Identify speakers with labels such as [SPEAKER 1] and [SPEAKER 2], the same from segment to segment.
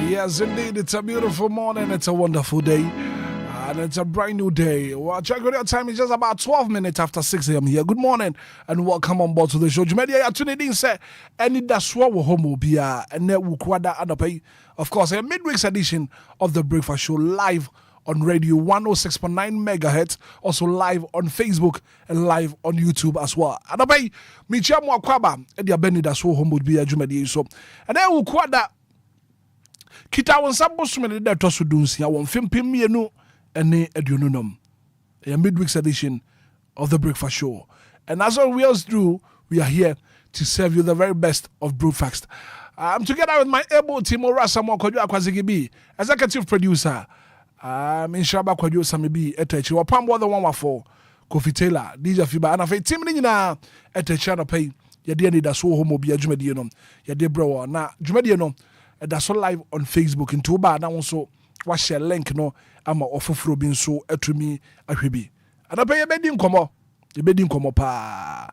[SPEAKER 1] Yes, indeed, it's a beautiful morning, it's a wonderful day, and it's a brand new day. Well, check out your time, it's just about 12 minutes after 6 a.m. here. Good morning, and welcome on board to the show. Jumedia, tuning in, say, Anidaso Wɔhɔ Obia, and Wukwada Adapai. Of course, a midweek's edition of the Breakfast Show, live on radio 106.9 megahertz, also live on Facebook and live on YouTube as well. Adapai, Michia Mwakwaba, Edia Anidaso Wɔhɔ Obia, Jumedia, so, and then Wukwada. Kita won sambo sumene da to so dunsia won fempem mienu ene aduonunum. A midweek's edition of the Breakfast Show. And as always do, we are here to serve you the very best of breakfast. I'm together with my able team Orasa Mokojo Akwazigibi, executive producer. In Shaba Kwajo Samibi Etechi wa pambo the one wafo Kofi Taylor, DJ Fiba and afa team ni na Etechi na pay ye de Anidaso Wɔhɔ Obia dwumadie no. Ye de bro na dwumadie no. That's all live on Facebook in Tuba. Now also watch a link no. I'm offer bin so etumi ahwebi. And I pay a bedding come pa.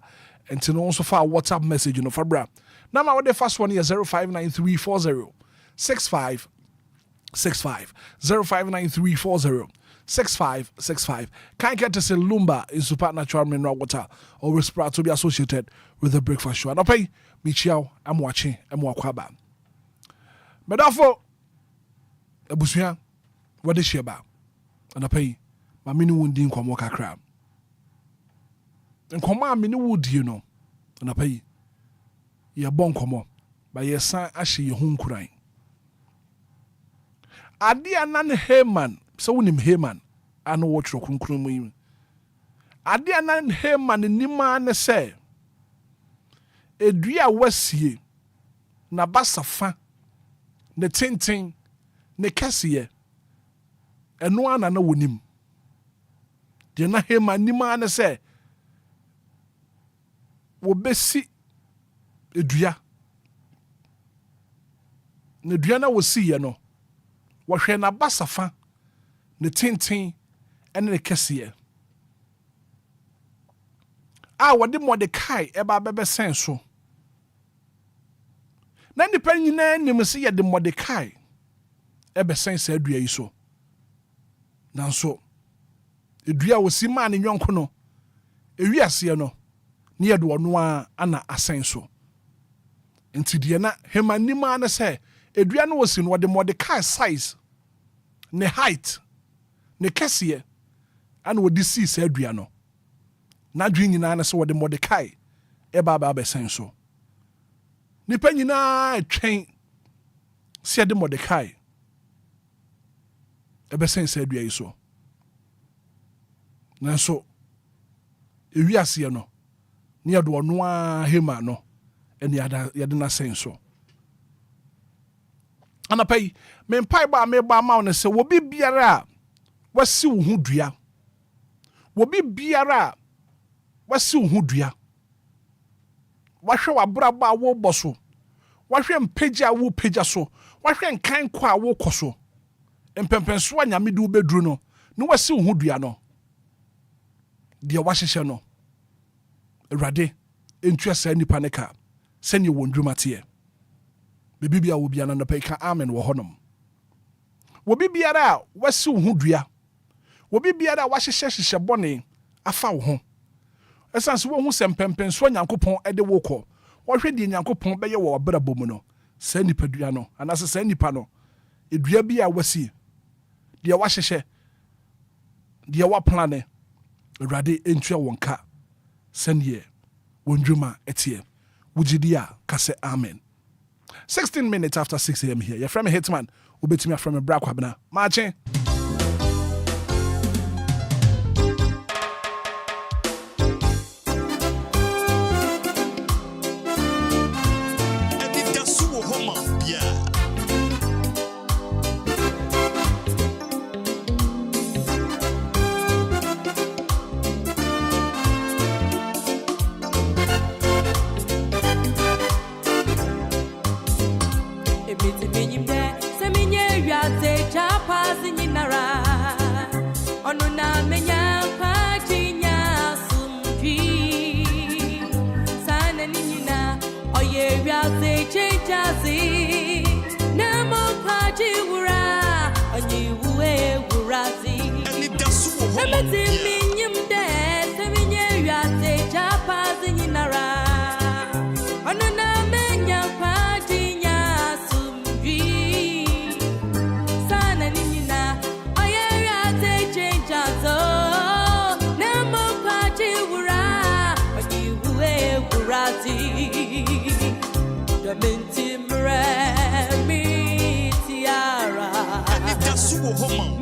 [SPEAKER 1] And to also far WhatsApp message no Fabra. Now my the first one is 059340 6565 059340 6565. Can't get to say Lumba is supernatural mineral water always proud to be associated with the Breakfast Show. And I pay Michiao, I'm watching, I'm wakwaba. Medafo Abusua what is she about? And I pay my mini wounding kwamo kakra. And kwama mini wood you know. And I pay ye bon kwamo by your son ashi your home crying. Adi anan Hitman, so unim Hitman. I know what you're concluding. Adi anan Hitman ni man say Edria Wessie na basafa. Ne tintin ne kesiye eno ana na wonim de na hema nima na se wo besi edua ne dua na wosiye no wo hwe na basafa ne tintin ene ne kesiye a wode Mordecai eba bebe senso na nipa nyina nim se ye de Mordecai ebe sense adua yi so nanso edua wosi ma ne nyonko no ewiase no ne ye de ono a ana asenso enti de na hema nima na se edua no wosi no de Mordecai size ne height ne kesiye ana wodi si se adua no na dwi nyina na se wode Mordecai eba ba senso nipa nyina atwen se de Mordecai ebe sense adua yi so nanso ewiase no ne yado ono a hema no ene yade na senso anapai me mpai ba me ba ma no se wo bi biara wasi wo hu dua wo bi biara wasi wo hu dua wahwe wabraba wo boso wahwe mpagya wo pagya so wahwe nkan kwa wo koso empempenso anyame de wo beduru no ne wasi wo hu dua no de wahyehye no awurade entua sa nipa ne ka sene wondwuma te bibia wo bia na peka amen wo honom wo bibiara wasi wo hu dua wo bibiara wahyehye bone afa wo ho esanse wo hu sempempenso nyankopon ede wo kɔ wo hwɛ die nyankopon bɛyɛ wo brabɔ mu no sa nipa dua no anase sa nipa no edua bi a wasi de wahyehye de wa plane awurade entua wonka sɛnye wondwuma etie wugidia kase amen 16 minutes after 6 a.m. here your friend Hitman obetimi from bra kwabena maache
[SPEAKER 2] Anidaso Wɔhɔ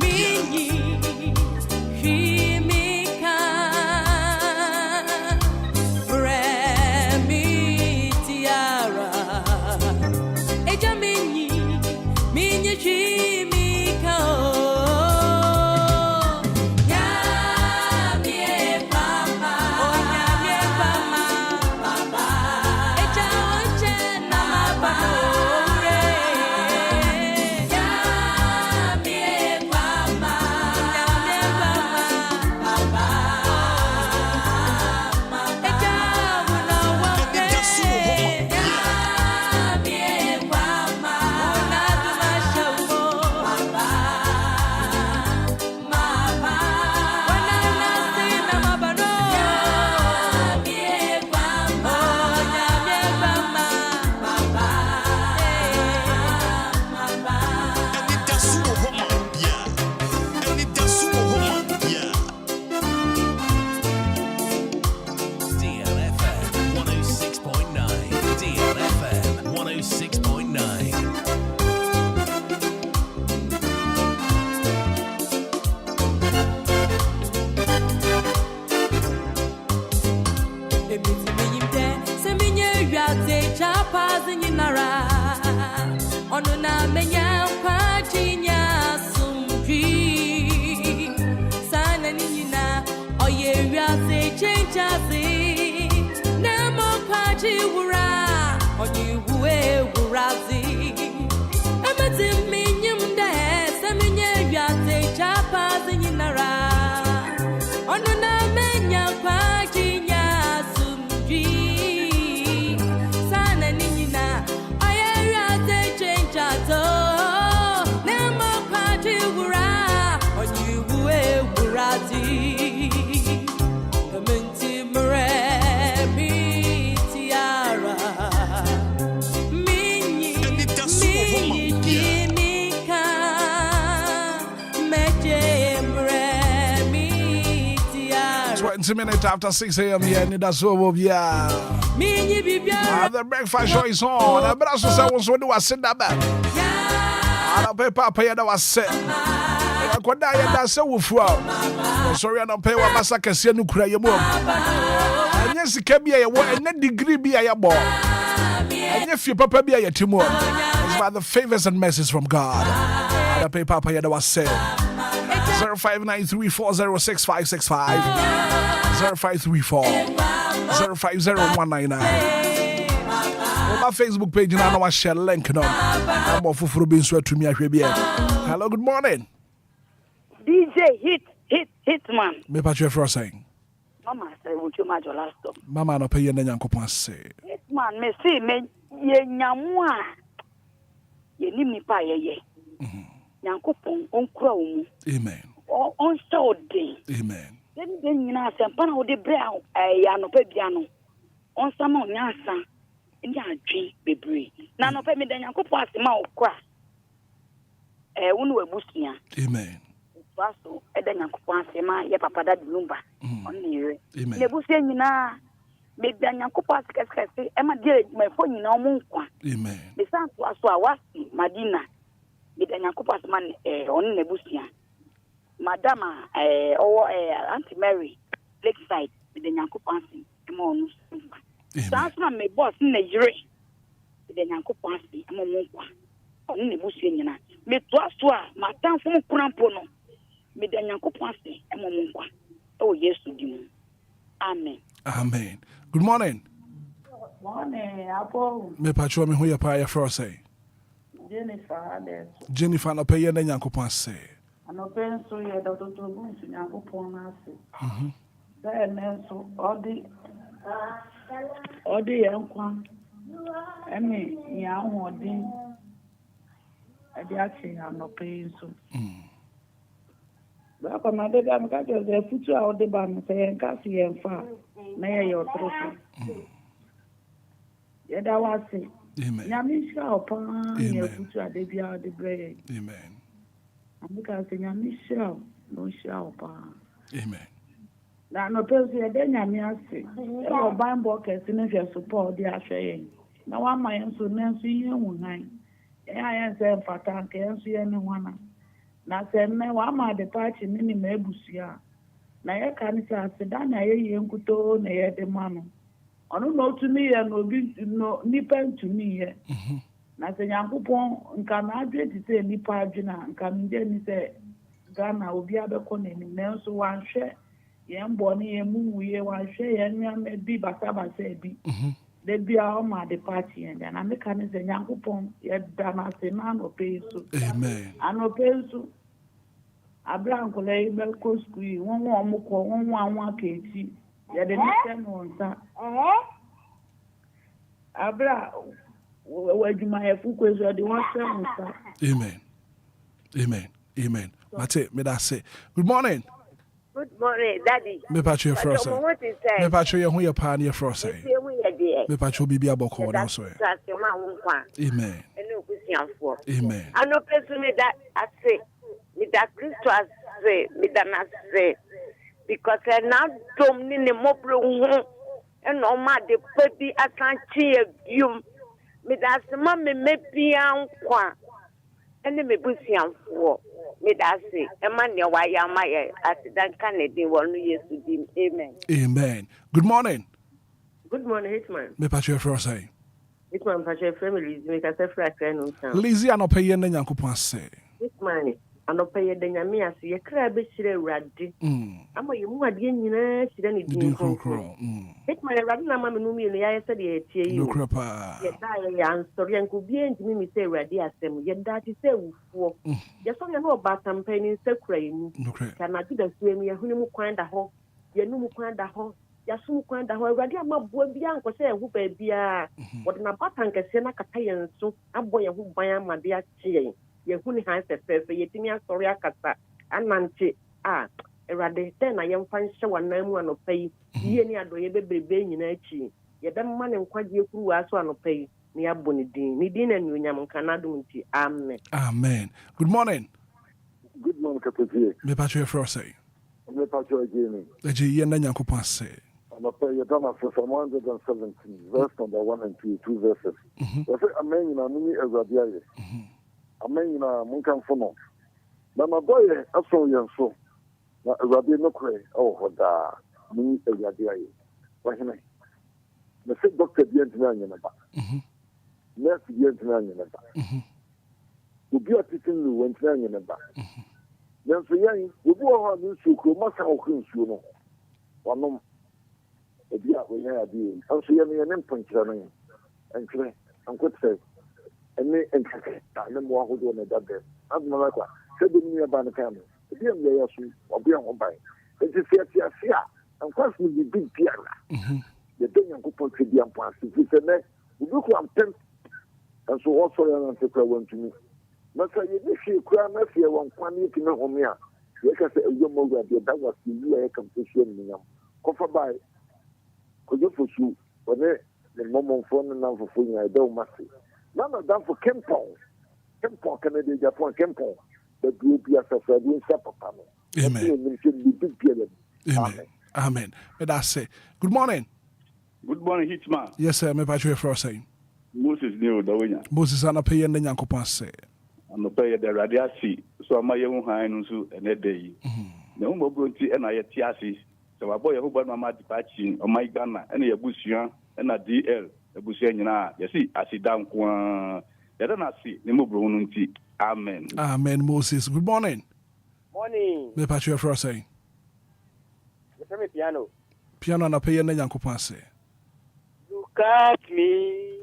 [SPEAKER 1] minutes after 6 a.m. here, Anidaso Obia. The breakfast show is on. I better say, was when I said that back. I don't pay Papa, that was set. I could die and that's so sorry, I don't pay what Masaka said to cry your mom. And yes, it can be a one and degree be a ball. And if you Papa be a Timor, it's by the favors and mercies from God. I don't pay Papa, that was said. 0593406565 0534-050-199. On my Facebook page, I know I share link. I'm off for being sweat to me. Hello, good morning.
[SPEAKER 3] DJ Hitman.
[SPEAKER 1] Me patch your saying.
[SPEAKER 3] Mama say, would you match your last stop?
[SPEAKER 1] Mama, no pay your name. Say
[SPEAKER 3] Hitman, me see me ye nyamwa. Ye ni mi pa ye. Nyankopon onkura wo.
[SPEAKER 1] Amen.
[SPEAKER 3] On so day.
[SPEAKER 1] Amen.
[SPEAKER 3] Then you know, some pan of the brown, a no pebiano. On some on Yasa, in your dream, baby. None of them, then you could pass him out crash. One way buskia.
[SPEAKER 1] Amen.
[SPEAKER 3] Paso, and then you could pass him out, your papa that Lumba. On the
[SPEAKER 1] Amen.
[SPEAKER 3] The busian, you know, maybe then you could pass Cascade, Emma dear, my phone, you know, Munqua.
[SPEAKER 1] Amen.
[SPEAKER 3] The son was so I was Madina. Then you could pass man on the busia. Madama, Auntie Mary, Lakeside, with the Yanko Pansy, among that's not my boss in the jury. With the Yanko Pansy, among Munqua, on the Busiana. Me toasua, my town from Kurampono, with the Yanko Pansy, among Munqua. Oh, yes, to you. Amen.
[SPEAKER 1] Amen. Good morning.
[SPEAKER 4] Morning, Apple.
[SPEAKER 1] Me patch me who you pay for say. Jennifer, no pay your name, Yanko Pansy.
[SPEAKER 4] No penso ye Dr. Tobun to Yankopon Nasi. Then so all the Enquires. I mean, young or din. I actually have no pain so. Baba na de am ka je ze futu a ode ba no se yen ka si yen fa na ye yo tro so. Ye da wa se.
[SPEAKER 1] Amen.
[SPEAKER 4] Nyame shira opa ye futu a de bia de bre.
[SPEAKER 1] Amen.
[SPEAKER 4] Amika se nyame shira no shira opa.
[SPEAKER 1] Amen.
[SPEAKER 4] Na no penso ye de nyame ase. E wo Bible kesi ne hwe support de ahwe yen. Na wa ma yen so na so yen hu han. E ayen se mfata nke yen so yen ne hwana. Na se me wa ma de party ni ma ebusia. Na ye kan se aseda na ye ye nkuto na ye de ma no. Ono no tumi ye no bi no nipa ntumi ye. Na se Nyankopɔn nka na adwe ti se nipa adwena nka nde ni se Ghana Obia bɛkɔ n'anim nanso wanhwɛ yɛn bɔne yɛn muwuye wanhwɛ yɛn nneɛma bi basabasa bi da bia ɔma de party yɛn da na meka ne sɛ Nyankopɔn yɛda no ase na anɔpɛ yi so
[SPEAKER 1] Amen.
[SPEAKER 4] anɔpɛ yi so abra nkɔla yi bɛkɔ skul yi wɔn a wɔkɔ wɔn a wɔn aka akyi yɛde ne hyɛ no nsa abra w'adwumayɛfo kɔ so yɛde wɔn hyɛ no nsa.
[SPEAKER 1] Amen. Amen. Amen. Mate, me that say. Good morning.
[SPEAKER 2] Good morning, Daddy.
[SPEAKER 1] Me patch your frost.
[SPEAKER 2] What is that?
[SPEAKER 1] Me patch your who your pan your frost. Me patch your bibi aboko na so. Amen. Amen.
[SPEAKER 2] I know person me that I say, me that Christ has say, me that not say, because I now don't need the mobile and no matter the baby I can't cheer you. Me that mammy me be on and me pussy on for. Me that say, a man, your why am I at that Kennedy 1 year to be. Amen.
[SPEAKER 1] Amen. Good morning.
[SPEAKER 5] Good morning, Hitman.
[SPEAKER 1] Me patch your frost.
[SPEAKER 5] Hitman, patch your family. Make us a frack and
[SPEAKER 1] Lizzie, I no pay yen Yankopon say.
[SPEAKER 5] Hitman, I no pay the Yamia, see a crab is raddi. I'm a you had yen, she didn't do control. Hitman, I rather mamma Numi and I said, no
[SPEAKER 1] crapper.
[SPEAKER 5] Yet I am sorry and could be in to me say raddi as them, yet that is a woof. Just only know about some pain in secret. Can I do the swim? You who kind of hole, you know, kind of hole. Yasu kwanda ho awurade amabua bia nkose ehu ba bia wode na batan kese na kata yen so abo ye hu ban amade a kye ye hu ni han sefefe yetimi asori akasa anante awurade den na yemfa nhye wanan mu anopai ye ni adoye bebrebe nyina achi ye dem ma ne nkwaje kuru aso anopai ni abo ni din na nyonyam nkana dum nti amen.
[SPEAKER 1] Amen. Good morning.
[SPEAKER 6] Good morning, Captain.
[SPEAKER 1] Me patch your frost.
[SPEAKER 6] Me patch your again.
[SPEAKER 1] The G yen Yankopon say.
[SPEAKER 6] I'm a prayer done for Psalm 117, verse number 1 and 2, 2 verses. I say, Amen, in a mini as a dear. Amen, in a munkan funnel. Now, my boy, I saw you so. Now, a rabbi no cray, what the me as a dear. Why, the sick doctor the engineer in the back. Nurse the engineer in the back. To be a teaching you when in the back. Then, so young, we go on in Suku, must have you know. Obia we have been also you name point and clear and could say and me and no more who do that there as my like said me about the camera the DM there so Obia on by it is here and course we big piano the thing and could put the ampas if it's a neck we look am 10 and so also and take one to me but say you see cry na fear one kwani to me home here you can say you more that was you come to show me cover by for you, but the moment for the number for you, I don't must say. None of them for Kempon, Canada, Japan, Kempon, the group yes, of a doing supper panel.
[SPEAKER 1] Amen. Amen. Amen. But I say, good morning.
[SPEAKER 7] Good morning, Hitman.
[SPEAKER 1] Yes, sir. Me patch your frost.
[SPEAKER 7] Moses knew the winner.
[SPEAKER 1] Moses ana pay yen Yankopon say.
[SPEAKER 7] And the pay the radiasi, so my young high and a day. No more brunty and I tiasi. So a boy who bought my departure on my Ghana and a bushia and a DL, a bushia, you see, I sit down. They don't see the Mubrunti. Amen.
[SPEAKER 1] Amen, Moses. Good morning.
[SPEAKER 8] Morning.
[SPEAKER 1] Me patch your frost.
[SPEAKER 8] You play piano.
[SPEAKER 1] Piano na pay yen Yankopon say.
[SPEAKER 8] Look at me,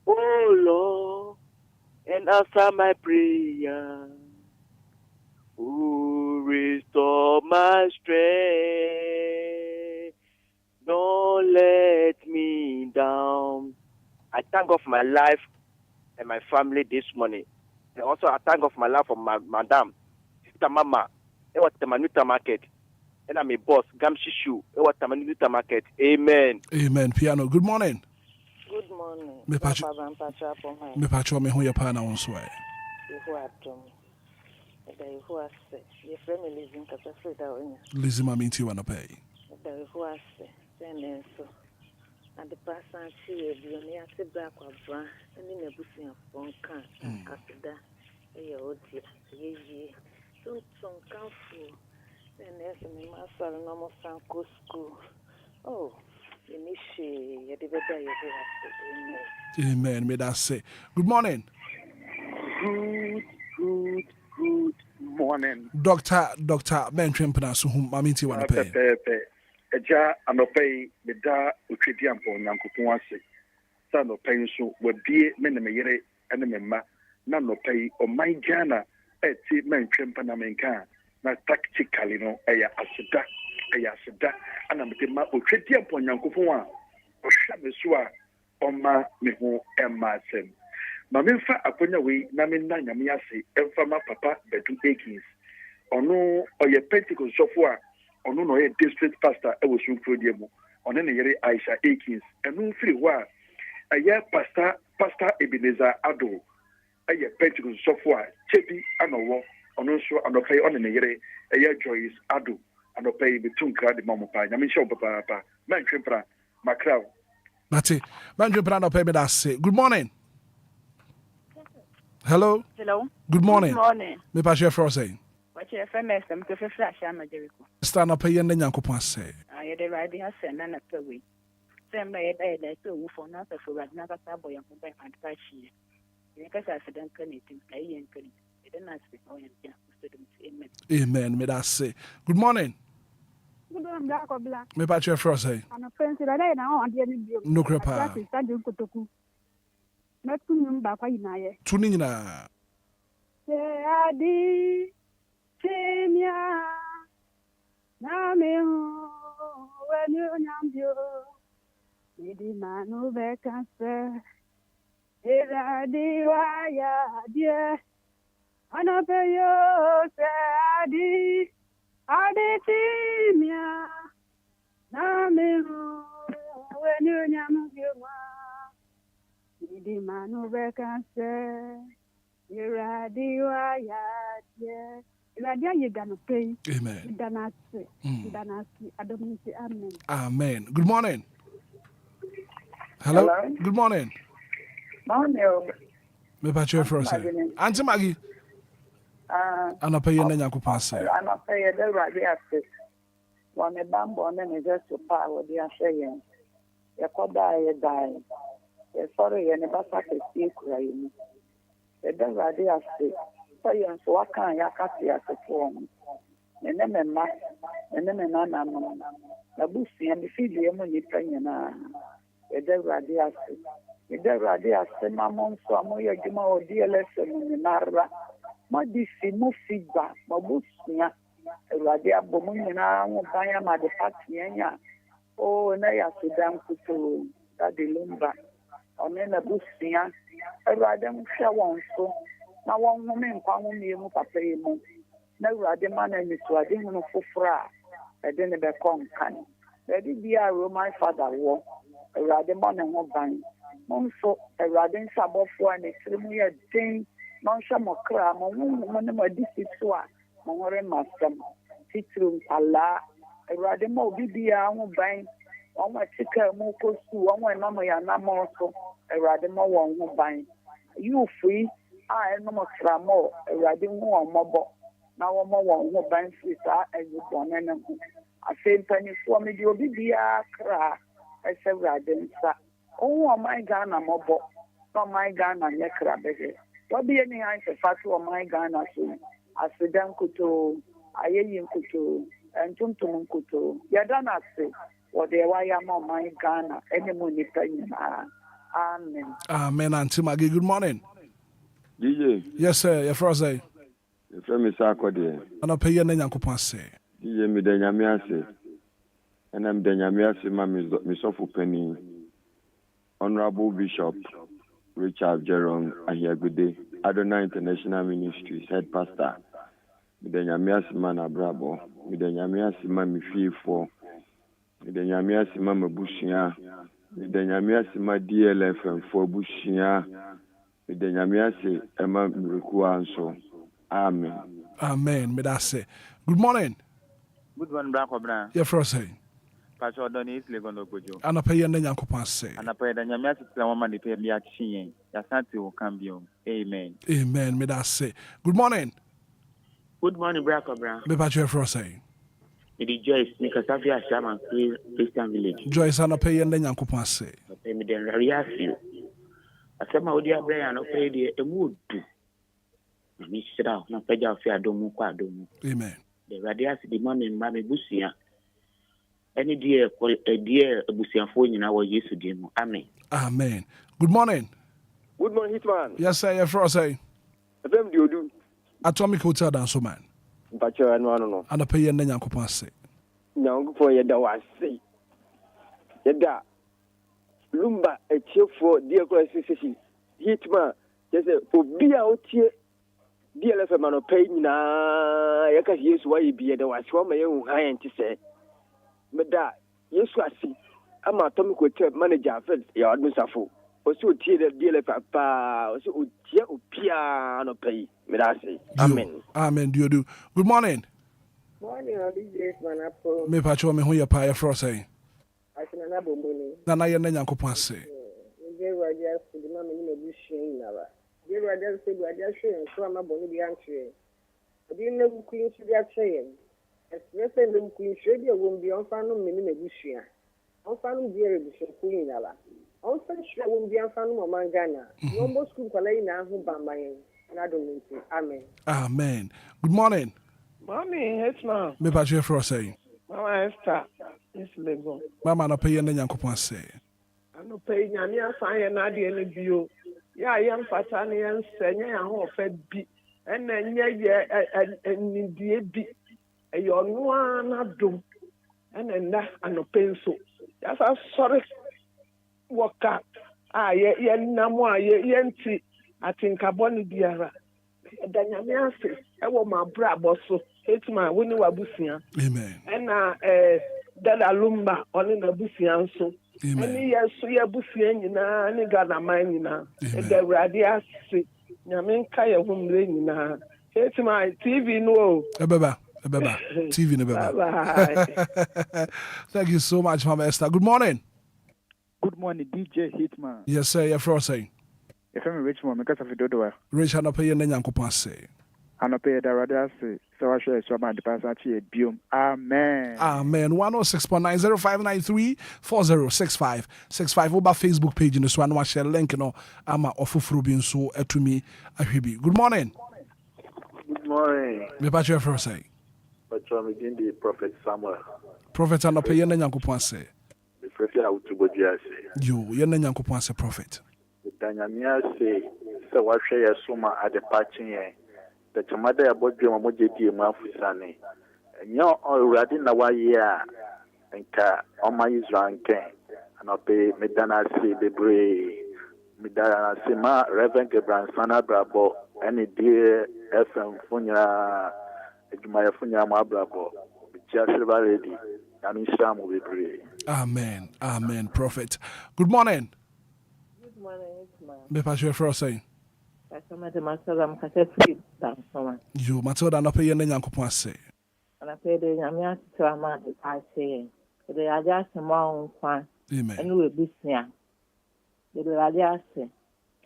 [SPEAKER 8] oh Lord, and answer my prayer. Who restore my strength? Don't let me down. I thank God for my life and my family this morning. And also I thank God for my life for my madam, Sister Mama, what Tamanuta Market. And I'm a boss, Gamshi Shoe, what Tamanuta Market. Amen.
[SPEAKER 1] Amen. Piano. Good morning.
[SPEAKER 9] Good morning.
[SPEAKER 1] Me pacho me who your partner on sway. Lizzie Mammy to wanna pay.
[SPEAKER 9] And the person see a near the black or brown and in a bushing of one can after that. A old year. Don't come full. Then there's a master normal Sanko school. Oh, you need the better you.
[SPEAKER 1] Amen. May that say. Good morning.
[SPEAKER 10] Good morning.
[SPEAKER 1] Doctor Ben Trempana, so whom Mammy to wanna pay.
[SPEAKER 10] Eja anopei meda otwedi ampo nyankopon ase sa anopei so wabie me ne meyere ene me ma na anopei o man Ghana eti mentwempa na menka na tactically no eya aseda ana mede ma otwedi ampo nyankopon a o hwa me so a o ma me ho emma sem ma memfa akonya we na me na nyame ase emfa ma papa bedu ekins ono oye Pentecost sofo a ono no ye district pastor e wo sunfro die mu ono ne yere Aisha Akins enu free ho a eye pastor Ebenezer Ado eye Pentecost software chebi anowo ono so anopay ono ne yere eye Joyce Ado anopay betunkra de mamopa nyame hye papa man twempra makraw
[SPEAKER 1] Mate man twempra no pay me that say good morning. Hello. Good morning. Me pa share for say
[SPEAKER 3] Your famous and to flash am Jericho.
[SPEAKER 1] stand up pay and Yankopon say.
[SPEAKER 3] I had a riding has sent an per week. Same by a day to for not for another boy and by my patchy. Because I said, I'm connecting. I ain't connecting. I didn't ask me.
[SPEAKER 1] Amen. May that say. Good morning.
[SPEAKER 11] Good morning, Black or Black.
[SPEAKER 1] Me patch your first say.
[SPEAKER 11] I'm a friend that I now on the
[SPEAKER 1] no crepa.
[SPEAKER 11] Not to Lumba, quite nigh.
[SPEAKER 1] Tunina.
[SPEAKER 11] Adi. Timia, Namio, when you know, Lady Manu Becancer, Adi, dear, Anapayo, Adi, Timia, Namio, when you know, Lady Manu Becancer, Adi, dear.
[SPEAKER 1] Amen.
[SPEAKER 11] Amen.
[SPEAKER 1] Amen. Good morning. Hello. Good morning.
[SPEAKER 4] Morning.
[SPEAKER 1] Me patch your first say. Auntie Maggie. Ana pay na Yankopon say.
[SPEAKER 4] Ana pay the radio say. One a bambo and then just to power the saying. Ya koda ye die. Ya sorry ye never pass a speak crying. The radio say. So what can ya kasi ya perform? Nene mema, nene mena na no. Na busi ya mifidi yemu nipenya na. Ede radiasi. Ede radiasi mamonso amoya juma o DLFM ni narra. Madisi mu feedback, mabusi ya. Radia bomu na mubaya madepati yenya. O na ya sudan kutu. Tadi Lumba. Onena busi ya. Radia msha wanso. Na one woman, one mu papa mu. Na urade man and to a demon of fufra. I didn't become can. Let it be a Roman father war. A rade man and one bang. Monso, a radin sabo for an extremely a thing. Non shamokra, mon woman, this one. Monore master. Titrum Allah. A rade mo bibia won't bang. One my ticker moko su, one way mamma yanamorso. A rade mo won't bang. You free. I no more tramo, a riding one mobile. Now I'm one who banks with that as you born and I say penny for me, you'll be a cra. I said, riding, sir. Oh, my Ghana mobile. Not my Ghana, necra, baby. What be any answer for my Ghana soon? I said, Kuto, I am Kuto, and Tumtum Kuto. Yadana say, what they why am on my Ghana, any money penny. Amen.
[SPEAKER 1] Amen, Auntie Maggie. Good morning.
[SPEAKER 12] DJ.
[SPEAKER 1] Yes, sir. Your first say.
[SPEAKER 12] Your friend is Akode.
[SPEAKER 1] Ana pay na Yankopon say.
[SPEAKER 12] DJ me de nyame ase. And I'm the nyame ase ma me sofu penny. Honorable Bishop Richard Jerome Ahiagude, Adonai International Ministries, Head Pastor, mede nyame ase ma na brabo mede nyame ase ma me fiefo mede nyame ase ma mabusua mede nyame ase ma DLFM fo abusua mede nyame ase ema mreku anso amen
[SPEAKER 1] Amen. Me that say. Good morning.
[SPEAKER 13] Good morning, Brako Bra.
[SPEAKER 1] Yeah, for say.
[SPEAKER 13] Pastor Donny is Legono Bojo.
[SPEAKER 1] And I pay your name, Yankopan say.
[SPEAKER 13] And I pray that your message to woman the pay me at Chien. Yasanti will come beyond. Amen.
[SPEAKER 1] Amen. Me that say. Good morning.
[SPEAKER 14] Good morning, Brako Bra.
[SPEAKER 1] Me patch your for say.
[SPEAKER 14] It is Joyce, Nikasafia Shaman, Christian Village.
[SPEAKER 1] Joyce, and I pay your name, Yankopan say.
[SPEAKER 14] I pay me the Riasio. I said, my dear Brian, I pay the mood. Me sit out, no pay your fair domu.
[SPEAKER 1] Amen.
[SPEAKER 14] The Radias, the money in Mammy Busia. Any dear, a dear Busian phone in our use to him. Amen.
[SPEAKER 1] Amen. Good morning.
[SPEAKER 15] Good morning, Hitman.
[SPEAKER 1] Yes, sir. Yeah, for say.
[SPEAKER 15] FM do you do?
[SPEAKER 1] Atomic Hotel dance man.
[SPEAKER 15] Pacho and no.
[SPEAKER 1] And I pay your name, Yankopan say.
[SPEAKER 15] Now for your da say. Yada. Lumba a chief for dear classification. Hitman. Just a Obia out here. DLFM no pay na yaka Yesu why be the was one my own high and to say. Meda Yesu asi ama Atomic Hotel manager fed your administrator. Also tie the DLFM pa also tie Obia no pay. Meda say. Amen.
[SPEAKER 1] Amen. Do you do? Good morning.
[SPEAKER 16] Morning, I'll be this man up.
[SPEAKER 1] Me patch me who your pie for say.
[SPEAKER 16] I can have a money.
[SPEAKER 1] Nana your name, Yankopan say.
[SPEAKER 16] They were just the man in the bush. They were just saying, I just showing, so I'm a bonny answer. I didn't know Queen should be saying. As the Queen should be a woman be on Fanum in the bush. On Fanum dear Queen. On such a woman be on Fanum or Mangana. No more school calling now who by my and I don't mean to. Amen.
[SPEAKER 1] Amen. Good morning.
[SPEAKER 16] Mommy, it's now.
[SPEAKER 1] Me patch your for say.
[SPEAKER 16] Mama Esther, it's Lego.
[SPEAKER 1] Mama, no pay your name, Yankopan say.
[SPEAKER 16] I'm not paying Yamia Fire Nadia and you. Yeah, young Fatanian Senya and fed be, and then and dear be a young one do, and then that and no pencil. That's a sorry worker. Ah, yeah, Namwa, yeah, I think I bonny dear. Danyamia says, I want my brabo so Hitman when you were busia.
[SPEAKER 1] Amen.
[SPEAKER 16] And Dada Lumba on in the busian so. Any year so ya busian na any Ghana na. The Radias Yamin Kaya Wumlin na. Hitman TV no.
[SPEAKER 1] Ebeba. TV no beba. Thank you so much, Mama Esther. Good morning.
[SPEAKER 13] Good morning, DJ Hitman.
[SPEAKER 1] Yes, sir. You're for saying.
[SPEAKER 13] If I'm Richmond, because of the Dodo.
[SPEAKER 1] Rich, and I pay your name, Yankopan say.
[SPEAKER 13] And I pay the Radias, so I share some of the passage. Amen.
[SPEAKER 1] Amen. 106.90593 4065 65 over Facebook page in this one. I share link, you know. I'm a Ofufrubin so to me. Good morning.
[SPEAKER 6] Good morning.
[SPEAKER 1] Me patch your first say.
[SPEAKER 6] But I'm again the Prophet Samuel.
[SPEAKER 1] Prophet and I pay your name, Yankopan say.
[SPEAKER 6] The Prophet out to Obia say.
[SPEAKER 1] You, your name, Yankopan say, Prophet.
[SPEAKER 6] Danyamia say, so what share suma at the patching. The Chamada about your Mojeti Mafusani. And you're already in a year and on my Israel can. And I'll pay Medana say the brave. Medana Sima, Reverend Gebran Sana Brabo, any dear FM Funya, Jumaya Funya Mabrabo, just ready. And Isham will be brave.
[SPEAKER 1] Amen. Amen. Prophet. Good morning.
[SPEAKER 16] Good morning, Hitman.
[SPEAKER 1] Me pass your first say. You, Matilda, and I pay your name, Yankopan say.
[SPEAKER 16] And I pay the Yamia to a man I say. They are just a more fun.
[SPEAKER 1] Amen.
[SPEAKER 16] And we will be seen. They are just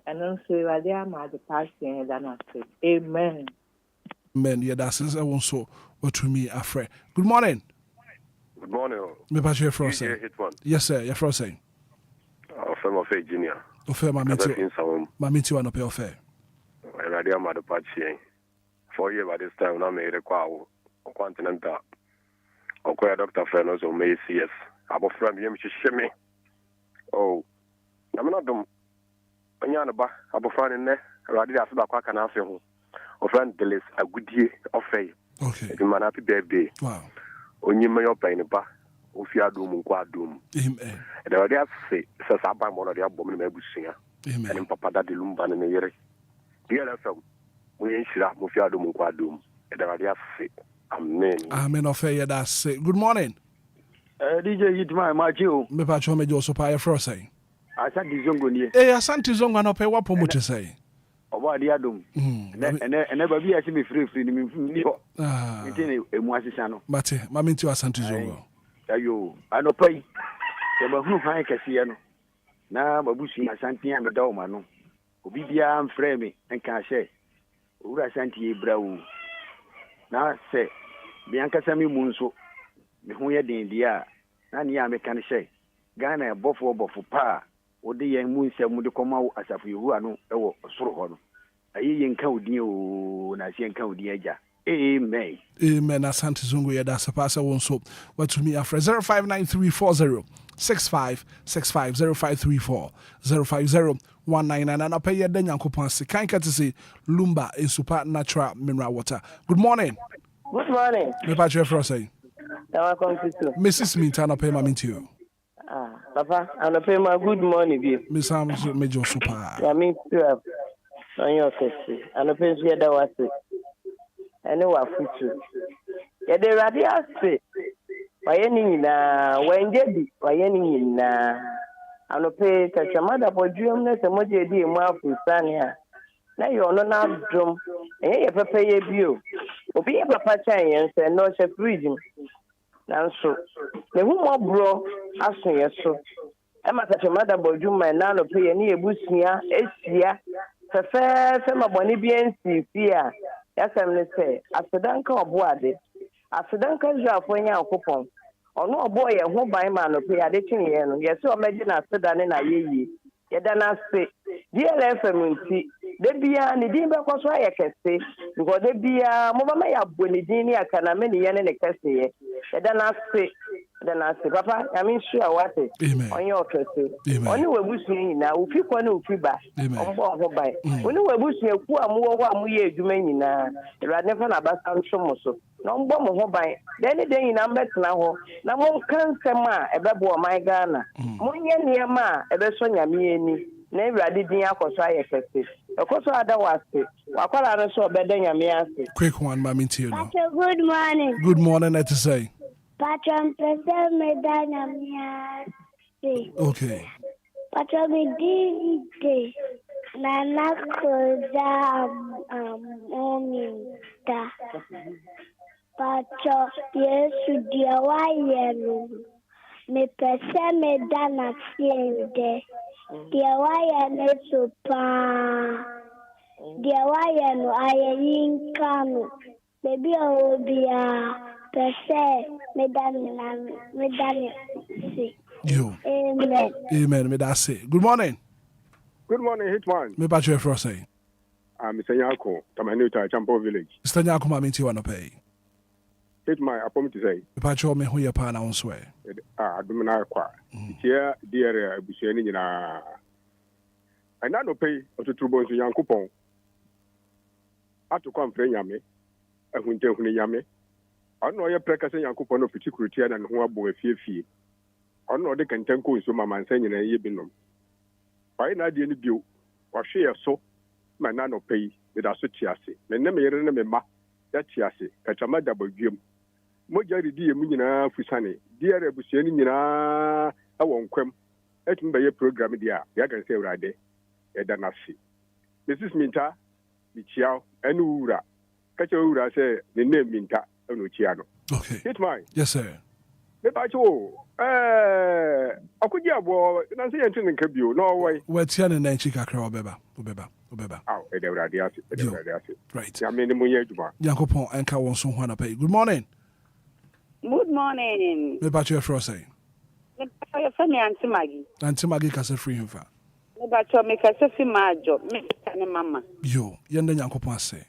[SPEAKER 16] and then say, I am at the passing than I say. Amen.
[SPEAKER 1] Amen. Yeah, that's it. I want so what to me, afraid. Good morning.
[SPEAKER 17] Good morning.
[SPEAKER 1] Me pass your first say. Yes, sir. Your first say.
[SPEAKER 17] From of Virginia.
[SPEAKER 1] Ofe ma meet you on a pay of
[SPEAKER 17] Radio Madapachi. 4 years by this time, I made a call on Continental. Okay, Dr. Fenos or May CS. Abo from him, she shimmy. Oh, I'm not dumb. Yanaba, Abo Fan in there, Radia Sabaka and Afro. Or friend Delis, a good year of faith.
[SPEAKER 1] Okay.
[SPEAKER 17] You man happy birthday.
[SPEAKER 1] Wow.
[SPEAKER 17] On you may open a bar. Ufia doom, quadum.
[SPEAKER 1] Amen.
[SPEAKER 17] And the idea say, says I buy one of the abominable singer.
[SPEAKER 1] Amen.
[SPEAKER 17] And Papa Daddy Lumba and the DLFM. We ain't sure Mufia doom, quadum. Amen.
[SPEAKER 1] Amen. Offer that's it. Good morning.
[SPEAKER 18] DJ Hitman, Macho.
[SPEAKER 1] Me pacho me jo so pa e fro say.
[SPEAKER 18] Asante Zongo ni.
[SPEAKER 1] Asante Zongo no pe wa promote say.
[SPEAKER 18] Oba dia dum. Ene ba bi ase me free ni me ho. Ntene emu asisa no.
[SPEAKER 1] Mate, ma me nti Asante Zongo.
[SPEAKER 18] Ayo, anopai. Ke ba hunu fan kese no. Na babusu Asante ya me dawo ma no. Obi bia mfrɛ me nka hye. Owura Asante e brawo. Na se bianka sami mu nso. Me ho ye den dia. Na ne ya me kan hye. Ghana bofo pa. Ode ye mu nsɛm de kɔma wo asafo yehu ano ɛwɔ soro hɔ no. Ayi ye nka odin o na se nka odin agya. Amen.
[SPEAKER 1] Amen. Asante Zungu ya da sapasa wonso. What to me after 0593406565 0534 and pay your Yankopon se kan ka say Lumba in super natural mineral water. Good morning.
[SPEAKER 19] Good morning.
[SPEAKER 1] Me pa che fro say. Mrs. Mintana pay my mint you.
[SPEAKER 19] Papa, and pay my good morning be.
[SPEAKER 1] Miss Am Major super.
[SPEAKER 19] Ya me too on your case. And pay here that was it. Wa futu ya de radio se wayeni na wenjebi wayeni na anope tachamada podrium na se moje di mu afusani a na yo no na drum ye pepe ye bio obi ye papa chan yen se no she fridge na so me hu mo bro aso ye so e ma tachamada podrium na no pe ye ni ebusia esia fefe maboni bi ensi fia yasem ne say asedanka oboade asedanka jafo nya akopon ono obo ye ho ban ma no pe ade chinye no yesi o meji na asedane na yeyi yeda na se DLFM nti de bia ne din be kwaso ayekese ngo de bia mo ba ma ya boni din ni aka na me ne ye ne kese ye yeda na se papa I mean sure what it on your case only we busu nyina ufi kwa na ufi ba ombo ho bai only we busu eku amuwo ho amuye adwuma nyina irade fa na basa nsomo so na ombo mo ho bai den nyina mbetena ho na mo kansem a ebebo o my Ghana mo nye niema a ebeso nyame ani na irade din akoso ayekese akoso ada wase wakwala no so obeda nyame ase
[SPEAKER 1] quick one mama you know.
[SPEAKER 20] Good morning
[SPEAKER 1] at say
[SPEAKER 20] Patron President Medana Mia.
[SPEAKER 1] Okay.
[SPEAKER 20] Patron Medina. Nana Koza Mominda. Patron Yesu Diawayenu. Me Pese Medana Fiende. Diawayenu Supa. Diawayenu Ayayinkanu. Baby Obia. Pese medani
[SPEAKER 1] you. Amen. Me that say. Good morning.
[SPEAKER 17] Good morning, Hitman.
[SPEAKER 1] Me ba chwe fro say.
[SPEAKER 17] Mr. Nyako, Tamanuta, Champo Village.
[SPEAKER 1] Mr. Nyako ma minti wana pay.
[SPEAKER 17] Hitman, I promise to say.
[SPEAKER 1] Me pa chwe me hu ye pa na wonswe.
[SPEAKER 17] Dumina kwa. Here, dear Busheni na. I now pay to Trubon to Yankupon. Atu kwa mfrenyame. Ahunte huni yame. Ono ye prekase Yankupon of Security and who are boy fie. Ono de kantanko so mama nsanye na ye binom. Why na de ni bio? Wa hwe so ma na no pay with asociate. Me ne me yere ne me ma ya tiase. Kachama da bagwem. Moja di ye mu nyina fusane. Dia re busuani nyina awon kwam. Etum be ye program dia. Ya kan se urade. E da na fi. Mrs. Minta bi chiao enu ura. Kacha ura se ne name Minta enu chia no.
[SPEAKER 1] Okay.
[SPEAKER 17] Hitman.
[SPEAKER 1] Yes sir.
[SPEAKER 17] Me ba cho akudi abo na se yentin nka bio no way.
[SPEAKER 1] Wetia ne na nchi kakra obeba.
[SPEAKER 17] Aw, e de urade ase.
[SPEAKER 1] Right.
[SPEAKER 17] Ya me ne mo ye aduma.
[SPEAKER 1] Yankopon enka won so ho na pay. Good morning.
[SPEAKER 21] Good morning.
[SPEAKER 1] Me ba cho fro say.
[SPEAKER 21] Me ba yo fami Auntie
[SPEAKER 1] Maggie kase free him fa.
[SPEAKER 21] Me ba cho me kase fi majo. Me ka ne mama.
[SPEAKER 1] Yo, yende Yankopon ase.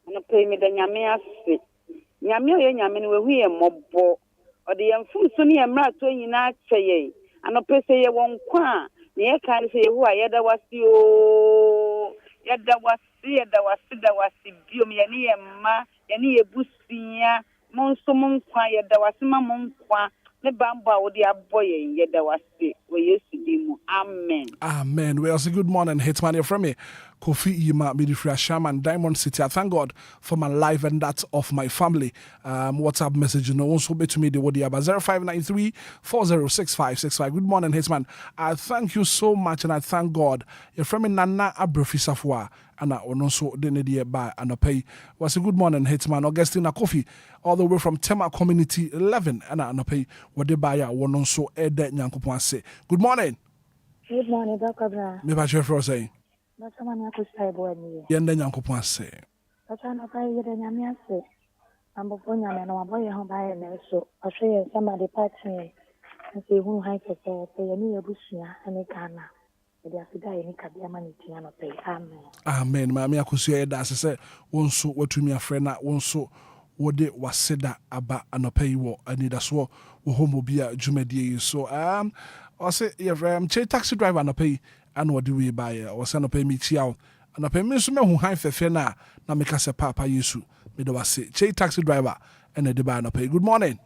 [SPEAKER 21] No pay me da nyame ase. Nyame o ye nyame ne we hu ye mobo. O de yamfum so ne emra to nyina kyeye. Ano pese ye won kwa. Ne ye kan se ye hu a ye da wasi o. Ye da wasi biom ye ne ye ma, ye ne ye busia. Monso monkwa ye da wasima monkwa ne bamba wo dia boy yeda wase we Yesu dimu. Amen.
[SPEAKER 1] Amen. We also good morning, Hitman. You're from me. Kofi Yima, Midifria Shaman, Diamond City. I thank God for my life and that of my family. WhatsApp message, also be to me the Wodiaba 0593 406565. Good morning, Hitman. I thank you so much and I thank God. You're from me Nana Abrofisafwa. And I also didn't buy and pay. Was a good morning, Hitman. Augustina Kofi, all the way from Tema Community 11. And I pay what they buy. I want also add that Nyankopan say. Good morning.
[SPEAKER 2] Good morning, Dr. Bra.
[SPEAKER 1] Me ba chef say.
[SPEAKER 2] Dr. Mania kusai boy.
[SPEAKER 1] Yende Nyankopan say.
[SPEAKER 2] Dr. na pa yede nyamia say. Ambo ponya me no aboye ho ba na so. Ahwe somebody party. Nse hu han kese pe ye ni ebusua ane kana.
[SPEAKER 1] Amen. Mami akusua yeda se wonso watumi afrena wonso wode waseda aba anopai wo Anidaso Wɔhɔ Obia dwumadie so I say che taxi driver anopai and what do we buy or send anopai mi tia anopai mi so me hu han fefe na meka se papa Yesu me do wase che taxi driver and the buy anopai. Good morning.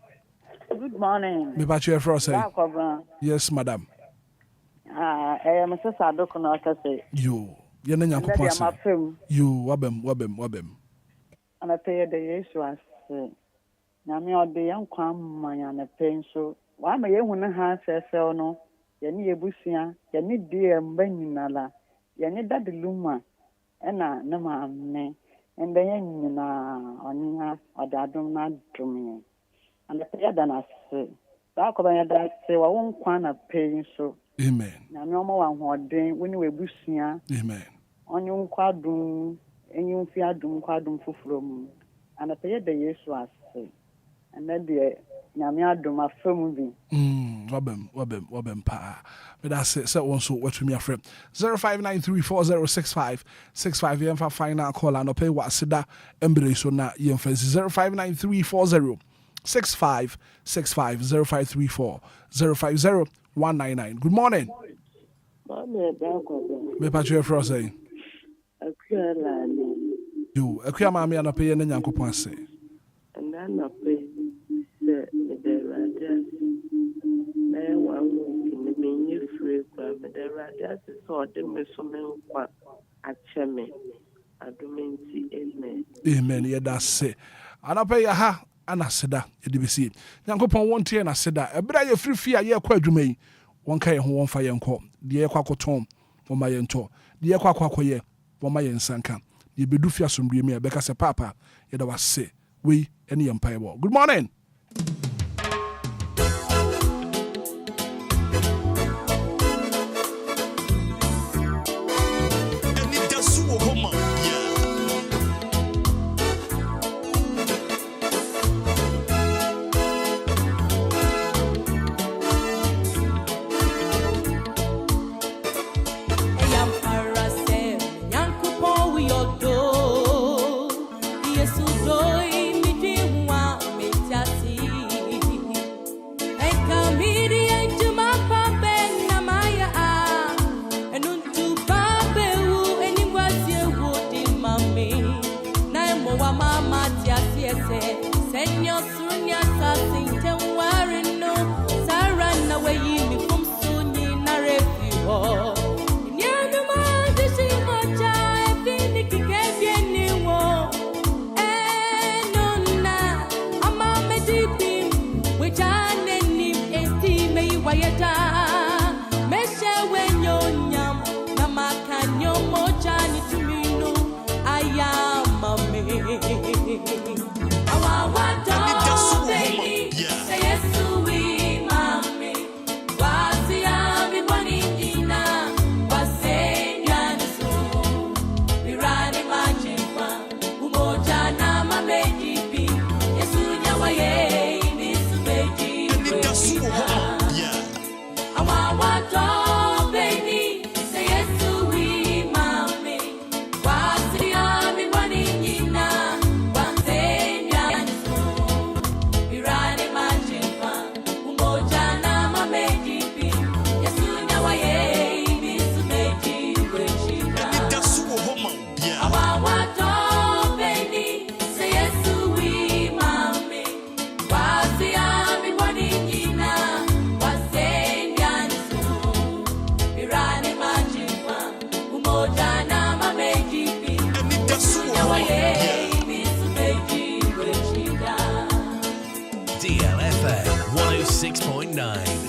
[SPEAKER 22] Good morning.
[SPEAKER 1] Me ba che say. Yes madam.
[SPEAKER 22] Mr. Sadoko no say.
[SPEAKER 1] Yo, yena Nyankopon. Yo, wabem.
[SPEAKER 22] Ana pay the Yesu as nyame ode yankwa manya na pay so. Wa ma yehu ne ha sese no, ye ne yebusia, ye ne die mba nyinala, ye ne dade Lumba, na ne ma me. Ende ye nyina onya odadum na dum. Ana pay da na se. Ba ko ba ya da se wa wonkwa na pay so.
[SPEAKER 1] Amen.
[SPEAKER 22] Nyame omo wa hoden woni webusia.
[SPEAKER 1] Amen.
[SPEAKER 22] Onyu nkwadum, enyu fi adum nkwadum foforo mu. Ana peye de Yesu ase. Ana de nyame adum afam bi.
[SPEAKER 1] Wabem pa. But that's it. So also what to me friend. 0593406565 yen for final call and pay what sida embrace so na yen fancy 0593406565 0534 050 199. Good morning. Me patcho for say. You, akuya mami ana pay na Nyankopon say.
[SPEAKER 22] And then na pay the radio. Na wa wo me nyi free kwa me the radio so de me so me kwa acheme. Adumenti amen.
[SPEAKER 1] Amen. Yeah, that's it. Ana pay ha anaseda edibisi Nyankopon wontie na seda ebra ye free a ye kwa adwuma yi wonka ye ho wonfa ye nkọ de ye kwa koton woma ye nto de ye kwa kwakoye woma ye nsanka de bedu fi asomdue mi ebeka se papa ye da wase we ene ye mpa ebo. Good morning.
[SPEAKER 23] Anidaso Wɔhɔ
[SPEAKER 5] 96.9.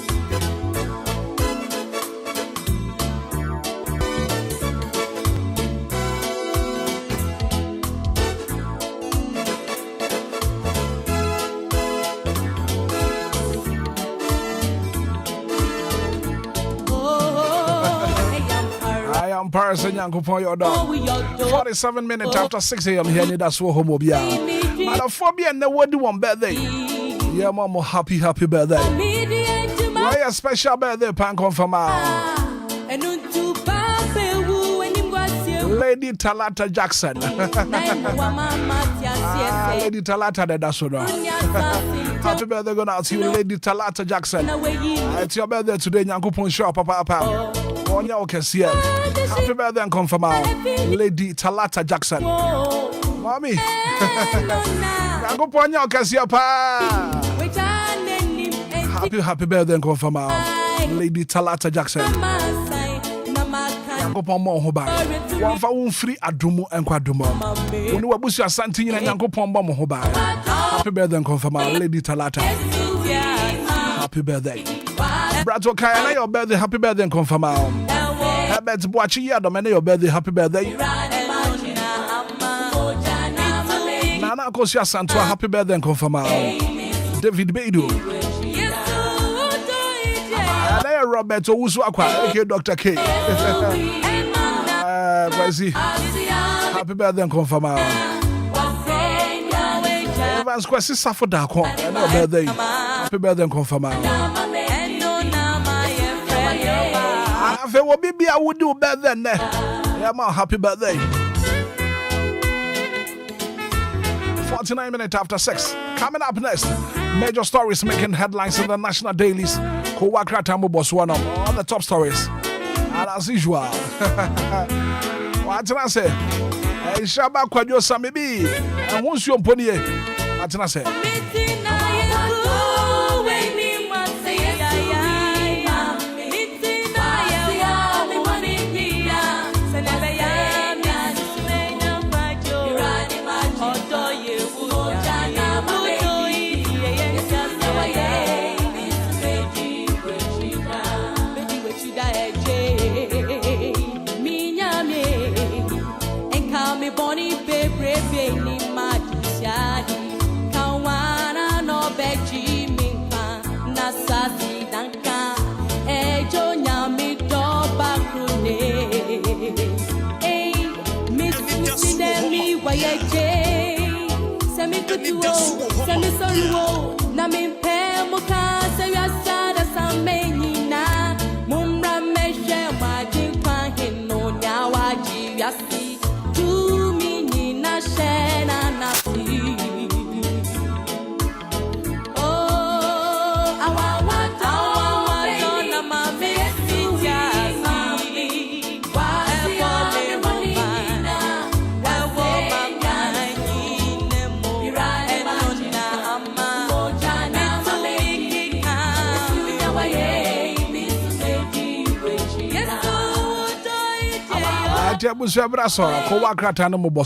[SPEAKER 1] Paris and Yankupon your dog. 47 minutes after 6 a.m. here, Anidaso Wɔhɔ Obia. Manophobia and the word one birthday. Yeah, Mama, happy birthday. Why a special birthday, pan confirm. Lady Talata Jackson. Lady Talata, that's what. Happy birthday, going out to you, Lady Talata Jackson. It's your birthday today, Yankupon Show, Papa. Happy birthday and confirm Lady Talata Jackson. Mommy. Happy birthday and confirm Lady Talata Jackson. Yankopon mo hoba. Wan fa won free adumu enkwadumo. Woni wabusu asante nyina Yankopon ba mo hoba. Happy birthday and confirm Lady Talata. Happy birthday. Brato Kaya, your birthday, happy birthday and confirm. Herbert Boachi, your birthday, happy birthday. Nana Kosia Santua, happy birthday and confirm. David Beidou. Robert Owusu-Akwa, aka Dr. K. Happy birthday and confirm. Evans Kwesi Safodako, your birthday. Happy birthday and confirm. If it will be, I would do better than that. Yeah, man, happy birthday. 49 minutes after 6. Coming up next, major stories making headlines in the national dailies. Kowakra Tambo Botswana, all the top stories. And as usual, what can I say? Shaba Kwadjo Samibi, and once you're pony, what can I say?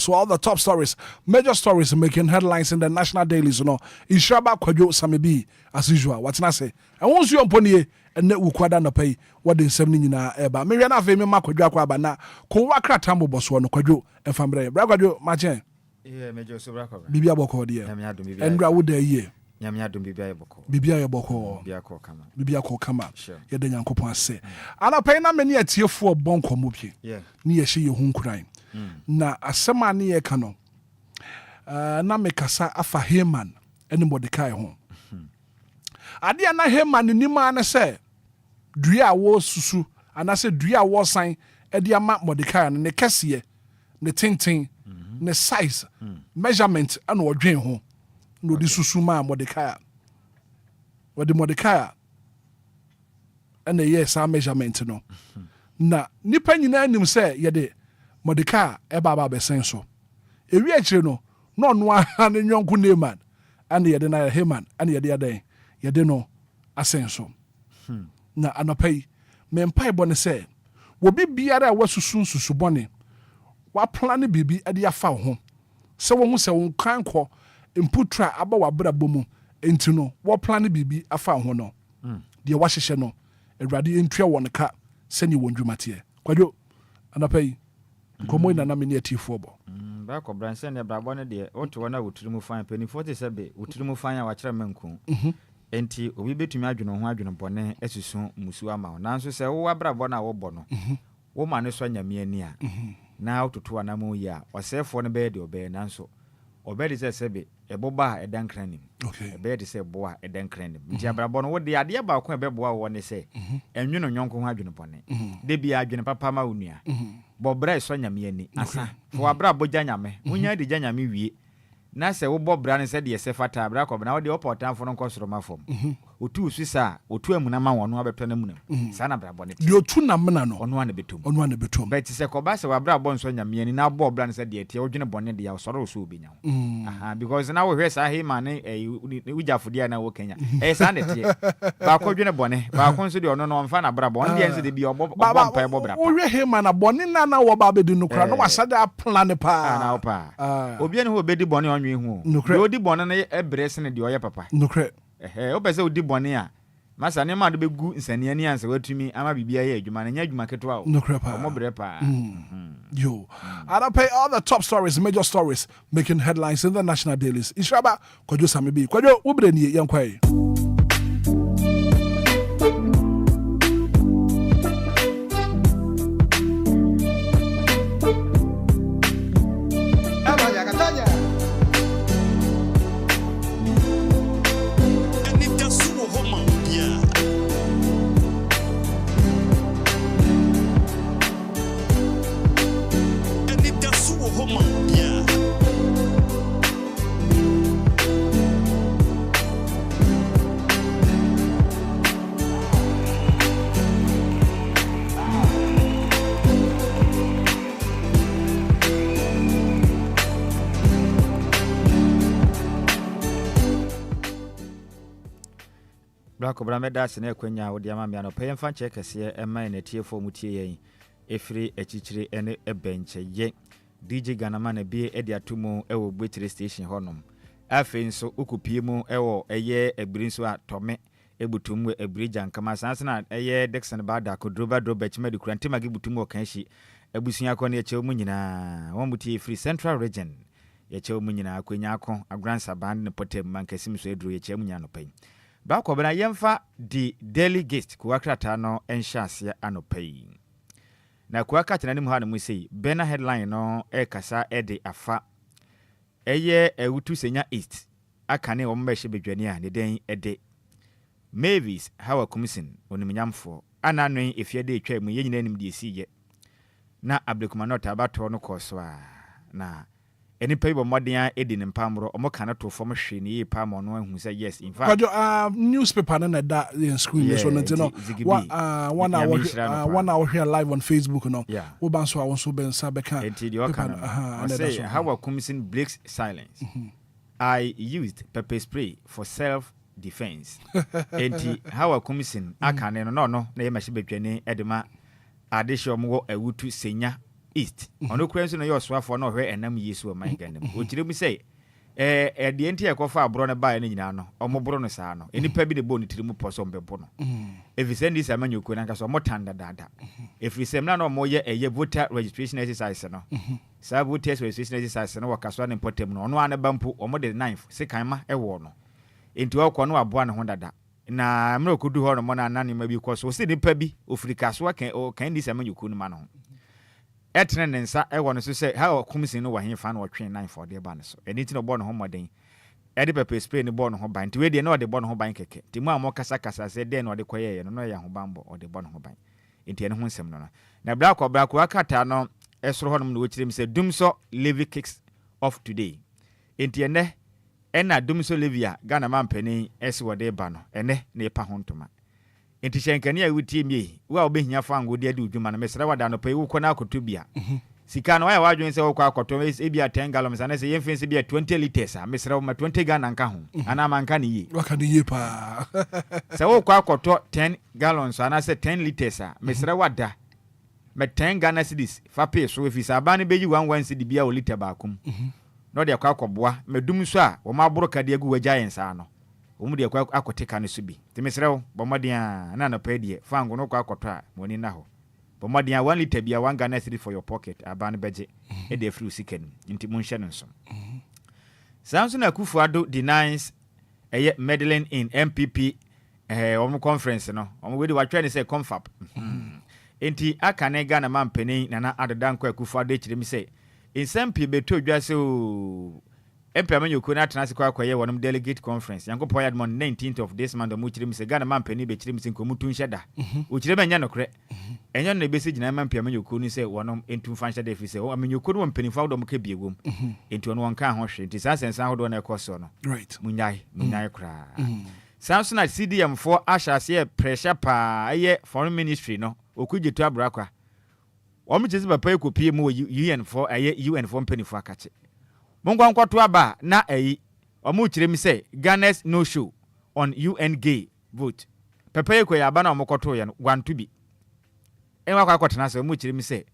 [SPEAKER 1] All the top stories, major stories making headlines in the national dailies, Ishaba Kwadjo Samibi, as usual. What's I say? And once you on pony and net will quadan pay what in 70 eba. Miriana Femi Makwadjo Kwabana, Kowakra Tambo Boswano Kwadjo, and Fambre. Bragado, Martin.
[SPEAKER 7] Yeah, Major Sobrako.
[SPEAKER 1] Bibia Boko, dear. And Rawood a year.
[SPEAKER 7] Yamiadum Bibia Boko.
[SPEAKER 1] Bibia Boko. Bibia Kama.
[SPEAKER 7] Sure.
[SPEAKER 1] Yadan Copan say. And I pay na many a tier for Bonko Mupi.
[SPEAKER 7] Yeah.
[SPEAKER 1] Near she your home crime. Na asema near Cano. Na mekasa afa Hitman. Anybody kai home. Adia na Hitman ni man say. Dria wo susu. And I said Dria wo sign. Edia map Mordecai and ne Cassie. Ne tinting. Ne size. Measurement and what drain home. No, this is Suma Mordecai. What the Mordecai and the yes, our measurement no. Na nipa nyina nim say ye de Mordecai e baba be senso. E wi akire no no an nyonku neman and ye de na Hitman and ye de adan ye de no asenso. Na anopai me mpai bone say wo bi biara wasusun susu bone wa plan bibi e de afa ho. Se wo hu se wo kan kɔ imputra aba wabra bomu Enti no, what plan bibi afa ho no. De wahyehyɛ no, Awurade entwa wɔ ne ka sɛni wɔn dwumateɛ. Kwadwo anapɛ komo ina na me ne atifo bo.
[SPEAKER 7] Ba ko branse ne brabo ne de woto wona woturu fan panifo te sebe woturu fan a wa kyerɛ manku. Enti obi betumi adwene ho adwene bɔne asusu musu ama wo. Nanso sɛ wo abrabɔ na wo bɔ no. Wo ma ne so nyame ani a. Na wototo anamu yi a ɔsɛfo no bɛyɛ de ɔbɛyɛ nanso ɔbɛde sɛ sɛbe ɛboba a ɛdan kranim. Ɛbɛyɛ de sɛ boa ɛdan kranim. Nti abrabɔ no wo de ade ba ko ɛbɛboa wo ne sɛ ɛnwene nyɔnko ho adwene bɔne. De bia adwene papa ma wo nua. Bɔbra so nyame ani asa. Fo abrabɔ gya nyame. Wonya de gya nyame wie. Na sɛ wo bɔbra ne sɛ de yɛsɛ fata abra kɔ na wo de ɔpɔtanfo no nkɔ soro mafom. Otu susa otu amuna ma wɔn abɛtɔ na munam. Sa na brabɔ ne.
[SPEAKER 1] De otu na mena no.
[SPEAKER 7] Ɔno ane betum.
[SPEAKER 1] Ɔno ane betum.
[SPEAKER 7] Bet sɛ kɔba sɛ wabrabɔ nso nyame ani na bɔbra ne sɛ de tie odwene bɔne de ya sɔre so obenya. Aha because na wo hwɛ sa Hitman ne ujafode na wo Kenya. Sa ne tie. Ba kɔ dwene bɔne. Ba kɔ nso de ɔno no ɔmfa na brabɔ. Ɔno de nso de bi ɔbɔ mpa ɛbɔ brabɔ.
[SPEAKER 1] Wo hwɛ Hitman na bɔne na wo ba bedi no kra no wasada plan pa.
[SPEAKER 7] Na wo pa. Obia ne ho bedi bɔne ɔnwe hu. De odi bɔne na ɛbrɛ sene de ɔyɛ papa.
[SPEAKER 1] Nokre.
[SPEAKER 7] Wo pɛ sɛ odi bɔne a masa ne ma de begu nsane ani ansa watumi ama bibia yɛ adwuma na nya adwuma ketwa o.
[SPEAKER 1] Nokre pa.
[SPEAKER 7] Ɔmo brɛ pa.
[SPEAKER 1] Yo. And I pay all the top stories, major stories making headlines in the national dailies. Israba Kwadwo Samibi. Kwadwo wo bre ni Enquires.
[SPEAKER 7] Kobra meda sene kwanya wo de ama me anopa yemfa nche kese ema na tiefo mu tie yen efiri echichiri ene ebenche ye DJ Ghanaman na bie edi atomu ewo Betri station honom afi nso ukupie mu ewo eye egbiri nso atome ebutum egbiri jankama sansana eye Dexon Bada kodroba droba chima de kurante magi butum o kanhyi abusunya akọ na eche mu nyina won butie efiri Central Region yeche mu nyina akwanya akọ agransa band ne potem mankasim so edru yeche mu nyina no pai ba ko bana yemfa di daily guest ku akrata no enhyase anopai na ku akata nanim ha no mu sei bena headline no e kasa e de afa eye ewutu senya east akane wo mbehye bedwani a ne den e de Mavis hawa komisin onimnyamfo ananwen efiade etwa mu yenyina nim de esiye na abdekumanota abato no koso a na enipa ibo modern edi ne mpamro omoka na to fom hwe ne yipa mo no ahu say yes in fact
[SPEAKER 1] newspaper na da in screen so no one hour here live on Facebook no wo ban so awon so ben sa beka
[SPEAKER 7] say how a commission breaks silence. I used pepper spray for self defense. Enti how a commission akane no na yemashi betwane edema adehye omwo awutu senya east ono krenso no yo soafo no hwe enam yesu man ganem o kiremu say de enti ekofa abro ne bae ne nyina no omobro no saa no enipa bi de bo ne tirimu poso mbebo no efise ndi sa manyo na nka so motanda dada efise mna no moye eye voter registration exercise no sa voter registration exercise no wakaso ne potem no ono ane bampu omode 9 sekan ma ewo no enti okọ no aboa ne ho dada na mra okudu ho no mo na anane ma bi koso se nipa bi ofrika so kan ndi sa manyo no ma no etene nensa ewo no so se ha komisin no wahen fa na otwe 9 for de ba ne so eni ti no bo no ho moden e de pepper spray ni bo no ho ban ti we de na o de bo no ho ban keke ti mu amọ kasa se de na o de koye no ya ho ban bo o de bo no ho ban enti ene ho nsem no na bra ko akata no esoro ho no no wechire mi se dumso levy kicks off today enti ene na dumso levy a Ghana man pani ese wo de ba no ene na epa ho ntoma enti shenkani a wutie mi wa obehia fa ngode ade udwuma na mesra wada no pay wo kọ na akoto bia sika no ya wadwen se wo kọ akoto e bia 10 gallons ana se yemfen se bia 20 liters a mesra wo ma 20 Ghana nka ho ana manka ne yi
[SPEAKER 1] waka ne yi pa
[SPEAKER 7] se wo kọ akoto 10 gallons ana se 10 liters a mesra wada me 10 Ghana cedis fa pay so fi sa ba ne beji 11 cedi bia o liter ba kum no de akọ akọboa medum so a wo ma boro kade agu wagya yensa no omu de kwa akoteka no so bi temesrew bomodia na no pa die fango no kwa akotɔ a moni na ho bomodia 1 liter bia 1 Ghana cedi for your pocket aban beje e de free siken nti munhye no nso Samson Akufo-Addo denies meddling in MPP conference no we de watwa ne say confab enti aka ne Ghana man panin Nana Adedankwa Akufo-Addo chirem say insampi beto dwa se o employment you could not transfer kwaye wonum delegate conference yanko poyad mon 19th of this month mu chirem se Ghana man panin be chirem se nkomutu nheda o chirem anya no kre enyo na be se gina man employment you could say wonum entum fansha de fi se o amenyo could won panin fa do mo ka biegom enti ono wonka ho hwe enti sa sensa ho do na ekoso no
[SPEAKER 1] right
[SPEAKER 7] munyai kra Samson at CDM for ashase pressure pa aye foreign ministry no okujetu abrakwa omo chese papa ekopie mu UN for aye UN for mpani for akache mongwa nkwato aba na ayi omo chirem say Ghana's no show on UN gay vote papa ekoya aba na omo kwato ye no wantu bi enwa kwa kwatena say omo chirem say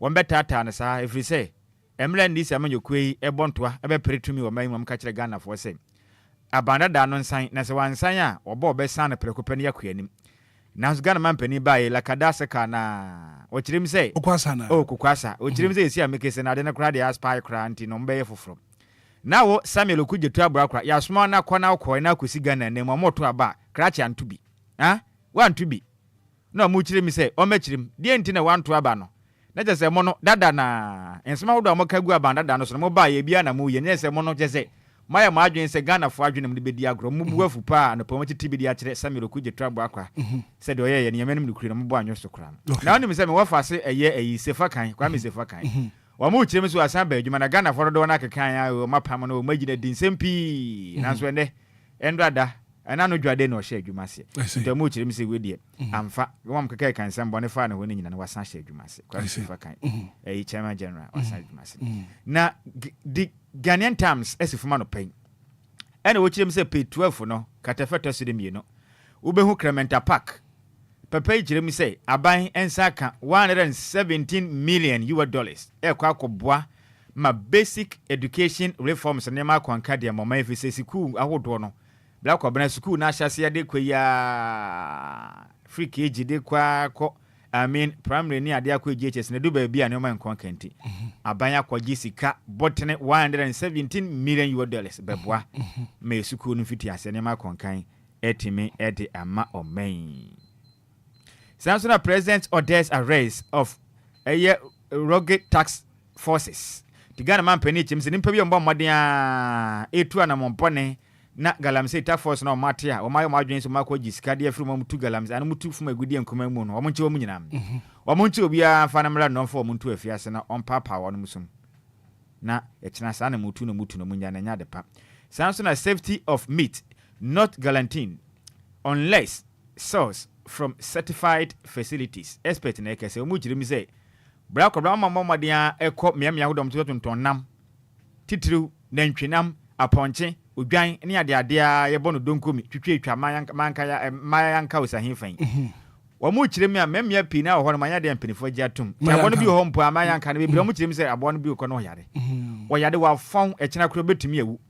[SPEAKER 7] won betata na sa every say emla ndi se amanyokwe ebontoa ebe peretumi wo man ka kire Ghana for say abanda da no nsan na se wansan a obo obesan na prekopani yakuanim na Ghana man pani bae la kadase kana o chirem say
[SPEAKER 1] okwasa na
[SPEAKER 7] kokwasa o chirem say esi amekese na de na kra de aspire kra anti no mbe foforo na wo Samuel okujetu abrakra ya soma na kona ko na kosi Ghana ne moto aba krachi antubi ha wantubi na mu chirem say o mechirem de enti na wanto aba no na je say mo no dada na ensema wo do mo kagu abanda da no so mo bae bia na mu ye nye say mo no je say maya ma adwen se Ghana fo adwen mu de bedi agro mu buafu pa na pomo titi bedi a kire Samuel okujetu abrakra se de oye ye ne yemenim ne kuri na mo bo anwo so kra na onim se me wo fa se eye eyi sefa kan kwa me sefa kan wa mu chire me so asan ba adwuma na Ghana fo do na kekan ya o mapam no magina din sempi na so ende endrada ana no dwade na o hye adwuma se nto mu chire me se wedie amfa wo mkeka kan sam bone fa na ho ne nyina na wasan hye adwuma se kwa sefa kan eyi chairman general wasan adwuma se na di Ghanaian Times esifuma no pen ene wo chirem se pay 12 no katafeto so de mieno wo behu Clementa Park papa chirem se aban ensa ka 117 million US dollars kwa akobua ma basic education reforms ne ma kwanka de mama efise school ahodo no bla kwa bana school na ahyase de kwa free KG de kwa ko primary ni ade akwa GHS ne do ba bia ne ma nkon kanti abanya kwaji sika botene 117 million US dollars beboa me suku no fiti ase ne ma konkan etime ede ama omen Samson president orders arrest of a rugged tax forces the Ghana man peni chimse nimpa bi ombo mmodin a etu anamompone na galamse task force na omatia o mayo madwen so makwaji sika de afru mamutu galamse anu mutu fuma agudi enkoma mu no omonche wo munyina omonche obia fa na mra no fo omuntu afiase na onpapa wo no musum na echina sa na mutu no munya na nya de pa Samson na safety of meat not guaranteed unless sourced from certified facilities expert na ekese omujiri mi say bra ko bra mamamadian ekọ miamia hodom to tontonam titiriu nantwenam aponche odwan ne ade a yebo no donkomi twetwa mayanka osahefan wo mu kire mi a memia pi na ho no manya de mpanifo gya tum abo no bi ho mpo amayanka no bi mu kire mi say abo no bi ko no yare wo yade wa fon ekina kro betumi awu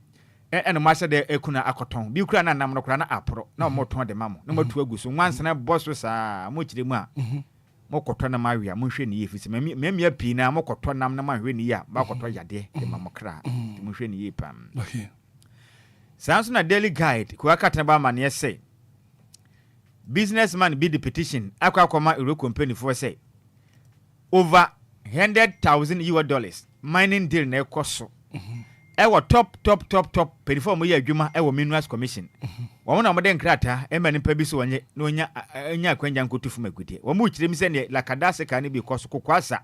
[SPEAKER 7] eno ma hye de ekuna akoton bi kura na nam no kura na aporo na mo ton de mamo na matu aguso nwanse na boso saa mo kire mu a mo koto na mawia mo hwe ni yefisi memia pi na mo koto nam na mahwe ni ya ba koto yade de mamo kra mo hwe ni yepam okay Samson na daily guide ko akata ba ma ne say businessman be the petition akwa euro company for say over $100,000 mining deal na ekoso ewo top perform ye adwuma ewo minerals commission wo na mo de nkrata ema nipa bi so wonye na onya akwanja nkotufu magudie wo mu kire mi se ne lakadase ka ne bi koso kokwasa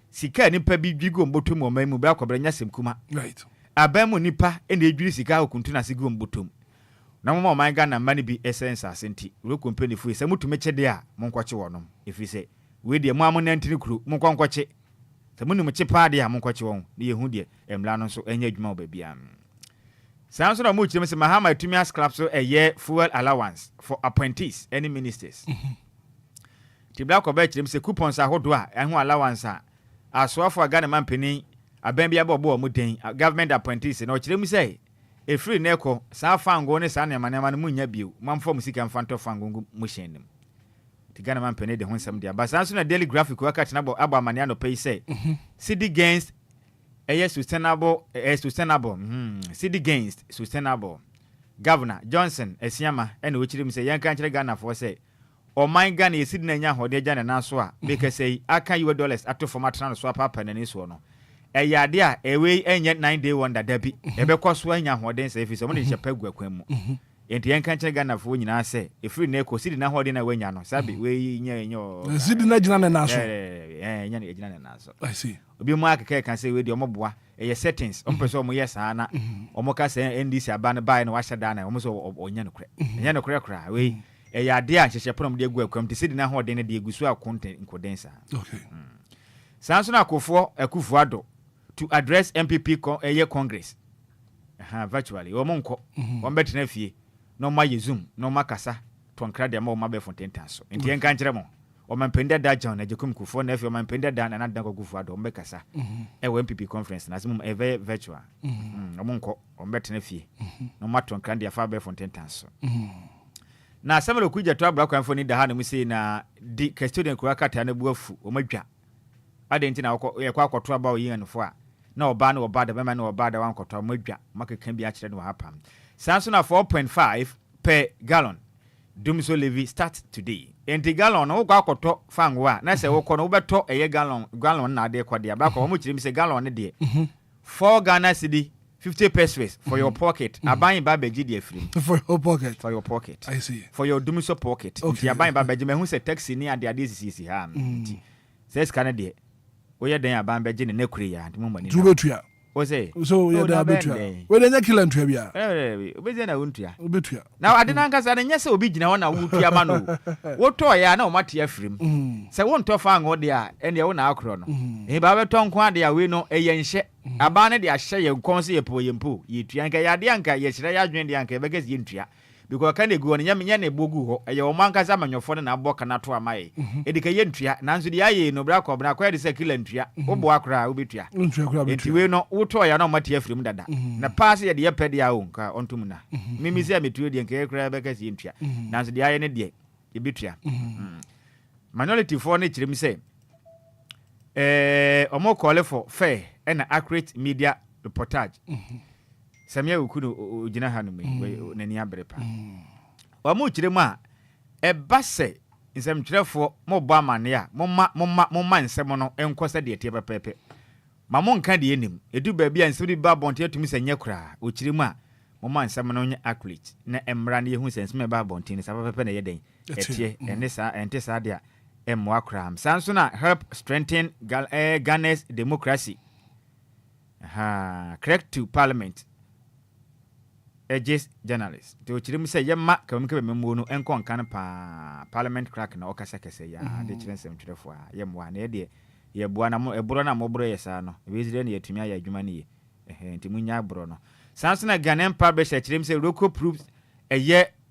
[SPEAKER 7] sika nipa bi dwigo mbotom o mamu ba kwabra nya semkuma
[SPEAKER 1] right
[SPEAKER 7] abamu nipa ene edwiri sika okuntu na sigo mbotom na mo man Ghana mani bi essence asenti we company fu se mutu mechede a monkwache wonom efi se we de mo amonantini kru monkwankwache se munu meche paade a monkwache won ne yehu de emla no so enya adwuma obabia Samson na mo chire se Mahama Tumias Club so a year fuel allowance for appointees any ministers tibla ko ba chire se coupons ahodo a ehu allowance a asoafo Ghana man pani aban bia bobo mo den government appointees na o chire mu say free neko sa fango ne sa ne manema no munya bio mamfo musika mfanto fango mu hyenem tigana man pene de ho nsam dia basa so na daily graphic wakati na abo amane no pay say city gains sustainable city gains sustainable Governor Johnson Esiama ene wochirim say yanka nkyere Ghana for say o man Ghana yesidi na nya hode gya na so a make say aka $US ato format na so papa na ni so no eyade a ewe enye 9 day wonder dabi ebekọ so anya hode say fi so mo de chepa akwan mu enti yanka nkyere Ghana for nyina say efiri na ekosidi na hode na wanya no sabi we nya
[SPEAKER 1] sidi na gina na so
[SPEAKER 7] nya na gina na so
[SPEAKER 1] I see
[SPEAKER 7] obi mu akeka kan say we de omoboa settings ompeso omo yesa na omo ka say NDC aba na buy na wa hyeda na omo so onya no kure nya no kure kura we eyade a hyehye prom de egu akwam te sidi na hode na de egusu akonte nkodensa
[SPEAKER 1] okay
[SPEAKER 7] sanso na akufo ado to address MPP Congress virtually omo nko ombetena fie no ma Zoom no ma kasa tonkra de ma o ma be fonten so enti en kan kire mo o man pende da John na jekum kufo na fie o man pende da na dan kufo ado ombe kasa e wo MPP conference na simum e virtual omo nko ombetena fie no ma tonkra de afa be fonten so na samelo kuja to abra kwanfo ni da ha na mu sei na di custodian kura kata na buafu o madwa adenti na ye kwa akoto aba o yianfo a na oba na oba da bema na oba da wan koto madwa makeka bi a kire no hapam sanso na 4.5 per gallon dumso levy start today enti gallon no kwa akoto fango a na se wo ko no beto eye gallon na de kwade aba ko mo kire mi se gallon ne de 4 Ghana cedi 50 pesos for your pocket. Abayin ba beji di free.
[SPEAKER 1] For your pocket.
[SPEAKER 7] For your pocket.
[SPEAKER 1] I see.
[SPEAKER 7] For your dumiso pocket. Okay. Abayin ba beji me hu se taxi ni ade ade sisi ha. Says kana de. Oye den abayin beji ne nekure ya ntimo mani.
[SPEAKER 1] Tubetua.
[SPEAKER 7] O say.
[SPEAKER 1] So ye da betua. We den yakila ntua bia.
[SPEAKER 7] Obezi na wontua.
[SPEAKER 1] Obetua.
[SPEAKER 7] Now ade na nkasa ne nyese obi gina ho na wutua ma no. Wo to ya na o mate afrim. Se won to fa ngo de a ene wo na akro no. E ba beto nko ade a we no eye nhye. Aba ne de ahye ye nkonso ye po yempo ye tua nka ya de anka ye hyire ya dwen de anka be gesi ye ntua because kan egu on nya na ebogu ho eye o manka za manyofo na aboka na to amaye edika ye ntua nanso de aye no bra ko bra ko de se kila ntua obo akra obetua
[SPEAKER 1] ntua kra betua
[SPEAKER 7] enti we no woto ya na mate afrim dada na pass ye de ye pede ya o nka ontum na mimi se ametuo de nka ye kra be gesi ye ntua nanso de aye ne de ye betua minority for ne kirem se omo call for fair and accurate media reportage. Samia ukuno ojina hanu me nani abrepa. Wa mu kire mu a e ba se nsem kirefo mo bo amane a momma nsem no enkosa de tie pepepe. Ma mo nka de enim edu ba bia nsem ba bonte atumi sanye kura o kire mu a momma nsem no nye accurate na emra na yehu sensem ba bonte ni sapepepe na yeden etie enesa entesa de a emo akram sanso na help strengthen Ghana's democracy. Correct to parliament edges journalists to chirim say yemma kamke memmo no enko nkan pa parliament crack na okasa kese ya de chirensem twirefo a yemwa na de ye bua na mo ebro na mo bro yesa no ebezire na yatumi aya adwuma ne ye enti munya bro no sanso na Ghanaian publisher chirim say Roko proves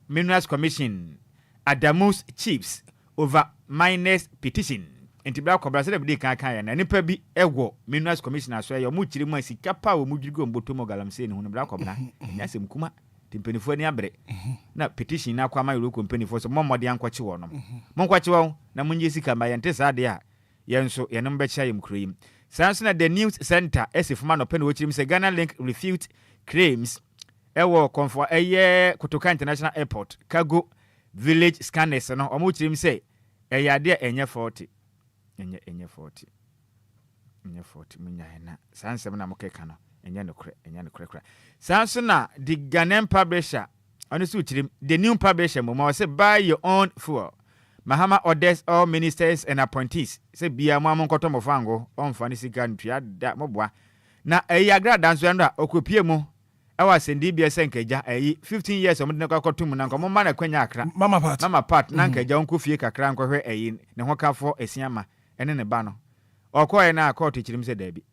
[SPEAKER 7] Minerals Commission Adamus chiefs over miners petition enti bra kobra se de kan kan ya na nipa bi ego Minerals Commission so ya mu kiri mu asika pa wo mu dwigo mboto mo galamse ne hu bra kobra nya sem kuma timpenifo ni abre na petition na kwa ma yoro kompanifo so momode ankwache wo no monkwache wo na munye sika ma yente sa de a yenso yenom be cha yem kuroyim sanso na the news center esifuma no pen wo kiri se Ghana link refute claims ewo konfo Kotoka International Airport cargo village scanners no omo kiri se eyade enye 40 enye 40 munya na sansem na mokeka no enye no kure sanso na the Ghanaian publisher honestly chirim the new publisher mo say buy your own fuel Mahama orders all ministers and appointees say bia mo amonkoto mofango onfa ni sika ntua da moboa na eyagra danso endo okopie mu ewa sendi bia senkeja 15 years omde nakwakoto mu na nko mo ma na kwanya akra mama part na nkeja onko fie kakra nkwohwe ne ho kafo esiama ene ne ba no okoye na akọtụ chirim se dabi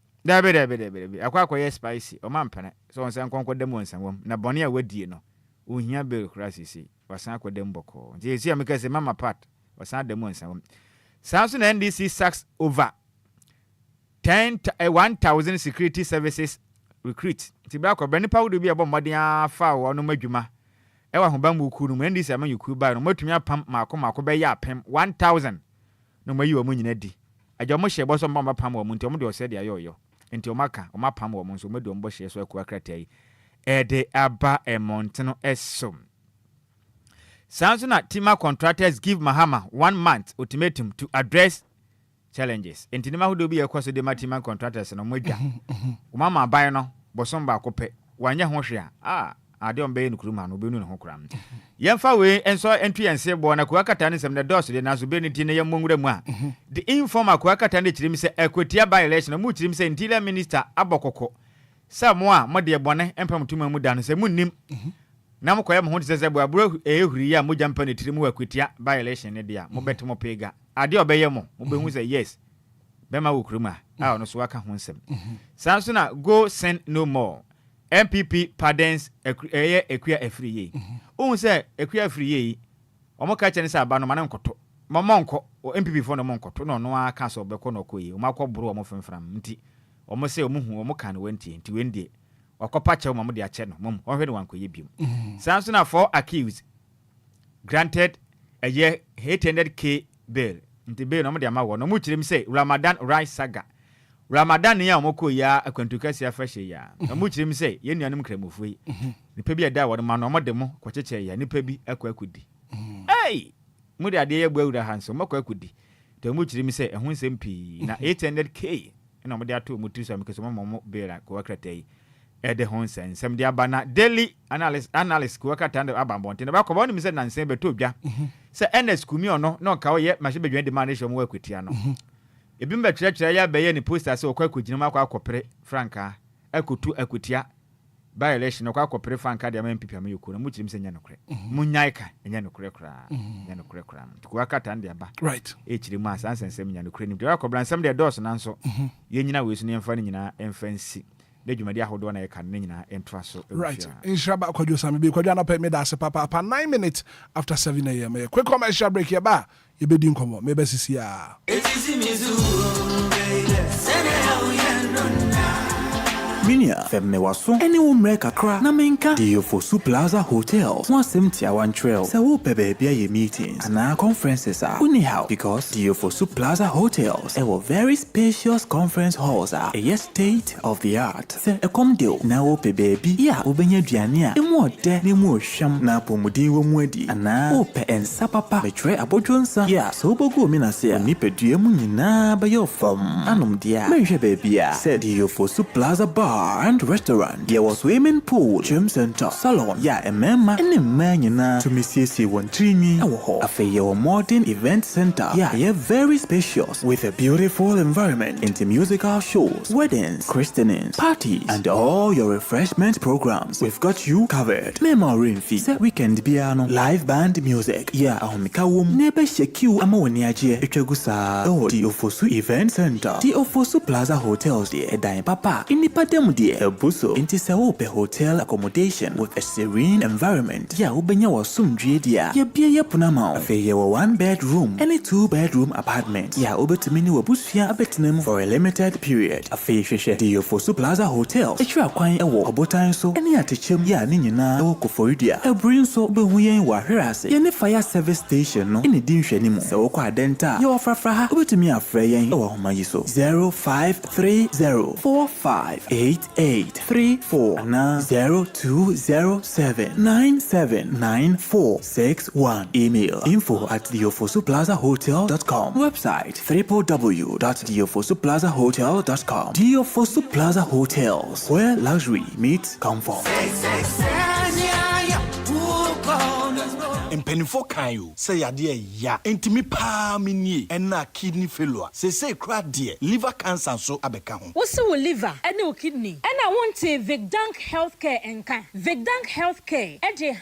[SPEAKER 7] akwa spicy o mampene so on san konko dem wonsam na bone a wadie no ohia bureaucracy si wasan akodem boko nti esi ameka se mama part wasan dem wonsam sanso na NDC sacks over 10,000 security services recruit ti bra ko bani pa wo do bi ebo modern afa wo no madwuma e wa ho ba mu ku no ndi se ma yuku ba no matumi apam maako be ya apem 1000 no mayi wo mu nyina di ajo mo hye bo so mba pam wo mu nti o mo de o se de ayoyo nti o maka o mapam wo mu nso mo de o mbo hye so akua kratai de aba emonteno esom Samsung Tima contractors give Mahama 1 month ultimatum to address challenges. Intinima hudo bi ekwaso de Tima contractors no modwa. Umama aban no bosom ba kope. Wanya ho hwe ade on be nukuruma no be nu ne ho kram. Yemfa we enso entuyense bo na kuakata ne sem ne dose de naso be ne ti ne yemmongura mu a. The informer kuakata ne chirim se equity by election mu chirim se interior minister abokoko. Samoa mode ebone empam tuma mu da no se munnim. Na mkoya mo hontse bo aburo ehuri ya moja mpa ne tirimu wakwetia by election ne dia mo beto mo pega ade obeye mo be hu say yes bema wo kuruma no so waka ho nsem Samsung go send no more MPP pardons ekua afriye hu say ekua afriye omo ka chene say aba no mane nkoto momonko MPP fo no monkoto no aka so obekọ no koyi o makọ buru omo femfram nti omo say omo hu omo kan wenti nti wendie wakopa che mo de ache no mom ohwe ne wankoye biom Samsung for accused granted a year 800k bail nti bail no mo de ama wo no mu chirim say Ramadan rice saga Ramadan ya omoko ya akwantukasi afahye ya no mu chirim say ye nuanum kramofui nipa bi ada wo ma no mo de mo kwacheche ya nipa bi akudi hey mu de ade ye gbaura hanso mo kwakudi to mu chirim say ehun sempi na 800k na mo de ato mu tiso amkeso mo bail ko akratai ede hon sensem dia bana daily analyst ko kata ande abambonte ne ba ko boni mi se nansen beto dwa se ns kumi ono no ka oye ma hye bedwan de manage mo akwatia no ebi mba kyerɛkyerɛ ya bɛyɛ ni poster se okwa akogina makwa akopere franka akotu akwatia by election okwa akopere franka de MPP am yoko no mu kirim se nya nokre munyaika nya nokre kra nya nokre kra ko kata ande aba
[SPEAKER 1] right
[SPEAKER 7] e kirim asansensem nya nokre ni de akobran sem de dos nanso ye nyina we su ne mfa ni nyina emfansi dejumadi ahodo na yeka ne nyina entwa so
[SPEAKER 1] right inshaba kwadwo sami bi kwadwo na pa me da se papa 9 minutes after 7 a.m. A quick commercial break here ba ye be din komo me be sisi ya
[SPEAKER 5] Minia femme waso any umre kakra na menka DLFM Plaza Hotels one 71 trail se wo bebe ye meetings and conferences are anyhow because DLFM Plaza Hotels a very spacious conference halls are a state of the art se e come deal na wo bebe ya obenya duane a emu ode ne mu ohwam na pomuden wo mu adi ana ope ensa papa metre abodwonsa ya so bogo mi na se ni pedue mu nyina ba yo fam anom dia menhwe bebe a se DLFM Plaza Bar and restaurant. There was swimming pool, gym center, salon. Yeah, a mema and a man to Mrs. Wontrini. A modern event center. Yeah, very spacious with a beautiful environment into musical shows, weddings, christenings, parties, and all your refreshment programs. We've got you covered. Memory fee, weekend piano, live band music. Yeah, ahomikawum nebe shekiu amawoniaje etwegusa. Oh, DLFM Event Center. DLFM Plaza Hotels de Edan Papa. Inipadem a buso into Saope hotel accommodation with a serene environment. Ya ubenya wasum dia. Ya bia ya punama. Afe ya 1 bedroom and a 2 bedroom apartment. Ya ubetimini wabusia abetinem for a limited period. Afe sheshe DLFM Plaza Hotel. Etra kwan ewo obotan so ene atechem ya ni nyina ewo koforidia. Ebrin so behuyen wa hwerase. Ya ne fire service station no ene di nhwani mu. Se wo kwa denta. Ya ofrafra ha ubetimi afre yen ewo homayi so 0530458834 na 0207979461. Email info@DLFM-Plaza-Hotel.com. Website www.DLFM-Plaza-Hotel.com. DLFM Plaza Hotels, where luxury meets comfort.
[SPEAKER 8] Mpenifo kayo say yade ya entimi pa mini ena kidney failure say kra de liver cancer so abeka ho
[SPEAKER 9] wo se wo liver ene o kidney ena wonte Vigdank Healthcare enka Vigdank Healthcare e de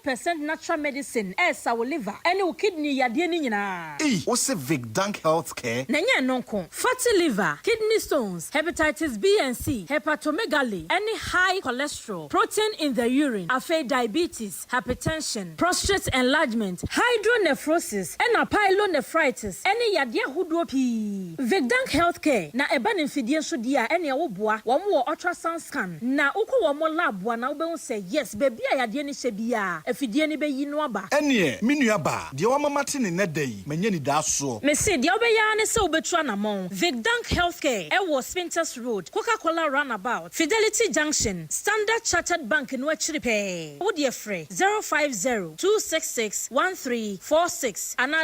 [SPEAKER 9] 100% natural medicine esa wo liver ene o kidney yade ni nyina
[SPEAKER 8] wo se Vigdank Healthcare
[SPEAKER 9] na nya nonko fatty liver kidney stones hepatitis B and C hepatomegaly any high cholesterol protein in the urine diabetes hypertension prostate and enlargement, hydronephrosis, and pyelonephritis, any yadia hudopi. Vigdank Healthcare, na eban infidian sudia, any awobua, one more ultrasound scan. Na uko one more lab, one album say yes, baby, I yadiani sebia, if idiani be yinwaba.
[SPEAKER 8] Any, minuaba, the Wama Martin in that day, Anidaso.
[SPEAKER 9] Messi, the Obeyan is so betranamon. Vigdank Healthcare, Ewo Spinters Road, Coca-Cola Runabout, Fidelity Junction, Standard Chartered Bank in Wechiripe. Would free 050-266-1346 and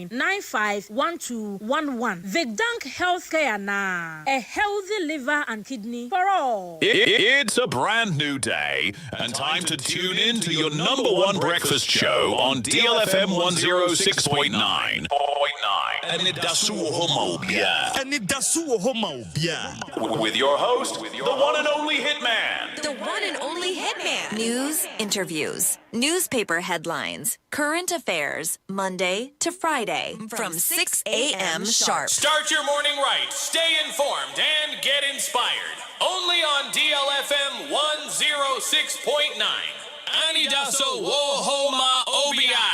[SPEAKER 9] 0549-951211. Vigdank Healthcare na a healthy liver and kidney for all.
[SPEAKER 3] It's a brand new day and time to tune in to your number one breakfast show on DLFM 106.9. Anidaso Wɔhɔ.
[SPEAKER 23] Anidaso Wɔhɔ.
[SPEAKER 3] With your host, the one and only Hitman.
[SPEAKER 10] The one and only Hitman. News, interviews, newspaper headlines, current affairs, Monday to Friday from 6 a.m. sharp.
[SPEAKER 3] Start your morning right, stay informed, and get inspired. Only on DLFM 106.9. Anidaso Wɔhɔ Obia.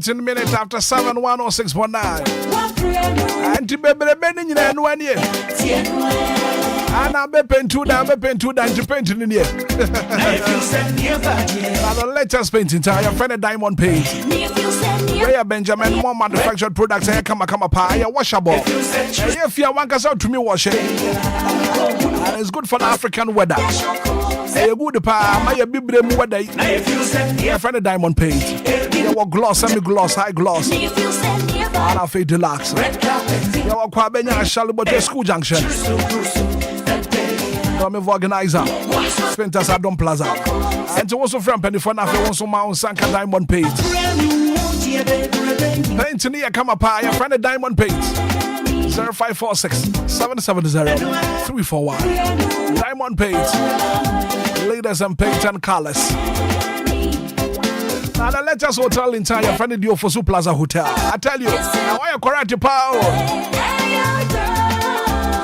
[SPEAKER 1] Minutes after 7, 106.9. And to be bending in 1 year. And I'm a paint to down, to paint in here. The latest painting time, your friend Diamond Paint. Where Benjamin, more manufactured products, here come a pie, washable. If you want us out to me, wash it. And it's good for the African weather. Hey, good pa, my bibrem weather. Your friend Diamond Paint. Your gloss, semi-gloss, high gloss. Alafe Deluxe. Your Kwabenya Shalibote School Junction. Come organizer. Spenters Adon Plaza. And to also from Penifona for also Mount Sanka Diamond Paint. Paint in here, come up, your friend Diamond Paint. 0546-770-341. Diamond Paint. Ladies and paint and colors. Now the latest hotel in town, your friend the Diofosu Plaza Hotel. I tell you, now why you correct power?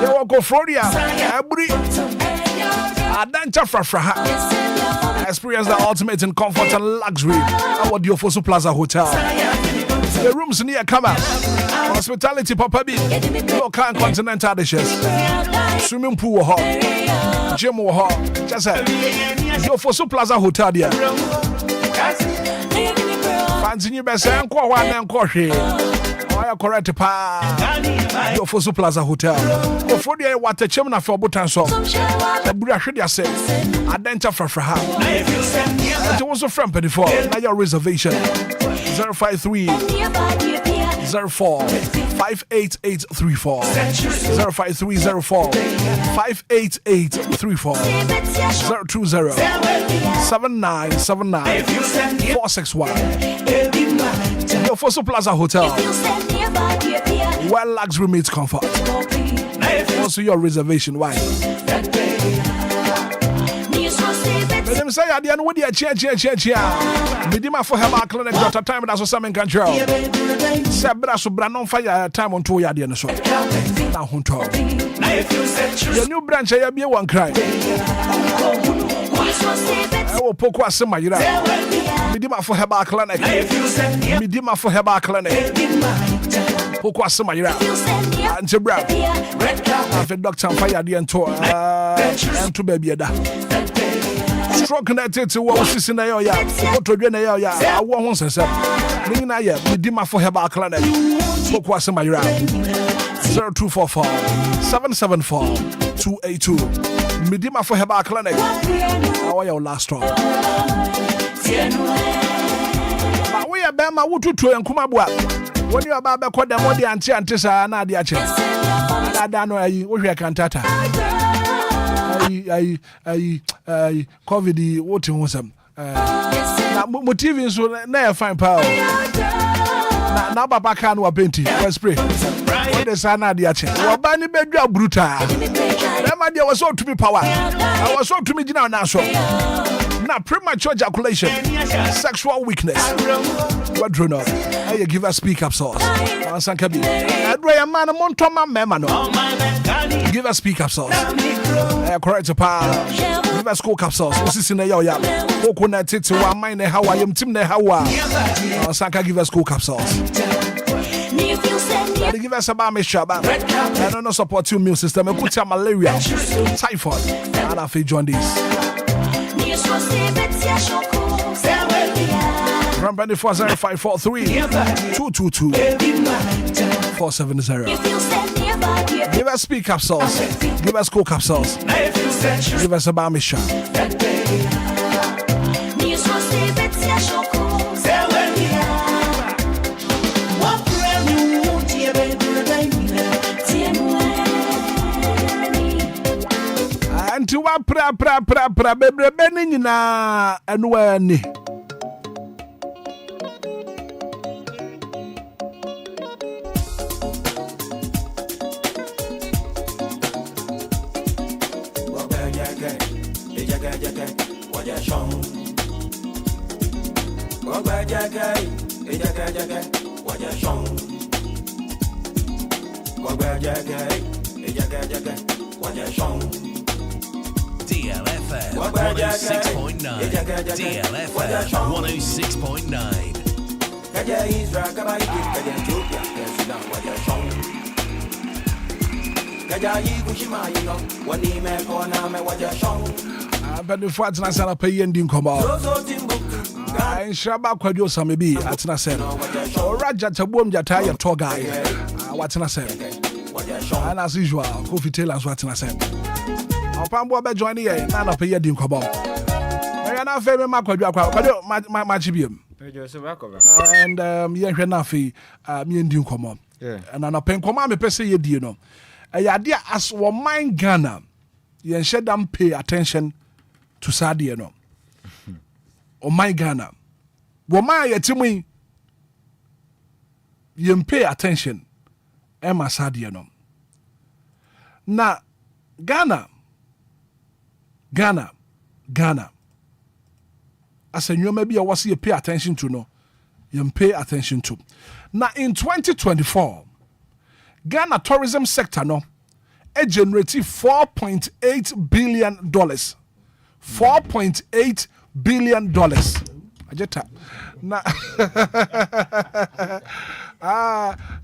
[SPEAKER 1] You walk go Florida, every adventure fra. Experience the ultimate in comfort and luxury at what Diofosu Plaza Hotel. The rooms near come out. Hospitality, Papa B. Local and continental dishes. Swimming pool, gym, just Diofosu Plaza Hotel there. Fancy you best and call one and call here. I correct pa. Your Fosu Plaza Hotel. Or for the water chimney for Butan so. The Brashidia says, I didn't have for her. It was a friend before. Now your reservation 053 04 58834 05304 58834 020 7979 461. Your Fosu Plaza Hotel. Well, luxury meets comfort. Also, your reservation. Why? Let me say, I didn't want to cheer. Medima for her clinic, Dr. Time, that's what some can control. Sabra Sobranon fire time on 2 yards and so. Now, Hunter. Your new branch, I be one cry. Oh, Pokwa Samayra. Medima for her clinic. Medima for her clinic. Pokwa Samayra. And Jabra. I've Dr. Fire the and to baby. Stroke connected to what was in the area. What to do in the area? I won't say so. Nina, Medima for her clinic. Pokwa Samayra. 0244 774 282. Medima for her clinic. How are your last one? But we are Bama Wutu and Kumabwa. When you are Baba called them all the Antisa and Nadia Chen. I don't know what you can tata. I COVID what you want some. Motiving so never find power. Now Baba can wa painting. Let's pray. What the Sana Diache? Wabani Bedra Bruta. That was so to be power. I was so to me now. Now premature ejaculation, sexual weakness. What do you know? I give us speak up sauce. Sankabi. Adria man Montoma Memano. Give us speak up sauce. Correct power. Give us cook up sauce. This is in the Yoya. Coconut to one mine. How I am Tim Hawa. Sanka give us cook up sauce. They give us a bami shaba. I don't know support your immune system. I put malaria, typhoid, and I feel join this. From 240543 222 470. Give us speak up sauce. Give us cook up sauce. Give us a bami shaba. To wa pra bebre beni nyina enu ani
[SPEAKER 4] DLFM 106.9. DLFM 106.9.
[SPEAKER 1] but the fact that I pay ending come out. I shaba kwadio samebi atina sen. Oraja tabom jata ya tour guy. Watina sen. And as usual, Kofi Taylor's watina sen. Pambo be join here na na pay din kobo. I na fe me makwadwa kwa machibiam. And ye hwe na fe me din komo. And na pen koma me pese ye die no. Ayade as wo mind Ghana. Ye nhye dam pay attention to sadie no. O mind Ghana. Wo man ye timu ye pay attention Emma sadie no. Na Ghana. As a new maybe I was you pay attention to no. You pay attention to. Now in 2024, Ghana tourism sector no it generated $4.8 billion. $4.8 billion. Ajeta. Na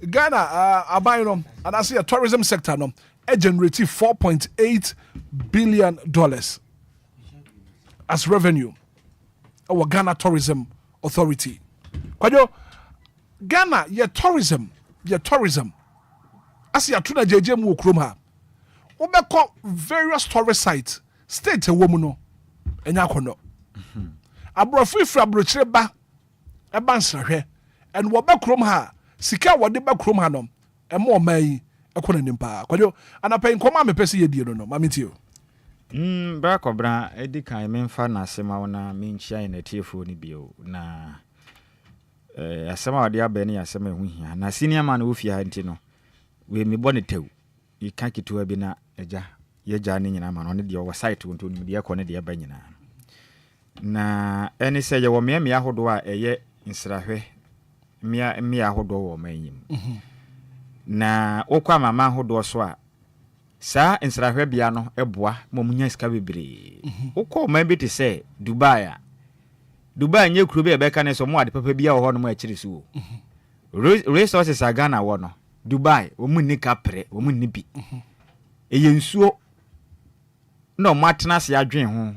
[SPEAKER 1] Ghana abayno and I see a tourism sector no it generated $4.8 billion as revenue. Our Ghana Tourism Authority. Kwajo, Ghana, your tourism, your tourism. As you tuna jeje mu okrom ha. Wobekọ various tourist sites. State a woman no. Enya kono. Abrofi fra brochire ba. Eba nsrahwe. And wobekrom ha. Sika wode bekrom ha no. Emo mai ekona nimpa. Kwadwo anapa nkoma mepese yedie no no. Mamitio.
[SPEAKER 7] Bra kobra edi kan memfa na asema wona menchia na tiefo ni bio na asema wade abani asema hu hia na senior man wo fia nti no we me bone tew ika kituwa bi na eja yeja ne nyina ma no ne de wo site wonto ni de ekọ ne de ba nyina na eni se ye wo me ahodo a eye nsrahwe me ahodo wo manyim na okwa mama ahodo so a sa nsrahwe bia no eboa momunya sika bebre ukọ man bi te se Dubai nye kuro bi ebeka ne so mo ade papa bia wo ho no mo akiri so resources aga na wo no Dubai wo mu ni kapre wo mu ni bi eye nsuo no matena se adwen ho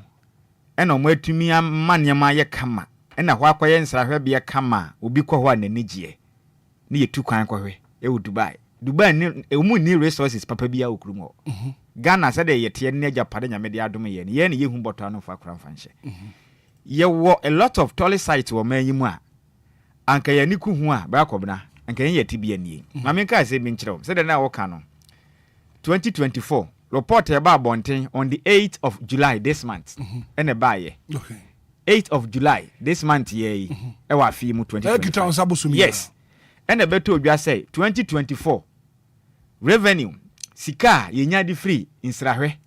[SPEAKER 7] ena mo atumi amanyema ye kama ena ho akoye nsrahwe bia kama obi kọ ho ananigye ne yetu kwan kọhwe e wo Dubai ni emu ni resources papa bia okuru mo Ghana said ye tie ne Japan nya me de adom ye ne ye hu boto anu fa kran fanhye ye wo a lot of tourist sites wo manyimu a anka ye ni ku hu a ba kobna anka ye tibia nie ma me ka se bi nkyerɛw said na wo ka no 2024 report e ba bonten on the 8th of July this month ene ba ye okay 8th of July this month ye e wa fi mu 2024 yes ene beto odwa say 2024 revenue sika yenya di free insrahwe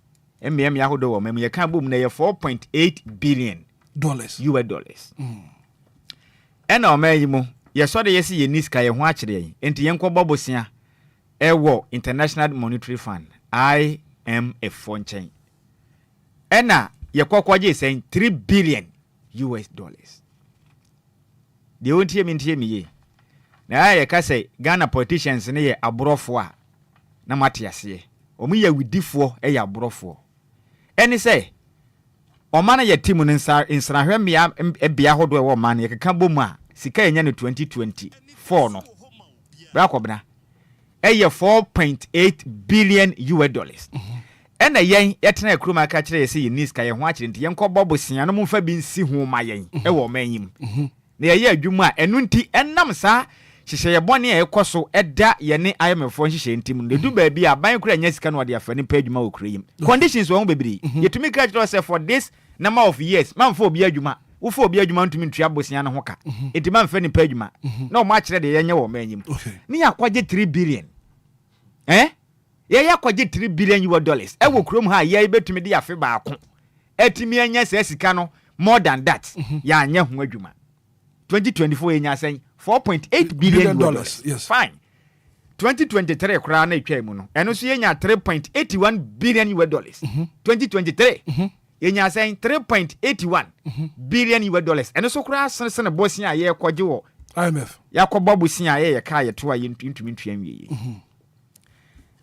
[SPEAKER 7] mmem yahodo wo mem ye kan bom na ye 4.8 billion dollars US. Ena o mayimo ye so de ye si ye niska ye ho a kire yen enti ye nko bobosia e wo International Monetary Fund IMF fonchen ena ye kokwaje sen 3 billion US dollars de ontie mi ye na ye ka say Ghana politicians ne ye aborofo a na matiase omu ye widifo e ye aborofo eni say o mana ye timu nsrahwe mia bia hodo e wo man ye keka bomu a sika enya ne 2024 no bra kobna e ye 4.8 billion US dollars ena yen yetena akruma ka kire ye se ye niska ye ho a kire nti yen ko bobosia no mfa bi nsi ho ma yen e wo manyim na ye adwuma enu nti enam sa hihye ye bone e ekoso eda ye ne ayemefo hihye ntim ne du ba bi aban kura nya sika no de afa ni pa adwuma wo kura yim conditions wo ho bebiri yetumi ka kire say for this number of years man fo obi adwuma wo fo obi adwuma ntumi ntua bosia no ho ka enti man fa ni pa adwuma na o ma kire de ye nya wo manyim ni akwaje 3 billion ye yakwaje 3 billion US dollars e wo krom ha ye betumi de afi baako etimi anya sa sika no more than that ya anya ho adwuma 2024 enya sen 4.8 billion dollars
[SPEAKER 1] yes
[SPEAKER 7] fine 2023 kura na etwa mu no eno so yenya 3.81 billion US dollars 2023 yenya sen 3.81 billion US dollars eno so kura sen bosia ye kwaje wo
[SPEAKER 1] IMF
[SPEAKER 7] yakobɔ bosia ye ka ye to aye ntumi ntua nwie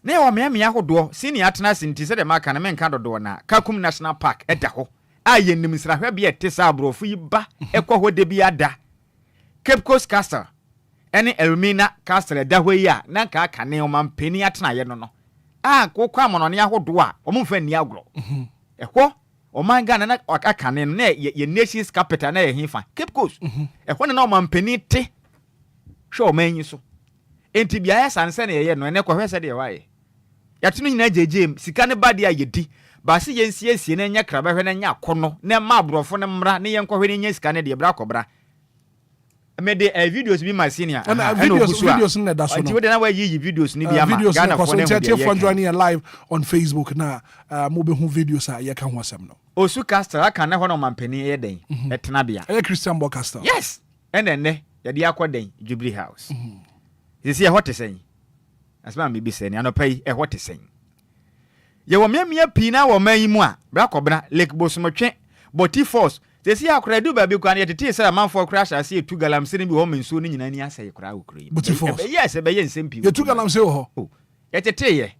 [SPEAKER 7] ne wa me ahodo senior atena sinti se de maka na menka dodo na Kakum National Park eda ho aye nim srahwe bia tesa abrofo yi ba ekɔ ho de bia da Cape Coast Castle ene Elmina Castle eda ho yi a na ka aka ne o man pani atena ye no no kokwa amono ne ahodo a o mfa ni agro ekɔ o man Ghana na aka ne no na ye nation's capital na ye hifa Cape Coast ekɔ ne na o man pani te hwe o man yi so enti bia ya sanse na ye no ene kɔ hwe se de ye waye yatunu nyina jejem sika ne bade ayedi ba se yensie na nya kraba hwe na nya akono na ma abrofo ne mra ne yenko hwe ne nya sika ne de bra kobra me de videos bi ma senior
[SPEAKER 1] videos ne da so no
[SPEAKER 7] anti we de na wa yi videos ni bi ama
[SPEAKER 1] Ghana for ne de joining live on Facebook na mo be hu videos a ye ka ho asem no
[SPEAKER 7] Osu Castle aka na ho no mampani ye den etena bia
[SPEAKER 1] e Christian Boy Castle
[SPEAKER 7] yes ene ye de akoden Jubilee House yesi ye hote sen asma me bi seni anopai e hote sen ye wo miamia pina wo man yi mu a bra kobna Lake Bosomotwe Boti Force yesi akora du ba bi kwa ne tete se manfo crash ase etu galamse ne bi ho mensuo ne nyina ni ase kora wo kura
[SPEAKER 1] Boti Force
[SPEAKER 7] yes be ye nsem pi
[SPEAKER 1] ye tu galamse wo ho
[SPEAKER 7] ye tete ye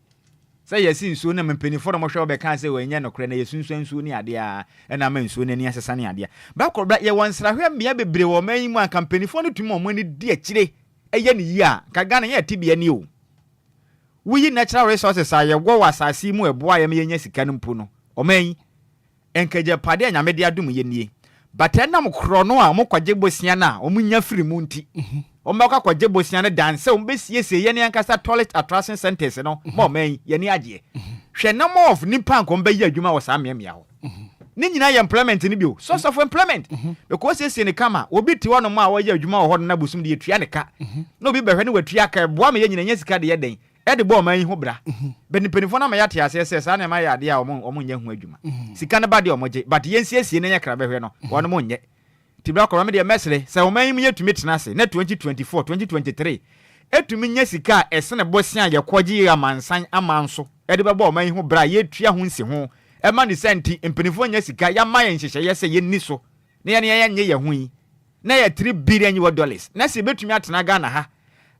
[SPEAKER 7] say yesi nsuo na mempani fo mo hwe be kan se we nya no kora na yesunsuo nsuo ni ade a na ma nsuo ne ni asesa ne ade bra kobra ye won srahwe mmia bebre wo man yi mu a kampani fo no tumi mo ni di akire eye ni yi a ka Ghana ye tibia ni o wuyi natural resources a ye wo wasase mu eboa ye me nya sika no mpo no oman enkeje pade anyame de adum ye nie but enam kro no a mokwaje bosia na omunya firi mu nti omaka kwaje bosia na danse ombesiesie ye ne ankasa toilet attraction centers no mo oman ye ni agye hwe na mo of nipa nkom be yi adwuma wo sa miamia ho ni nyina ye employment ni bio source of employment because ese ne kama obi ti wono ma wo ye adwuma wo ho na busum de etua ne ka na obi behwe ne watua ka boa me ye nyina nya sika de ye den e de bo man yi ho bra benipinifo na ma ya te ase sa na ma ya de a omo nya hu adwuma sika ne ba de omoje but ye nsiesie ne nya kra behwe no wono mo nye tibra ko me de mesre se oman yi yetumi tena ase na 2024 2023 etumi nya sika ese ne bosia ye kwaji amansan amanso e de bebo oman yi ho bra ye tua ho nsi ho e ma ni senti empinifo nya sika ya ma ye nhyehyɛ ye se ye ni so ne ye nye ye hu yi na ye $3 billion na se betumi atena Ghana ha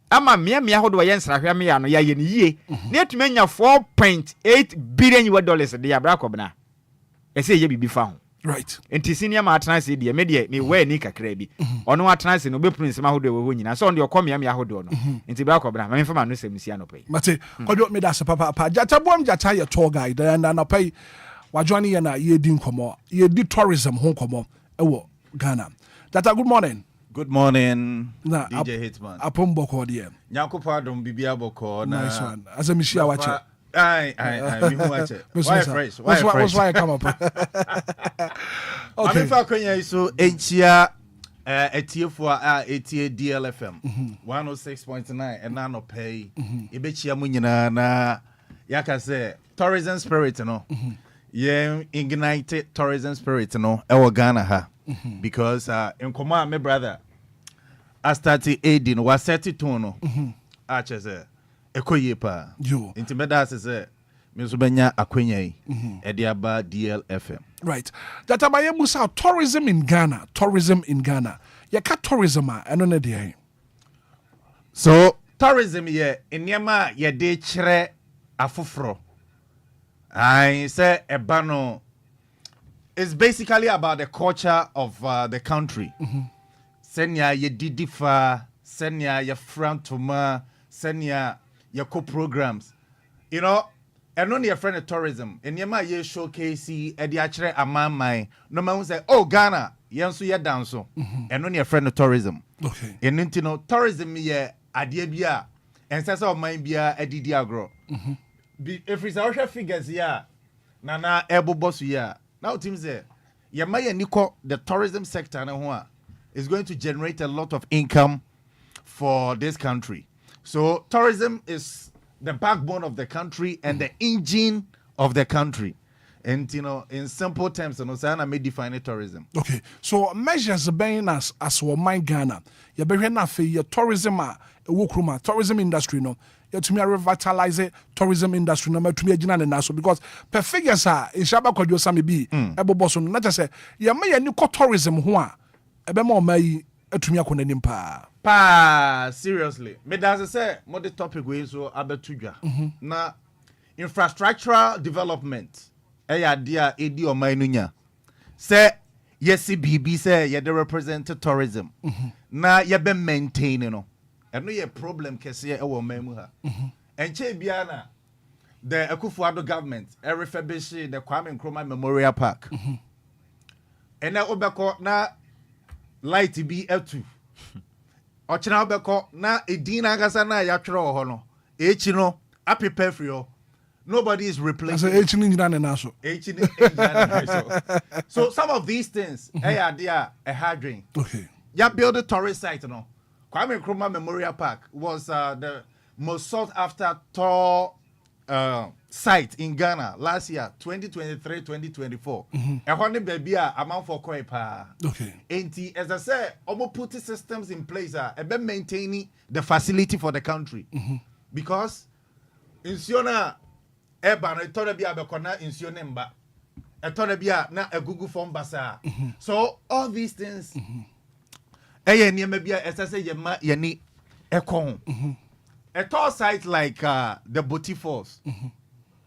[SPEAKER 7] ama mia hodo ye nsrahwe me ya no ya ye ni yie na etumi nya $4.8 billion de ya bra kobna ese ye bibi fa ho
[SPEAKER 1] right
[SPEAKER 7] enti senior ma atena se de me de me we ni kakra bi ono atena se no be prince ma hodo we ho nyina so on de okomia mia hodo no enti bra kobna ma me fa ma no sem sia no pay
[SPEAKER 1] mate kodo me da se papa jata bom jata ye tour guide and na pay wajwani ye na ye di nkomo ye di tourism ho nkomo ewo Ghana jata good morning.
[SPEAKER 11] Good morning,
[SPEAKER 1] na,
[SPEAKER 11] DJ Hitman.
[SPEAKER 1] Apom boko de.
[SPEAKER 11] Nyakupo adom bibia boko na.
[SPEAKER 1] Nice one. As a mishia wache.
[SPEAKER 11] Aye, mi hu wache. Why fresh? Why fresh?
[SPEAKER 1] What's why I come up?
[SPEAKER 11] Okay. Ami fa kwenya iso enchia etiefo a etie DLFM 106.9 and no pay. Ebechia mu nyina na yaka say tourism spirit no. Yeah, ignite tourism spirit no e Ghana ha. Because in command my brother I started aiding was set it no arches ekoyepa
[SPEAKER 1] yo
[SPEAKER 11] intimida say me so benya akwenya yi e dia ba DLFM
[SPEAKER 1] right that amaye musa tourism in Ghana ye ka tourism eno na de
[SPEAKER 11] so tourism ye enema ye de kire afoforo I say ebano. It's basically about the culture of the country. Senya ye didifa, senya ye frantuma, senya ye co-programs. You know, and only a friend of tourism. And yema ye showcase edi achre amamai. No man say, oh Ghana, yensu ye danso. And only a friend of tourism.
[SPEAKER 1] Okay.
[SPEAKER 11] And you know, tourism ye adiebia, and sense of mind bia edi diagro. If it's our figures here, nana ebo boss here. Now, Tim said, the tourism sector is going to generate a lot of income for this country. So, tourism is the backbone of the country and the engine of the country. And, you know, in simple terms, I may define tourism.
[SPEAKER 1] Okay. So, measures being as we mind Ghana, you be na fe your tourism tourism industry no. To me revitalize tourism industry no to me agina na so because per figures are in shaba kwadwo same bi ebo boso no na just ye ma ye ni tourism ho a ebe ma o mai atumi akona nim
[SPEAKER 11] pa seriously me does say mo the topic we so abetudwa na infrastructural development ya dia edi o mai no nya say yes bibi say ye the represent tourism na ye be maintain no and no ye problem kese e wo mamu ha enche bia na the Akufo-Addo government refurbish the Kwame Nkrumah Memorial Park and na obeko na light bi etu ochina obeko na edina agasa na ya twere ho no echi no prepare for you. Nobody is replacing. So some of these things they are a hard drain.
[SPEAKER 1] Okay.
[SPEAKER 11] Ya build a tourist site no. Kwame Nkrumah Memorial Park was the most sought after tour site in Ghana last year, 2023-2024. And when the baby amount for koi pa.
[SPEAKER 1] Okay.
[SPEAKER 11] And as I said, almost putting systems in place about maintaining the facility for the country. Because insiona eba no tore bia be kona insiona mba. E tore bia na a Google form basa. So all these things a tall site like the Boti Falls.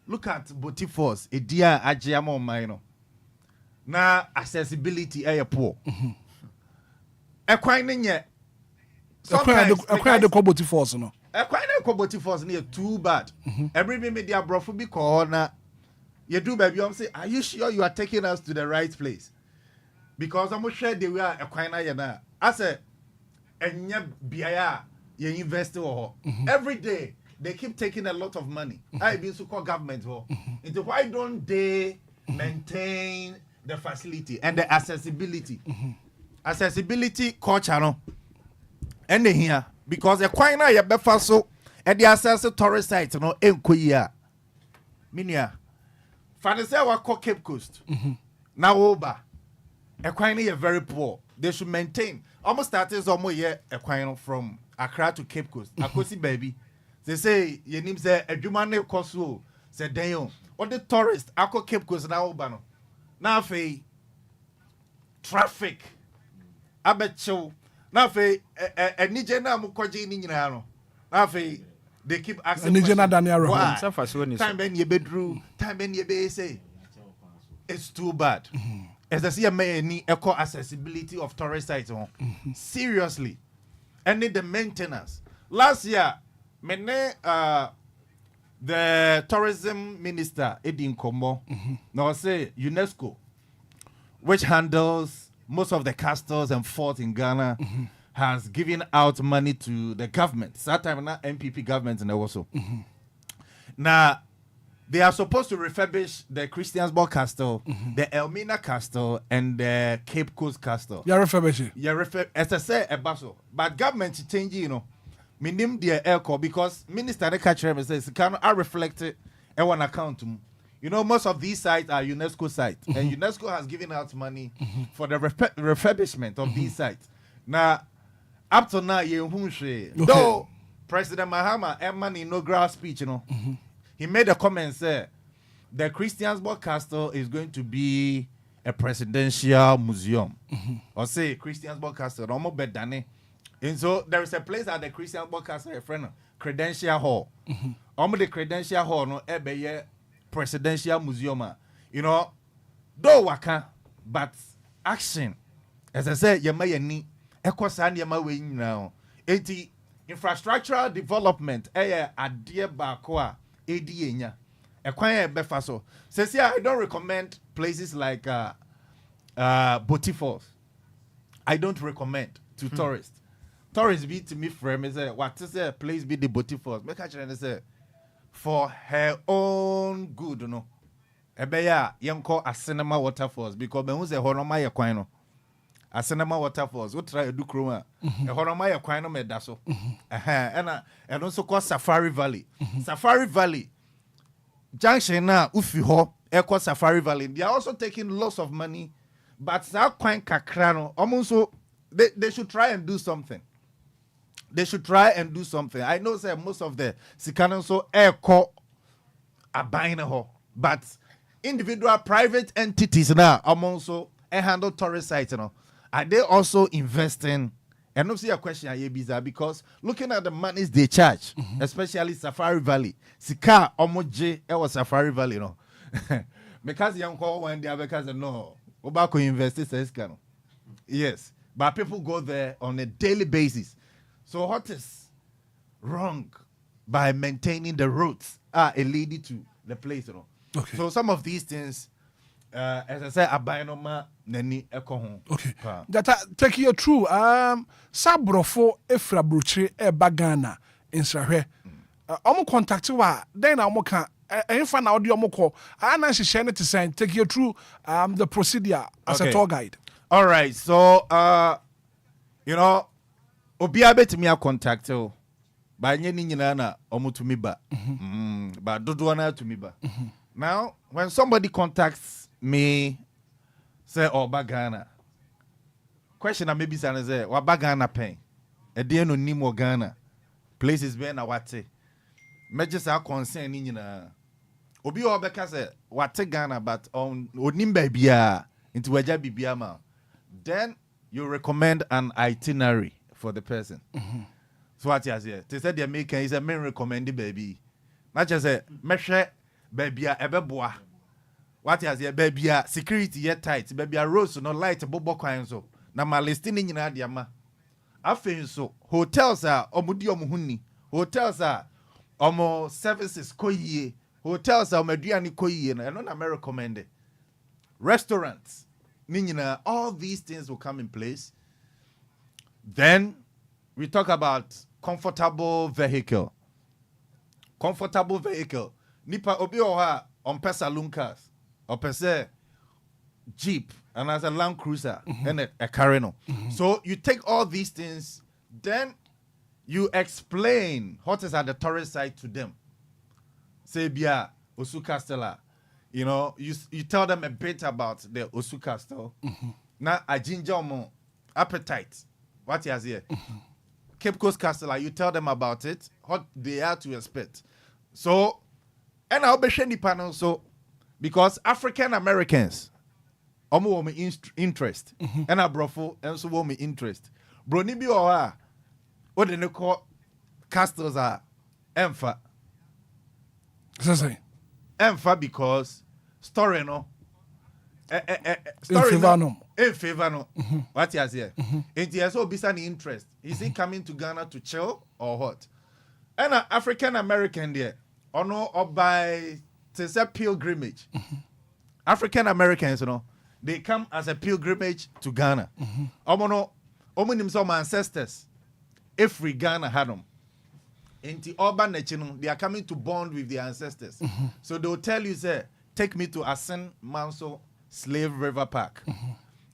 [SPEAKER 11] Look at Boti Falls. A dear Ajamo Mino. Now accessibility poor. A quite
[SPEAKER 1] Enquire the Koboti Force, no.
[SPEAKER 11] Enquire the Koboti Force near too bad. Every media brofobi corner. You do, baby. I'm saying, are you sure you are taking us to the right place? Because I'm sure they were Enquire yana. I said, and biaya you invest every day. They keep taking a lot of money. I been so called government. Into why don't they maintain the facility and the accessibility? Accessibility culture, no. And here because the Quina ya befaso and the access to tourist sites, no Enquires. Minia. Fanese wa call Cape Coast. Now Oba. Equine are very poor. They should maintain. Almost started almost year Equine from Accra to Cape Coast. Akosi baby. They say your name say Edumane Kosu say Dayon. Or the tourist Ako Cape Coast now Obano. Now fe traffic. Abecho. Now fe Nijena Mukoji Ninano. Now fe they keep asking.
[SPEAKER 1] Nijena Daniel.
[SPEAKER 11] Time ben ye bedroom. Time ben ye be say. It's too bad. As I see a man need eco accessibility of tourist sites. Seriously. And need the maintenance. Last year, the tourism minister, Edin Kombo, now say UNESCO, which handles most of the castles and forts in Ghana, has given out money to the government. That time, not MPP government and also. Now, they are supposed to refurbish the Christiansborg Castle, the Elmina Castle, and the Cape Coast Castle.
[SPEAKER 1] Yeah, refurbish.
[SPEAKER 11] Yeah, as I say, a basel. But government change, you know. Minim the airco because minister the catcher says can I reflect it in one account. You know, most of these sites are UNESCO sites, and UNESCO has given out money for the refurbishment of these sites. Now, up to now, though President Mahama Emman inaugural speech, you know, he made a comment say the Christiansborg Castle is going to be a presidential museum. Or say Christiansborg Castle, no more bed than. And so there is a place at the Christiansborg Castle, a friend, Credential Hall. The Credential Hall, no, presidential museum. You know, do waka, but action. As I said, you may need equasan yama way now. Infrastructural development, a dear bakwa, ADA, a quiet befaso. Says, yeah, I don't recommend places like Boti Falls. I don't recommend to tourists. Tourists be to me frame say what is a place be the Boti Falls. Make a chance say for her own good, you know. Ebeya young call a cinema waterfalls because when who's a horoma ya kwano. A cinema waterfalls. What try to do chroma? A horoma ya kwano me daso. And also called Safari Valley. Safari Valley. Junction na ufi ho echo Safari Valley. They are also taking lots of money, but that quite kakrano almost so they should try and do something. They should try and do something. I know say most of the Sikanon so echo are buying a ho, but individual private entities now also handle tourist sites, you know. Are they also investing? And not see a question here bizarre because looking at the monies they charge, especially Safari Valley, Sika Omoje was Safari Valley, you know. Because young call when they are because no, Obako invested says can. Yes, but people go there on a daily basis. So what is wrong by maintaining the roads leading to the place, you know? Okay. So some of these things, as I said, abayinoma nani ekohon.
[SPEAKER 1] Okay. That take you through. Sabrofo efra bruche Ghana in Sahwe. Omo contact wa then omo kan enfa na odi omo call. Ana share to send take you through the procedure as a tour guide.
[SPEAKER 11] All right. So you know, Obia betimi a contact o. Ba nye ni nyina na omo to me ba. Ba dodo na to me ba. Now, when somebody contacts me, say, oh, Ghana, question I maybe say, what Ghana pay? A dear no nimo Ghana, places ben a wate. Majors are concerned in Obi Obeka say, what Ghana, but on Nimba Bia into Waja Bibiama. Then you recommend an itinerary for the person. So what you say? They said the American is a main recommended baby. Not just a measure. Baby ebeboa what is your baby security yet tight baby rose no light bobo kwan so na ma listing nyina dia ma afei so hotels are omudi omuhuni hotels are omo services koyie hotels are omaduani koyie na me recommend it. Restaurants ninyina all these things will come in place. Then we talk about comfortable vehicle nipa obi oha on saloon cars or per se Jeep and as a Land Cruiser and a Carino. So you take all these things, then you explain what is at the tourist side to them. Say Bia, Osu Castella. You know, you tell them a bit about the Osu Castle. Now a ginger mo appetite. What he has here. Cape Coast Castle, you tell them about it, what they are to expect. So, and I'll be sharing the panel so because African Americans omo wo me interest and abrofo enso wo me interest bro ni bi o ha o de ne call castles are emfa
[SPEAKER 1] say
[SPEAKER 11] emfa because story no
[SPEAKER 1] story
[SPEAKER 11] in favor no what you say it is so bisa ni interest is he coming to Ghana to chill or what and African American there ono obai to say pilgrimage African Americans you know they come as a pilgrimage to Ghana. Omo some ancestors. Every Ghana had them. In the urban nation, they are coming to bond with their ancestors. So they will tell you, say, take me to Asen Manso Slave River Park.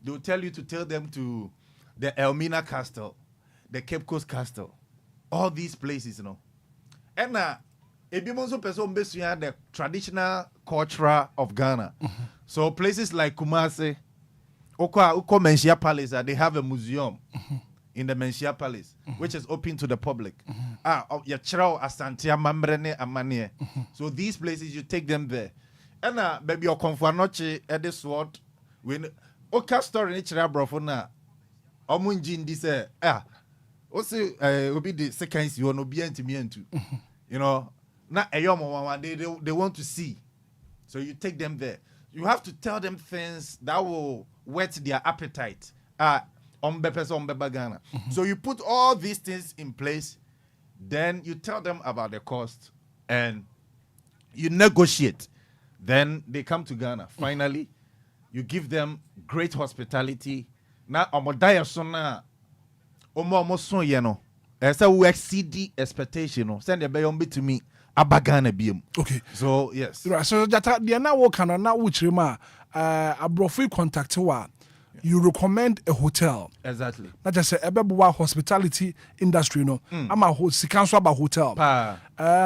[SPEAKER 11] They will tell you to tell them to the Elmina Castle, the Cape Coast Castle, all these places, you know. And the traditional culture of Ghana. So places like Kumasi, Uko Menchia Palace, they have a museum in the Menchia Palace, which is open to the public. Yachirao Asantia Mambrene Amanie. So these places, you take them there. And baby, your Confuanoche at this sword, when Oka story in Chira Brofona, Omunjin this, also, will be the seconds you want to be into. You know, not a young they want to see. So you take them there. You have to tell them things that will whet their appetite. So you put all these things in place, then you tell them about the cost and you negotiate. Then they come to Ghana. Finally, you give them great hospitality. Now, omodaya sona omo you know. So we exceed the expectation. Send a bayon to me. Abagana bium.
[SPEAKER 1] Okay.
[SPEAKER 11] So yes.
[SPEAKER 1] Right. So that they are now working on now which rema abrofi contact wa. You recommend a hotel.
[SPEAKER 11] Exactly.
[SPEAKER 1] Not just a ebebuwa hospitality industry, no. I'm a sikanso about hotel.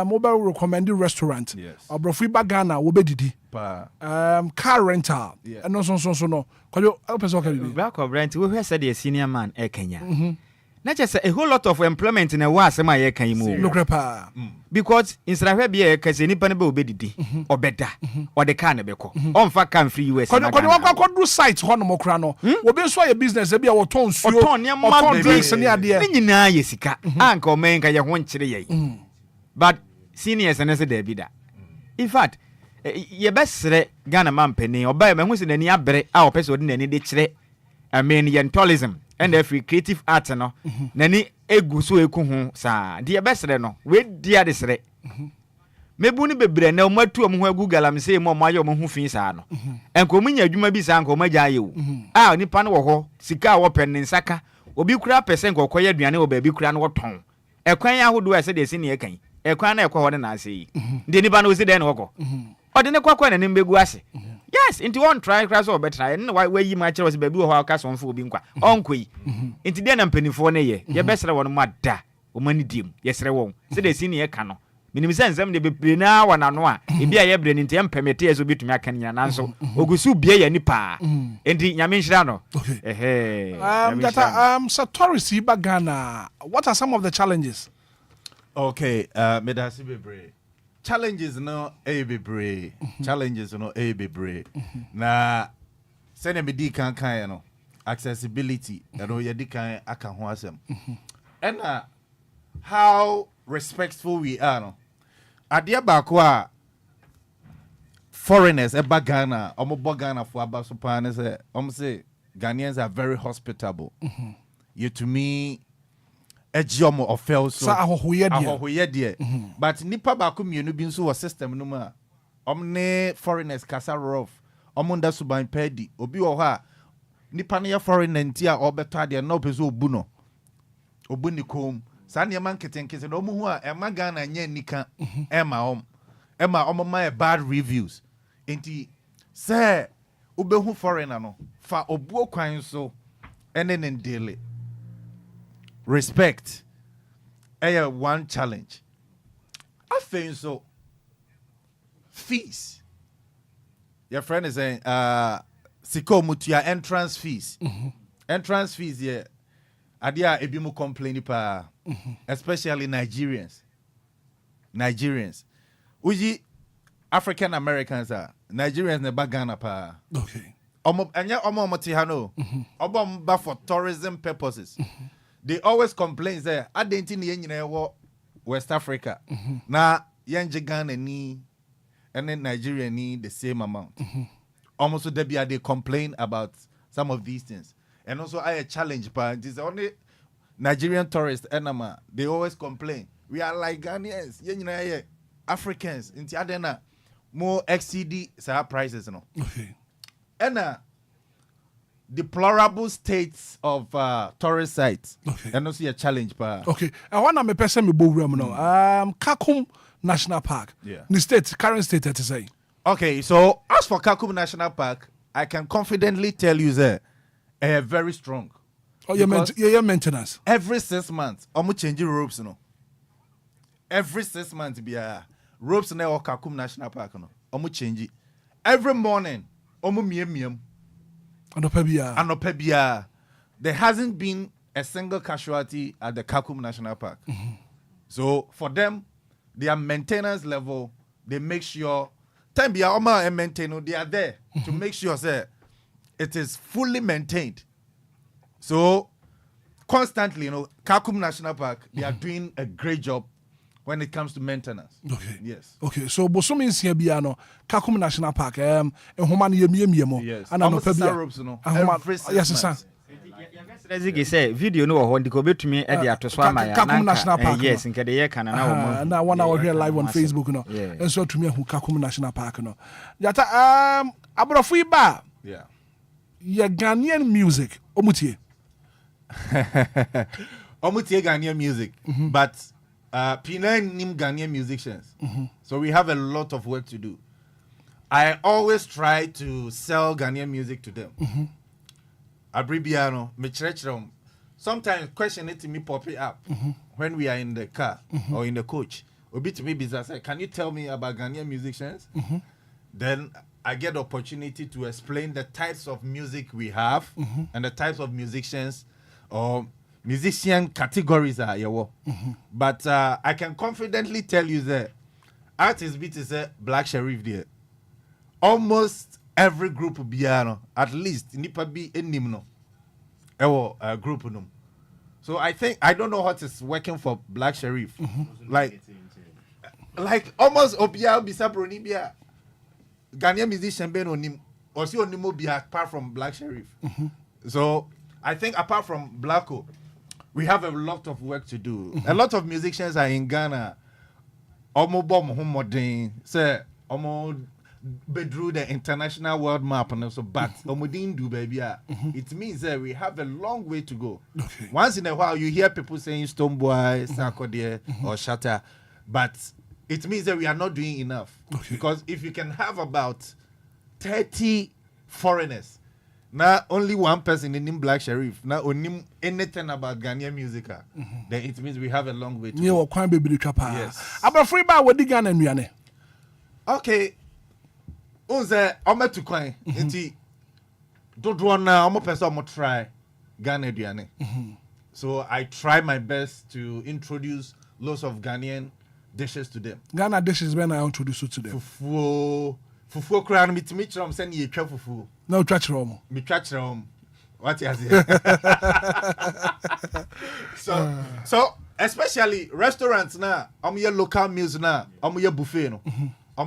[SPEAKER 1] Mobile recommended restaurant.
[SPEAKER 11] Yes.
[SPEAKER 1] Abrofi bagana wobe didi. Car rental.
[SPEAKER 11] Yeah.
[SPEAKER 1] And so no. Cause you help us okay.
[SPEAKER 7] Back of rent. We said the senior man Kenya. Not just a whole lot of employment in a was my year can you move.
[SPEAKER 1] Look
[SPEAKER 7] because instead of be a case any panable bedidi or better or the cannabis on fact can free US.
[SPEAKER 1] Could do sites one more crano. We'll be so a business be our tones or ton drinks and the idea.
[SPEAKER 7] Yesika, Uncle Menka ya one chile. But seniors and as a debida. In fact, ye best Ghana man penny or buy me who's in any abre our person in any ditch. I mean, yen tourism. And every creative art no nani egu so eku ho sa de besere no we dia de sere mebu ni bebre na omatu om ho agu galam sei mo maye om ho fin sa no enko munya adwuma bi sa enko magya ye wo nipa no wo ho sika wo pen nsaka obi kura pese enko koye aduane wo ba bi kura no wo ton ekwan ahodo ese de ese ne ekan ekwan na ekwa ho de na ase de nipa no ose de na wo ode ne kwakwa na nimbegu ase. Yes, into one try crash or better. And why you might was baby or cast on for being unqui. Into then I'm penny for ye. Your best one mad da. Woman dim. Yes, I won't. Say the senior cano. Minimizan them the be now and anoa. If be a brain in them permitters will be to me can answer. Ogusu be a nipa. And the Yamin Shano. Hey.
[SPEAKER 1] Satori Bagana. What are some of the challenges?
[SPEAKER 11] Okay, Medasi Bebre. Challenges no bebre. Challenges no bebre. Na send me di kan no accessibility no ye di kan aka ho asem. And how respectful we are no. Adia ba ko a foreigners e ba Ghana, omo Ghana for aba so pa ne say Ghanaians are very hospitable. You to me Ejiomo of fell so.
[SPEAKER 1] Ahohoye
[SPEAKER 11] dear. But nipa baku mienu bin so system no ma. Omne foreigners kasa rough. Omunda suban pedi. Obi wo ha. Nipa ne foreigner ntia obeto de na opeso obu no. Obu ni kom. Sa ne man ketenkete no mu hu a ema Ghana nya nika ema ma bad reviews. Enti say obehu foreigner no fa obu kwan so enen daily. Respect. One challenge. I think so. Fees. Your friend is saying, Siko mutia entrance fees. Entrance fees, yeah. Adia ebimu complain pa, especially Nigerians. Uji African Americans are Nigerians ne bagana pa.
[SPEAKER 1] Okay.
[SPEAKER 11] Anya omo motihano. Obo for tourism purposes. They always complain say adenti ni nyina West Africa. Na yanje Ghana ni and then Nigeria need the same amount. Almost so they complain about some of these things. And also I a challenge but it's only Nigerian tourists enema. They always complain. We are like Ghanaians, yeah, Africans. In Tiadena more XCD prices, no.
[SPEAKER 1] Okay.
[SPEAKER 11] And deplorable states of tourist sites.
[SPEAKER 1] Okay.
[SPEAKER 11] And also a challenge, pa.
[SPEAKER 1] Okay. I want to me person me bo no. Kakum National Park.
[SPEAKER 11] Yeah.
[SPEAKER 1] The current state that is saying.
[SPEAKER 11] Okay, so as for Kakum National Park, I can confidently tell you that very strong.
[SPEAKER 1] Oh, your maintenance.
[SPEAKER 11] Every 6 months, I'm changing ropes, no. Every 6 months, be ropes na Kakum National Park, no. I'm changing. Every morning, I'm miam. Anopebia. There hasn't been a single casualty at the Kakum National Park. So for them, their maintenance level, they make sure time be and maintain, they are there to make sure that it is fully maintained. So constantly, Kakum National Park, they are doing a great job when it comes to maintenance.
[SPEAKER 1] Okay.
[SPEAKER 11] Yes.
[SPEAKER 1] Okay. So bosomi nsia bia no Kakum National Park ehoma no yemiemo
[SPEAKER 11] ana no pebia.
[SPEAKER 1] Yes sir.
[SPEAKER 7] Say video no ho ndiko betumi e de atoso ama ya
[SPEAKER 1] Kakum National Park.
[SPEAKER 7] Yes, nkede ye kana na wo.
[SPEAKER 1] Na one hour here live on Facebook no. And so to me hu Kakum National Park no. Yata abrofu iba.
[SPEAKER 11] Yeah.
[SPEAKER 1] Your Ghanaian music omutie.
[SPEAKER 11] Omutie Ghanaian music. But P9 nim Ghanaian musicians. So we have a lot of work to do. I always try to sell Ghanaian music to them. Abribiano, me sometimes question it to me pop it up when we are in the car or in the coach. Obi to me business, can you tell me about Ghanaian musicians? Then I get the opportunity to explain the types of music we have and the types of musicians or musician categories are here. But I can confidently tell you that artist beat is a Black Sheriff there. Almost every group biano, at least nipa bi enimno. Ewo group num. So I don't know what is working for Black Sheriff. Like almost Obia bisa broni bia. Ghanaian musician ben onim. Osi onimo bia apart from Black Sheriff. So I think apart from Blacko, we have a lot of work to do. A lot of musicians are in Ghana. Omo bom homodin. Say omo bedrew the international world map and also but omodin do baby. It means that we have a long way to go.
[SPEAKER 1] Okay.
[SPEAKER 11] Once in a while you hear people saying Stoneboy, Sarkodie or Shatter, but it means that we are not doing enough.
[SPEAKER 1] Okay.
[SPEAKER 11] Because if you can have about 30 foreigners, not only one person in Black Sheriff, not only anything about Ghanaian music, then it means we have a long way to go.
[SPEAKER 1] Yes. Aba free bar with the Ghana nnuane.
[SPEAKER 11] Okay. Unze ome to kwan. Nti dodo na omo person omo try Ghana aduane. So I try my best to introduce lots of Ghanaian dishes to them.
[SPEAKER 1] Ghana dishes when I introduce you to them.
[SPEAKER 11] Fufu kra no mitimi kira say na yetwa fufu.
[SPEAKER 1] Na utwa kira omo.
[SPEAKER 11] Mi twa kira omo. What you say? So especially restaurants now, your local meals now, your buffet no.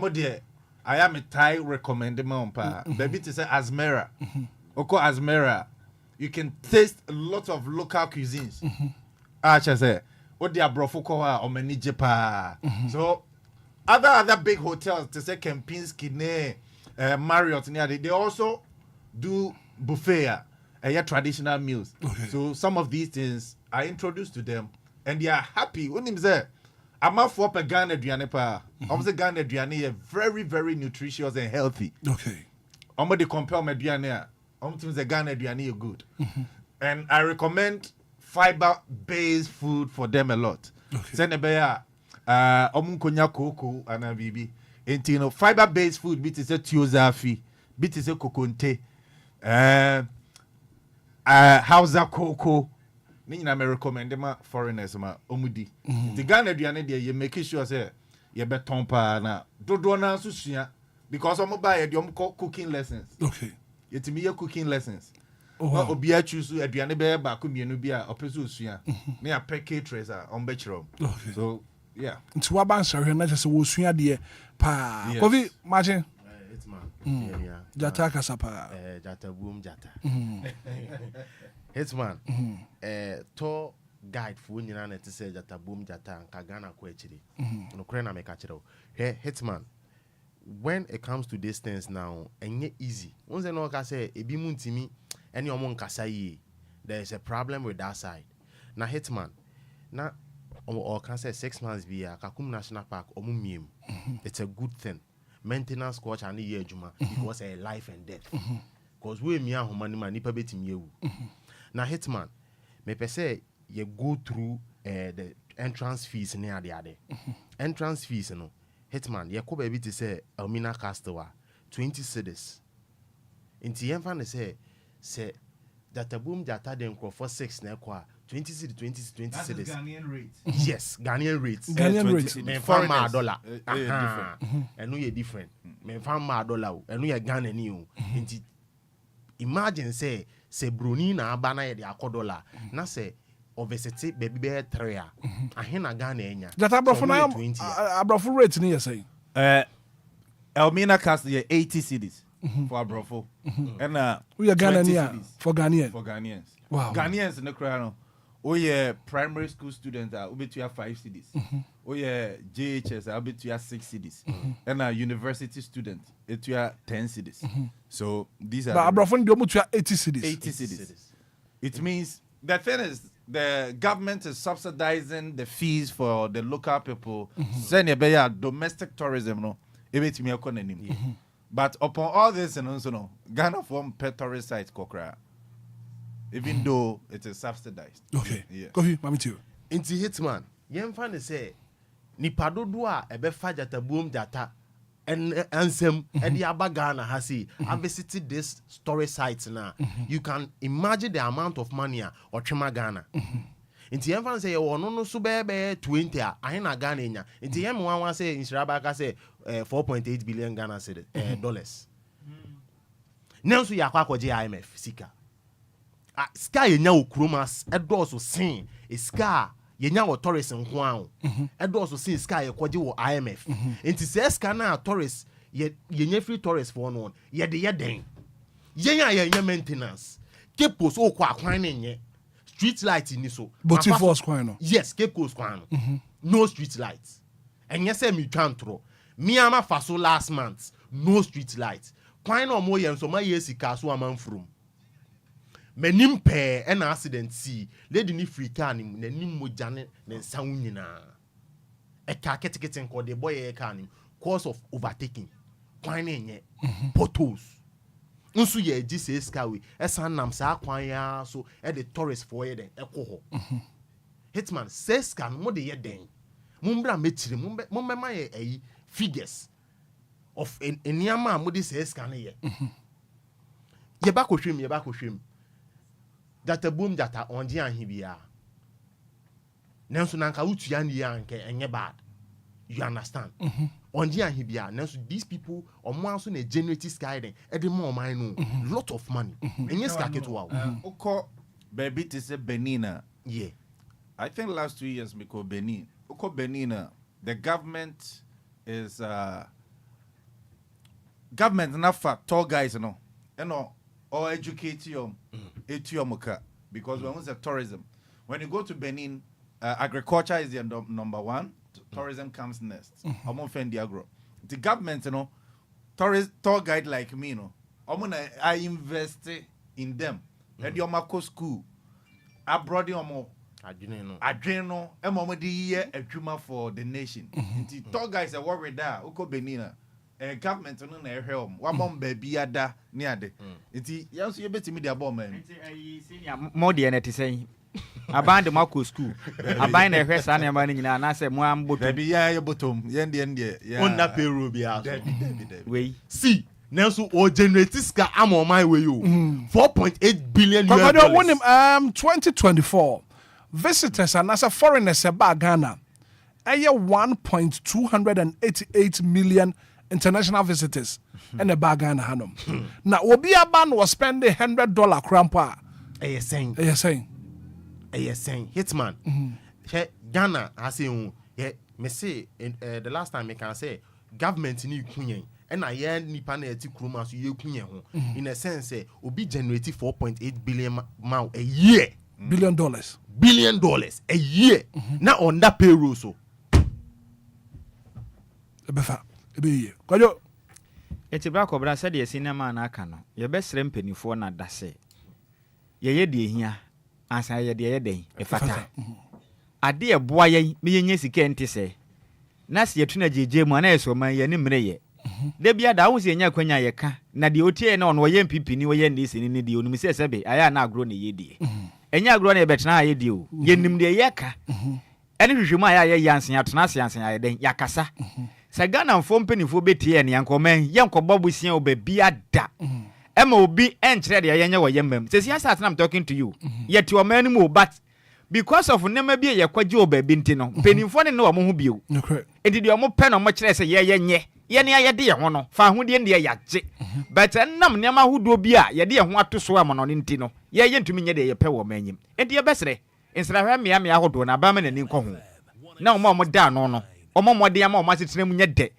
[SPEAKER 11] There I am a Thai recommended pa. Baby to say Asmera. Oko Asmera. You can taste a lot of local cuisines. Just say, what the abrofo ko ha o mani jepa. So other big hotels to say Kempinski Marriott they also do buffet traditional meals. So some of these things I introduced to them and they are happy. When him say I'm up for a Ghana aduane pa. Obviously Ghana aduane is very very nutritious and healthy.
[SPEAKER 1] Okay.
[SPEAKER 11] They compare my aduane the Ghana aduane is good. And I recommend fiber-based food for them a lot. Send a konya koko and bibi. And fiber-based food bit is a tiozafi, bit is a kokonte, hausa koko. I may recommend them foreigners ma omudi. The Ghana aduane there you make sure say you be tompa na dodo na susua because omo buy you cooking lessons.
[SPEAKER 1] Okay.
[SPEAKER 11] It me cooking lessons.
[SPEAKER 1] Wow.
[SPEAKER 11] Obia choose aduane be ba ko mienu bia opeso usua. Na ya package on betro.
[SPEAKER 1] Okay.
[SPEAKER 11] So yeah.
[SPEAKER 1] Nti wa ban sare na just wo sua de pa. Kofi imagine.
[SPEAKER 12] Hitman. Yeah.
[SPEAKER 1] Jata kasapa.
[SPEAKER 12] Jata boom jata. Hitman. To guide for nyina na te say jata boom jata nka Ghana ko achiri. No kure na meka chiro. Hitman. When it comes to these things now, enye easy. Once no ka say ebi mu ntimi ene omo nkasa yi. There is a problem with that side. Na Hitman. Na or can say 6 months be a Kakum National Park omo miem. It's a good thing. Maintenance coach and year juma because a life and death. Because we me and money man nipa betim yewu. Na Hitman, me pe say you go through the entrance fees near the other. Entrance fees no. Hitman, you ko baby to say Elmina Castowa 20 cedis. Inti yemfa say that a boom jata den for 6 na kwa 20 cedis 20
[SPEAKER 11] That's
[SPEAKER 12] cedis.
[SPEAKER 11] Ghanaian rate.
[SPEAKER 12] Yes, Ghanaian rates.
[SPEAKER 1] Ghanaian rates.
[SPEAKER 12] Me farm dollar.
[SPEAKER 11] Different.
[SPEAKER 12] And we are different. Me farm dollar. And we are Ghana new. Inti imagine say Bruni na abana ye de $1. Na say obesity baby be 3 a. Ahina Ghana enya.
[SPEAKER 1] That abrofo na abrofo rate ni say.
[SPEAKER 11] Elmina cast 80 cedis for abrofo. And
[SPEAKER 1] we are Ghanaian for Ghanaian.
[SPEAKER 11] For Ghanaians.
[SPEAKER 1] Wow.
[SPEAKER 11] Ghanaians in the crowd. Oh yeah, primary school students are bet you have 5 cedis. Oh yeah, JHS are bet you have 6 cedis. And a university student, it you have 10 cedis. So these are.
[SPEAKER 1] But abrofo ndi omo 80 cedis.
[SPEAKER 11] 80 cedis. It means the thing is the government is subsidizing the fees for the local people. Send a domestic tourism no. But upon all this and also no, Ghana form pet tourist sites kokra. Even though it is subsidized.
[SPEAKER 1] Okay.
[SPEAKER 11] Yeah.
[SPEAKER 1] Coffee, mami too.
[SPEAKER 12] Inti Hitman, yemfa ne say nipa dodo a ebefa jata boom jata and ansem and the aba Ghana has see I visited this story sites now. You can imagine the amount of money or chima Ghana. Inti yemfa say no so be 20 a ahina Ghana nya. Inti yem wan say inshiraba ka say 4.8 billion Ghana cedi dollars. Nanso yakwa kwaje IMF sika. Sky yenya okromas edoso sin sky yenya wo tourist nko an edoso sin sky yekoje wo IMF enti se sky na tourist yenya free tourist for no ye de yeden yenya maintenance kepos okwa akwan na nye street light ni so
[SPEAKER 1] but if was kwan no
[SPEAKER 12] yes kepos kwan no street lights enye se mi twantro mi ama faso last month no street lights kwan no mo ye nso ma ye sika so amanfrum menim pe an accident see lady ni free car ni nanim mojane ne nsa wunyina e ka ketekete nko de boy e car ni cause of overtaking kwan na enye potholes nso ye gi se skawe e san nam sa kwan ya so e the tourist for ye den e ko ho Hitman says can mo de ye den mumbra metire mumbe ma ye figures of eniama mo de says can ye ye ba ko hwem Data boom data on the ahibia. Nanso nanka utua ni anke enye bad. You understand? On the ahibia. Nanso these people omo anso na generate sky den e de more mine no. Lot of money. Enye ska keto wa.
[SPEAKER 11] Oko baby to say Benin.
[SPEAKER 12] Yeah.
[SPEAKER 11] I think last 2 years me ko Benin. Oko Benin, the government is government enough for tall guys no. You know or educate you etiyomuka because when we say tourism when you go to Benin, agriculture is the number one. Tourism comes next. I'm on the agro. The government, you know, tour guide like me, you know, I invest in them. And your Marco school, abroad, your more. Adreno, and Mama the year a juma for the nation. The tour guys are worried there. Uko Benina, government on their helm. One mom baby ada near the. It's yes, you bet me the bomb man.
[SPEAKER 7] More than it is saying. I bind the Marco school. I bind a rest and money, and I said, Mwam, but
[SPEAKER 11] baby, yeah, your bottom, yeah,
[SPEAKER 12] On that Peru,
[SPEAKER 7] we
[SPEAKER 12] see. Nelson or generators I'm on my way. 4.8 billion.
[SPEAKER 1] But I want him 2024 visitors and as a foreigners about Ghana. 1.288 million international visitors and a bag Ghana Hanum. Now Obia ban was spending $100 crampa.
[SPEAKER 12] Are saying Hitman. Ghana I say me say the last time I can say government ni kunyen. And I hear nipa na eti kroma so ye kunye ho in a sense obi generate 4.8 billion a year
[SPEAKER 1] $billion
[SPEAKER 12] a year now on that payroll so
[SPEAKER 1] ebefa ebe kwajo
[SPEAKER 7] eti bra kobra said ye cinema na aka no ye be srem penifo na dase ye de hia ansa ye de den e fata ade e boa ye me ye nya sika ente se na se yetuna jeje mu na eso man ye ni mre ye de bia da wo se nya kwanya ye ka na de otie na ono ye mpp ni wo ye ndisi ni de onum se sebe aya na agro na ye die enya agro na ye betena aye die o ye nim de ye ka ene hwehwemu aya ye yansen atena asiansen aye den yakasa se Ghana mfo mpenifo betie ne yankoman ye nkobobo sia obabia da ema obi enkyere de ye nya wo ye mam se siasa I'm talking to you yet your man mu but because of nema bia ye kwaje obabi nti no mpenifo ne wo mo ho bio enti de mo pe no mo kyere se ye nye ye ne ayede ye ho no fa ho de ne yagye but nam nema hodo bi a ye de ye ho ato so amono ne nti no ye ntumi nye de ye pe wo manyim enti ye besere insra hwa mea hodo na ba me ne nko ho na mo da no no omo de ama o masetena mu nye de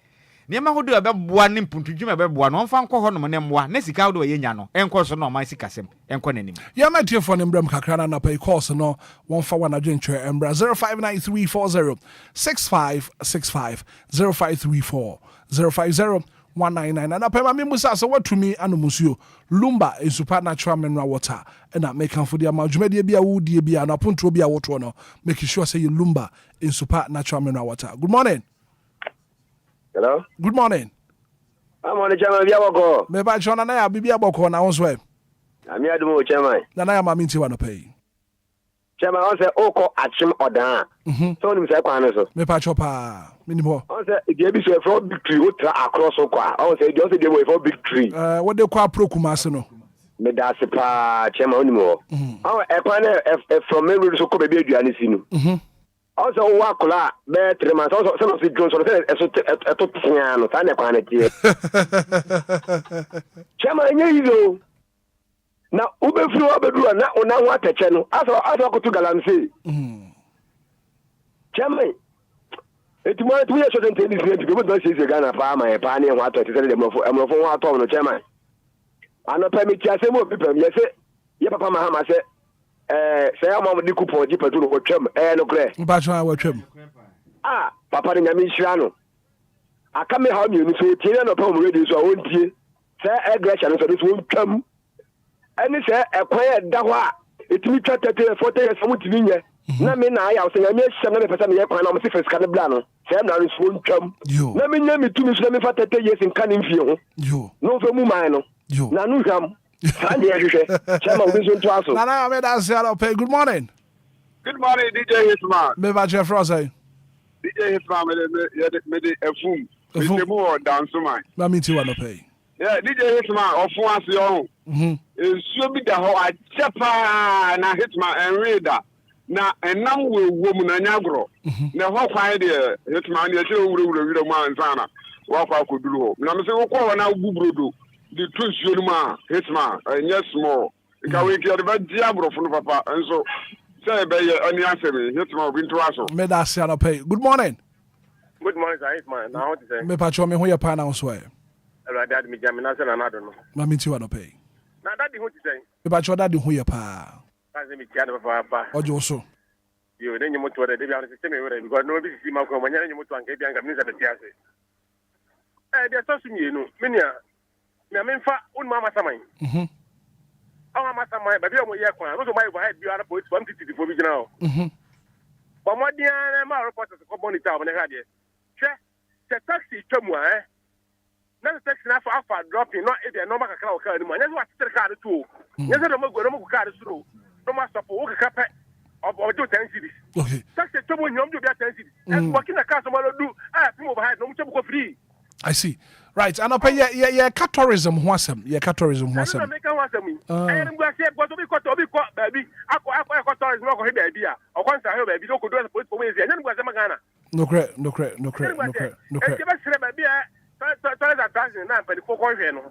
[SPEAKER 7] nema hodo e beboa ne mpuntudwuma beboa no mfa nko ho no ne mmoa na sika hodo ye nya no enko so no ma sika sem enko nanim
[SPEAKER 1] ya ma tie for ne mbram kakra na pay course no won fa wana dwentwe embra 0593406565 0534050199 and apema me musa so watumi anomusuo Lumba is super natural mineral water and that make for the amajumede bia wo die bia na ponto bia woto no make sure say you Lumba in super natural mineral water. Good morning.
[SPEAKER 13] Hello.
[SPEAKER 1] Good morning.
[SPEAKER 13] I'm on the chairman bia boko.
[SPEAKER 1] Me ba chona na ya bibia boko na won so e.
[SPEAKER 13] Ami adumo chairman.
[SPEAKER 1] Na ya ma minti wa no pay.
[SPEAKER 13] Chairman on say oko achim odan. So ni say kwan so.
[SPEAKER 1] Me pa chopa. Minimo.
[SPEAKER 13] On say e dey be so for victory o tra across so kwa. On say just dey way for victory.
[SPEAKER 1] What dey kwa pro kumase no.
[SPEAKER 13] Me da se pa chairman onimo. On e kwan from me so ko be aduane si no. Also wakola be 3 months also some of the drones so to piano ta ne kwan tie. Chairman nye yizo. Na ube firi obedu na ona ho ateche no aso akotu galamse chairman etimo ye so den tennis ne go do say Ghana pa ma e pa ne ho ato te se de mofo ho ato no chairman ano permit asem obi pam ye se ye papa ma ha ma se say am di coupon di petrol ko twam no kre
[SPEAKER 1] ba so wa twam
[SPEAKER 13] papa de nyame hira no aka me ha mi ni so tie no pa mo radio so a won tie say aggression so this won twam any say ekwan da ho a etimi twa 40 years mo timi nye na me na ya so nyame hye na me pesa me ye kwan na mo se first kan bla no say na no so ntwam na me nya me tumi so na me fa 30 years in kan mfie ho no fe mu man no na no hwam sande ya hwehwe chama obi so ntwa so
[SPEAKER 1] na me da se ala pay. Good morning.
[SPEAKER 14] Good morning, DJ Hitman.
[SPEAKER 1] Me ba je fro say
[SPEAKER 14] DJ Hitman me de efum me mo o dance man
[SPEAKER 1] na me ti wa no pay.
[SPEAKER 14] Yeah, DJ Hitman ofun ase o ensuo bi da ho achepa na Hitman enreda na enam wo mu na nyagro na ho kwan de Hitman de chere wuro mu ansana wa kwa koduru ho na me se wo kwa na bubrodo di tunsuo no ma Hitman enye small ka we ki de ba dia brofo no papa enso say be ye oni asemi Hitman obi nto aso
[SPEAKER 1] me da se ala pay. Good morning.
[SPEAKER 13] Good morning sir Hitman. Na how to say
[SPEAKER 1] me pa cho me ho ye pa na so e
[SPEAKER 13] Dad me jam na se na do no
[SPEAKER 1] na me ti wa no pay.
[SPEAKER 13] Na daddy who to say
[SPEAKER 1] Me ba cho daddy ho ye pa
[SPEAKER 13] Kaze me tia no papa
[SPEAKER 1] ojo so
[SPEAKER 17] you then you want to they are the same way because nobody see my when you want to get the minister the tiase they are touching you know minia me me fa un mama samai mama samai ba bi o mo ye kwa no so my head bi ara police 150 for bi gina o but mo dia na ma report ko bonita o ne ha de the taxi twemu na the taxi na fa dropping no e de no maka kra o ka ni mo nya so wa tere car to nya so do mo car suru no ma stop o ka pe o do 10 cities okay taxi twemu nyom do bia 10 cities and working na car so ma do people behind no mo ko free
[SPEAKER 1] I see. Right. And up yeah tourism wasam. Yeah tourism wasam.
[SPEAKER 17] Make wasam. I am going to say because we got baby. I tourism no go he baby ah. O kon sa he baby do ko do police for we say. Nya go say magana. No correct.
[SPEAKER 1] Okay.
[SPEAKER 17] Baby tourist attraction na pe for kon hwe no.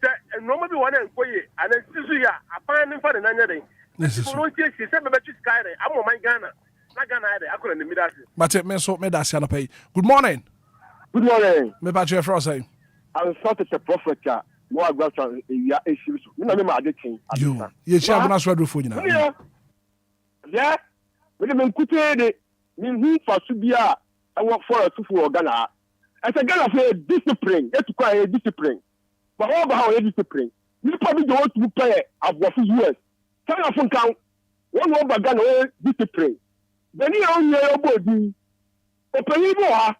[SPEAKER 17] Say no mo bi wona enkoye and sisu ya apan for the nanya den.
[SPEAKER 1] This is
[SPEAKER 17] so no say say be be sky dey. Amo man Ghana. Na Ghana dey akora na midase.
[SPEAKER 1] But me so me da sia na pay. Good morning.
[SPEAKER 13] Good morning.
[SPEAKER 1] Me ba che for say.
[SPEAKER 13] I'm sort of a prophet. Mo agba so ya issue. Me na me ma ade kin.
[SPEAKER 1] You. Ye chi abuna so adrofo nyina.
[SPEAKER 13] Yeah. Me me nkute de me hu fa so bia I work for a for Ghana. As a Ghana for discipline, it require discipline. But how about how discipline? You probably don't want to pay about 2 years. Some of them count one over Ghana discipline. Then you own your body. Open your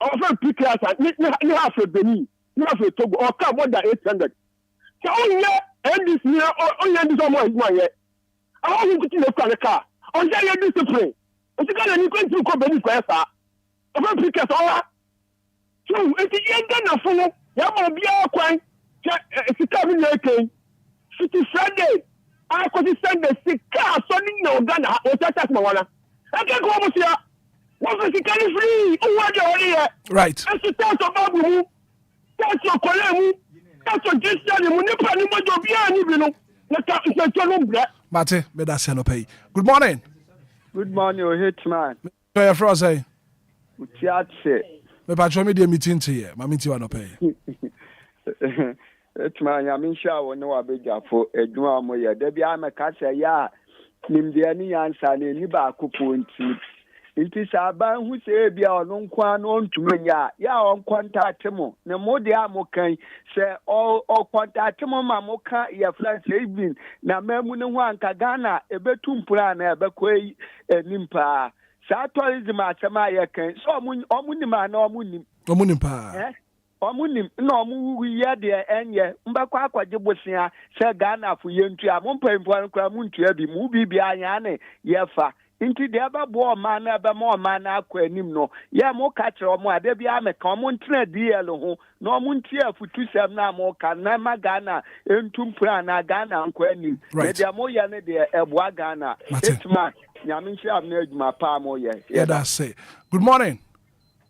[SPEAKER 13] offer pick class and you have a Benin, you have a Togo or come more than 800. So and this year or this one yet. I want you to look at the car. On your discipline. If you got any going to come Benin for us, offer pick class all. So if you ain't gonna follow, you will be all quiet. If you come in your case, it's Sunday. I could send the sick car, Sunday no Ghana, or that's my one. I can't go over here. What's physically free? Who are you here?
[SPEAKER 1] Right.
[SPEAKER 13] That's the thought about you. That's your colleague. That's your distance. You never know what you're being, you know. That's your number.
[SPEAKER 1] Mate, me da sia no pay. Good morning.
[SPEAKER 6] Good morning, Hitman.
[SPEAKER 1] So you for say.
[SPEAKER 6] Utiatse.
[SPEAKER 1] Me pa chomi dey meeting to here. Ma meeting wa no pay.
[SPEAKER 6] Hitman, ya min sha woni wa bejafo edun amoye. Da bia me ka se ya nimde ani yansa ne ni ba akopɔ nti. Nti saban hu se bia ono nkwa no ntumanya ya on contact mo na mo de amokan se o contact mo ma mo ka ya France even na mamu ne ho anka Ghana ebetumpura na ebekoi enimpa sa tourism atema ya kan so omunim na omunim
[SPEAKER 1] pa
[SPEAKER 6] omunim na omu wiye de enye mbakwa akwaje bosia se Ghana fu yentu a mo mpempo nkra mu ntua bi mu bibia anya ne yefa Inti de aba bo ma na aba mo ma na akwa anim no ya mo ka kire mo ade bia me ka mo ntena DL ho no mo nti afutu sem na mo ka na ma Ghana entumpra na Ghana nkwa anim de mo ya ne de eboa Ghana Hitman nyame nchi am na adwuma pa mo ye
[SPEAKER 1] yeah that's it. Good morning.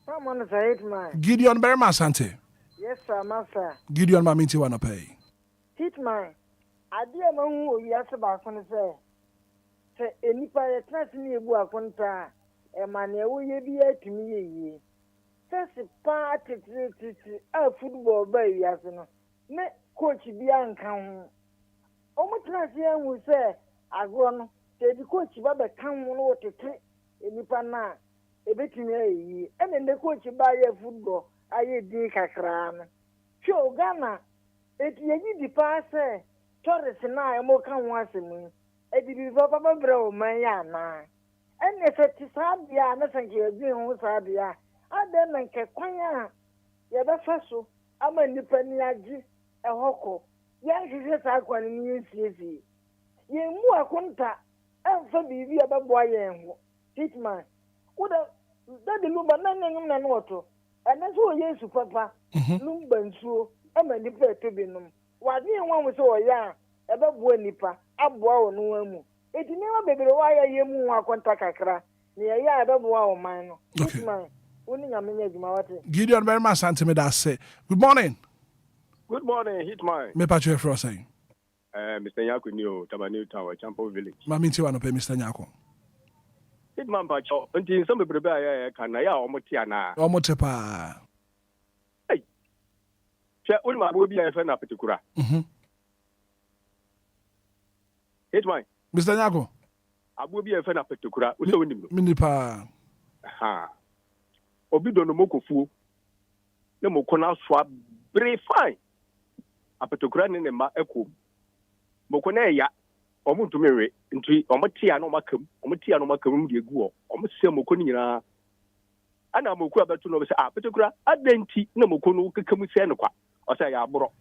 [SPEAKER 15] Good morning, Hitman.
[SPEAKER 1] Gideon Berma Sante.
[SPEAKER 15] Yes sir, master.
[SPEAKER 1] Gideon ma minti wa no pay.
[SPEAKER 15] Hitman ade ma hu owi ase ba ko ne se enipa ye trust ni ebu akonta e mane wo ye bi atimi ye se pa titi a football ba wi ase no me coach bi anka ho o mo trust ye hu se agro no se di coach ba be kan ho no tete enipa na e betimi ye ene ne coach ba ye football aye di kakra no show Ghana et ye di pa se tourist na e mo kan ho ase mu edibi baba bro man ya na enne feti sabia na sanke ebi hu sabia ade na nke kwanya ye be faso ama nipa ni agi ehoko ya hwehwe sa kwani ni nsiesie ye mu akonta emfa bibi ababo aye ho Hitman uda dade Lumba na nyum na noto ene so Yesu papa Lumba nsuo ama nipa etobinum wade enwa mu so ya ebe buo nipa aboa wo no amu etini wa bebere wa ya yemu wa konta kakra ne ya ebe buo wo man no Hitman uni nyamenya djuma wate
[SPEAKER 1] Gideon very much sante me that say good morning.
[SPEAKER 17] Good morning, Hitman.
[SPEAKER 1] Me pa chwe for say
[SPEAKER 17] Mr. Nyako ni o Tabani Tower Champo Village.
[SPEAKER 1] Ma minti wa no pe Mr. Nyako.
[SPEAKER 17] Hitman pa cho nti some bebere ya kan na ya omotia na
[SPEAKER 1] omotepa
[SPEAKER 17] hey che uni ma bo bi ya fe na particular Hitman.
[SPEAKER 1] Mr. Nyako.
[SPEAKER 13] abo bi efe na petokura wo se wonim no
[SPEAKER 1] minipa
[SPEAKER 13] ha obi do no mokofuo na mokona so abre fine apetokura ne ma ekom mokona ya omo ntumere nti omo tia no makam mu de egu omo se mokoni nyina ana moku abeto no be se apetokura adenti na mokono kekam se ne kwa o se ya aboro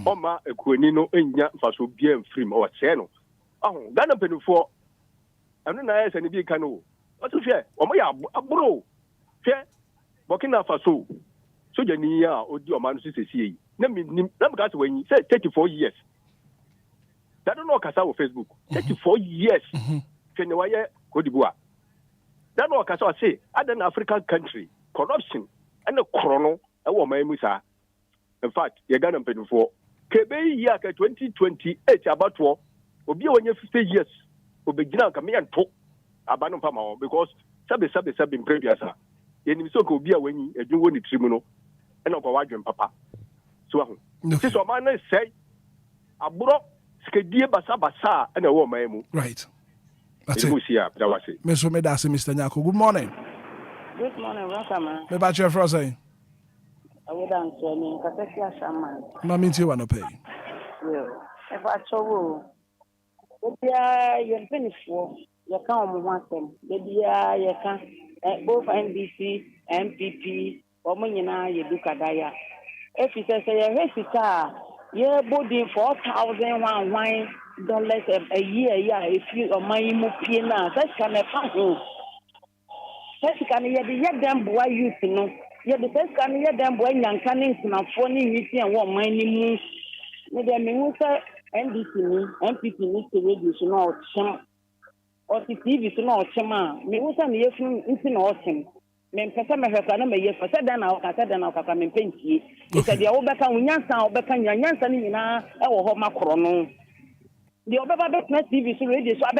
[SPEAKER 13] Oma ekuani no enya faso bia mfrim o che no aho Ghana penufo anu na yesa ne bi ka no o to hwe omo ya aboro hwe Burkina Faso soja ni ya odi o ma no sisesi yi na minim na mka se wanyi say 34 years that no kasa wo Facebook 34 years hwe ne waye kodibuwa that no kasa say other African country corruption and the chrono e wo ma emusa. In fact, you're going to pay for Kebe year 2028 about what Obia when you 50 years will be Gina come and talk about no because Sabi in previous. You so could be when you do one tribunal and not go papa. So, this is what man say. Aburo Skedia Basa and a woman.
[SPEAKER 1] Right.
[SPEAKER 13] That's it.
[SPEAKER 1] Mr. Medasi, Mr. Nyako. Good morning.
[SPEAKER 16] Good morning, welcome.
[SPEAKER 1] Me about your Frosty.
[SPEAKER 16] I would answer me, Katakia Shaman.
[SPEAKER 1] Mammy, you want to pay?
[SPEAKER 16] Well, if I told you, you're finished for, you can't want them. Maybe you can, both NBC, MPP, or Munina, you do Kadaya. If you say, you're body $4,001 a year, if you are my Mupina, that's kind of fun. That's kind of the young boy you know. Yeah, the first can hear them when young canning to phony meeting and what mining means. Maybe I mean, NDC, MPP needs to reduce no chama or the TV to no chama. Me was an year from into autumn. Men Casama have a year for said then I'll cut then I'll come and paint ye. He said the old back on Yansa or back on Yansan or home Macrono. The other TV to reduce I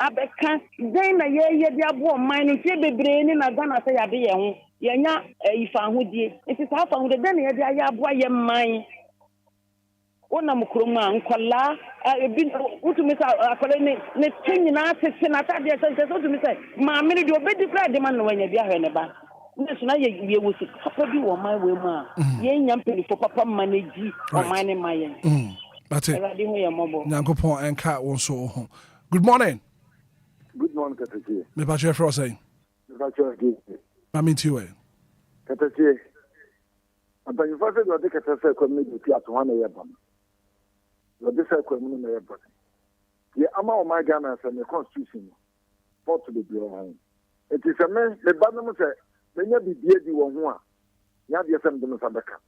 [SPEAKER 16] bet then a year, the abo mining, the brain in a gun, I say, I be young. Yanya ifa hudie enti sa fa hude den ye dia ya aboa ye man wona mukroma nkwala ebi utumi sa akwale ne tinyina tese na tade sense utumi say ma me de obedi kra de man no wanya bia hwe ne ba ne so na ye wusi papa bi wo man we mu a ye nya mpeli fo papa managi o man ne mayen
[SPEAKER 1] that's it Nyankopon enka won so ho. Good morning
[SPEAKER 18] Katati
[SPEAKER 1] me ba che Frosty Mami tiwe.
[SPEAKER 18] Katati. Aba you first do the katase community at one yebon. Do this community yebon. Ye ama o my Ghana say the constitution for to be behind. It is a man the banam say menya bibie di wo ho a. Ya de sem dem sabeka.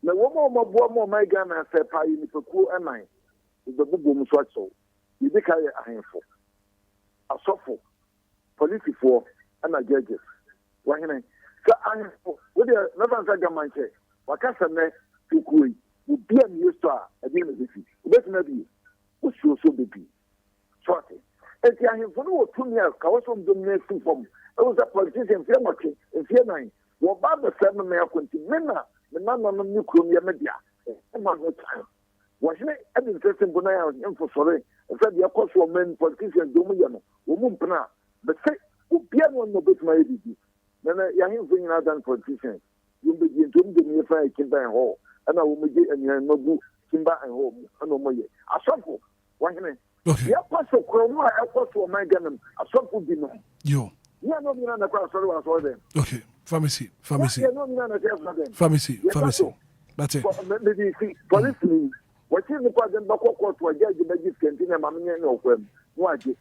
[SPEAKER 18] Na wo mo my Ghana say pa yi ni peku enan. The bubu mu so aso. Yi be kai ahenfo. Asofo. Police for and judges. Wahine so anfo we dey never say gamanche wakasa me tukui we be am used to a be me bi we na bi we so baby short enti ahemfo no tumi a ka wosom dominate from it was a politician fear much in fear nine wo ba the seven me akonti me na no ni krom ya media e ma no time wahine e be interesting bona ya info sorry say the cost for men politicians do mu ya no wo mu mpna but say Obia no bet my bibi na ya hin fun na dan politicians yum be gin tum de me fa kimba en ho ana wo mu ge anya magu kimba en ho ana mo ye asofo wahene ya paso kromo a ekoso my ganam asofo bi no
[SPEAKER 1] yo
[SPEAKER 18] ya no bi na kwa sorry wa so dem
[SPEAKER 1] okay pharmacy
[SPEAKER 18] ya no bi na dem
[SPEAKER 1] pharmacy that's it
[SPEAKER 18] maybe police ni what is the problem ba ko to judge be give kentina ma menye no kwam no age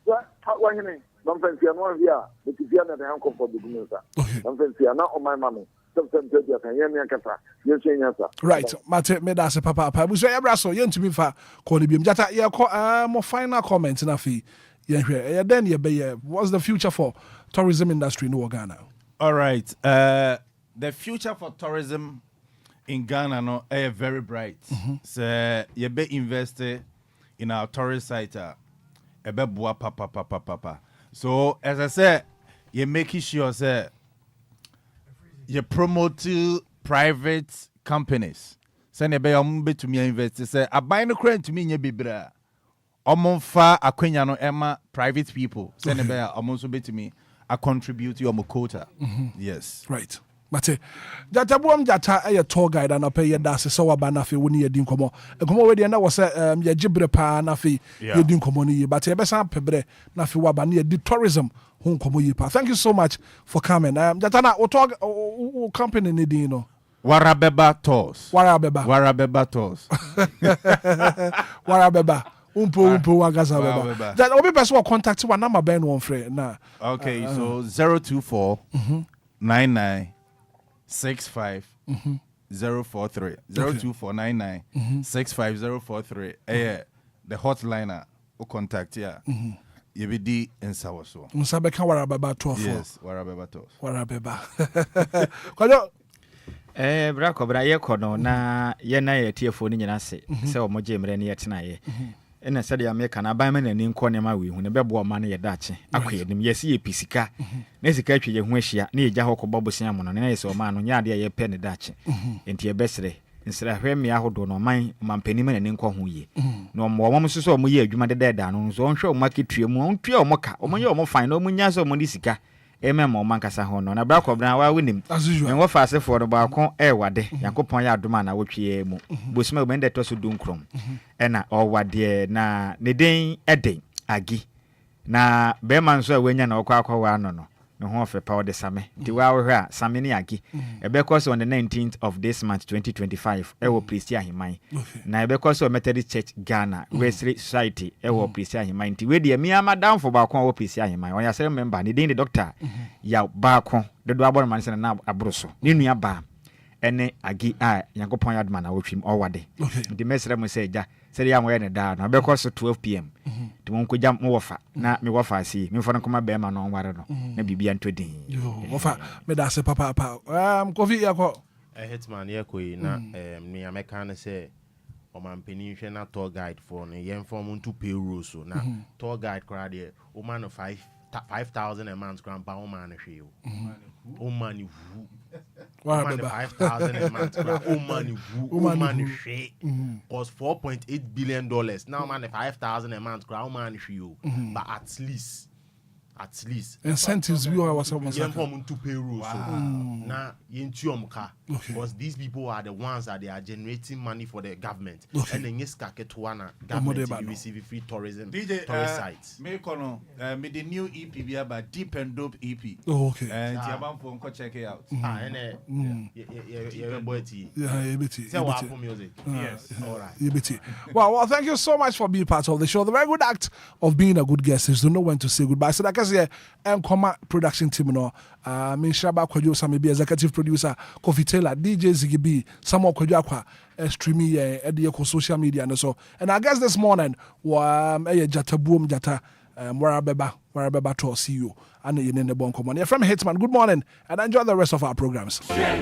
[SPEAKER 18] wa wahene don't fancy no here but if you are the uncle for the minister don't fancy na o my mama sometimes you can hear me akasa you say yasa
[SPEAKER 1] right mate me da se papa bu so ya braso ye ntumi fa ko ne biem jata ye ko mo final comment na fi ye hwe ye den ye be ye what's the future for tourism industry in Ghana?
[SPEAKER 11] All right, the future for tourism in Ghana no very bright. So you be invested in our tourist site ebe boa papa. So as I said, you're making sure that you promote to private companies. Send a be to me invest. Say I buy no crane to me nye bibra. Omonfa akwenya no Emma private people. Send be omonso betimi a contribute to your quota. Yes.
[SPEAKER 1] Right. But Jata Buam Jata a tour guide and a pay your das so abanafi when you didn't come on. A come already and that was a jibre pa nafi you didn't come on, but a best pebre nafi wabani the tourism home come. Thank you so much for coming. Jatana or talk company Nidino.
[SPEAKER 11] Warabeba Tours.
[SPEAKER 1] Warabeba
[SPEAKER 11] Tours.
[SPEAKER 1] Warabeba. Umpo wagaza beba. That obi person contact one number ben one friend na.
[SPEAKER 11] Okay, so 024 99 65 043 024 99 65 043. The hotliner who contact you be D in Sawaso.
[SPEAKER 1] Musabeka Warabeba Tour.
[SPEAKER 11] Yes, Warabeba Tours.
[SPEAKER 1] Warabeba.
[SPEAKER 7] Brako bra ye kono na ye na ye tiefo ni nyina se se o moje mre ne ye tena ye ena sɛ de America na ban me na ni nkɔ ne ma we hu ne bɛbo ma ne ye daakye akoye nim ye se ye pisika na sika atwe ye ho ahia na ye gya hɔ kɔbɔ bosia mo no na ye se o ma no nya de ye pɛ ne daakye enti ye bɛsere nsira hwɛ me ahodo no man mampani me na ni nkɔ ho ye no mo mo so mo ye adwuma de da no so nhwɛ o market tue mu on tue o mo ka o mo ye o mo fine no mo nya so mo di sika mo mankasa ho no na brako bra wa wonim me wo fa asefo no ba ko wade yakopon ya adoma na wotwe mu bosima be ndeto so dunkrom na o wade na ne den eden agi na be man so awanya na okwa akwa no no ne ho fe pa ode same ti wa wo hwa same ne agi ebe course on the 19th of this month 2025 wo priest ahiman na ebe course of Methodist Church Ghana Wesley Society wo priest ahiman ti we de mi amadam fo ba ko wo priest ahiman on ya sere member ne den the doctor ya ba ko de do abon man se na abroso ne nua ba ene agi a yakopon ya duma na wotwim o wade de mesere mo se ja sɛ ya moye ne da na be course 12 pm to mon kogya mo wofa na me wofa asi me fo no koma be ma no ware no na bibia ntodin
[SPEAKER 1] wofa me da se papa kofi ya ko
[SPEAKER 12] Hitman ya koyi na me ameka na se o man peni hwe na tour guide for no yen form to payroll so na tour guide kra de o man 5,000 a month grand ba o man hwe o man wu
[SPEAKER 1] Wow,
[SPEAKER 12] 5,000 a month. Money cost $4.8 billion. Now, man, 5,000 a month. Man, but at least
[SPEAKER 1] incentives we are was
[SPEAKER 12] to payroll. Now, because these people are the ones that they are generating money for the government. And then yes, government receive free tourism tourist sites.
[SPEAKER 11] Me the new EP about Deep and Dope EP.
[SPEAKER 1] Oh, okay.
[SPEAKER 11] And go check it out.
[SPEAKER 12] Music.
[SPEAKER 11] Yes.
[SPEAKER 12] All right.
[SPEAKER 1] Well, thank you so much for being part of the show. The very good act of being a good guest is to know when to say goodbye. So, like I said, Encoma production team, no, Minshaba Kwajo, some maybe executive producer, Kofi Taylor, DJ Ziggy B, some more Kwajakwa, streaming at the social media and so. And I guess this morning, Jata Boom Jata, Warabeba to see you, and in the Bonko money from Hitman. Good morning, and enjoy the rest of our programs.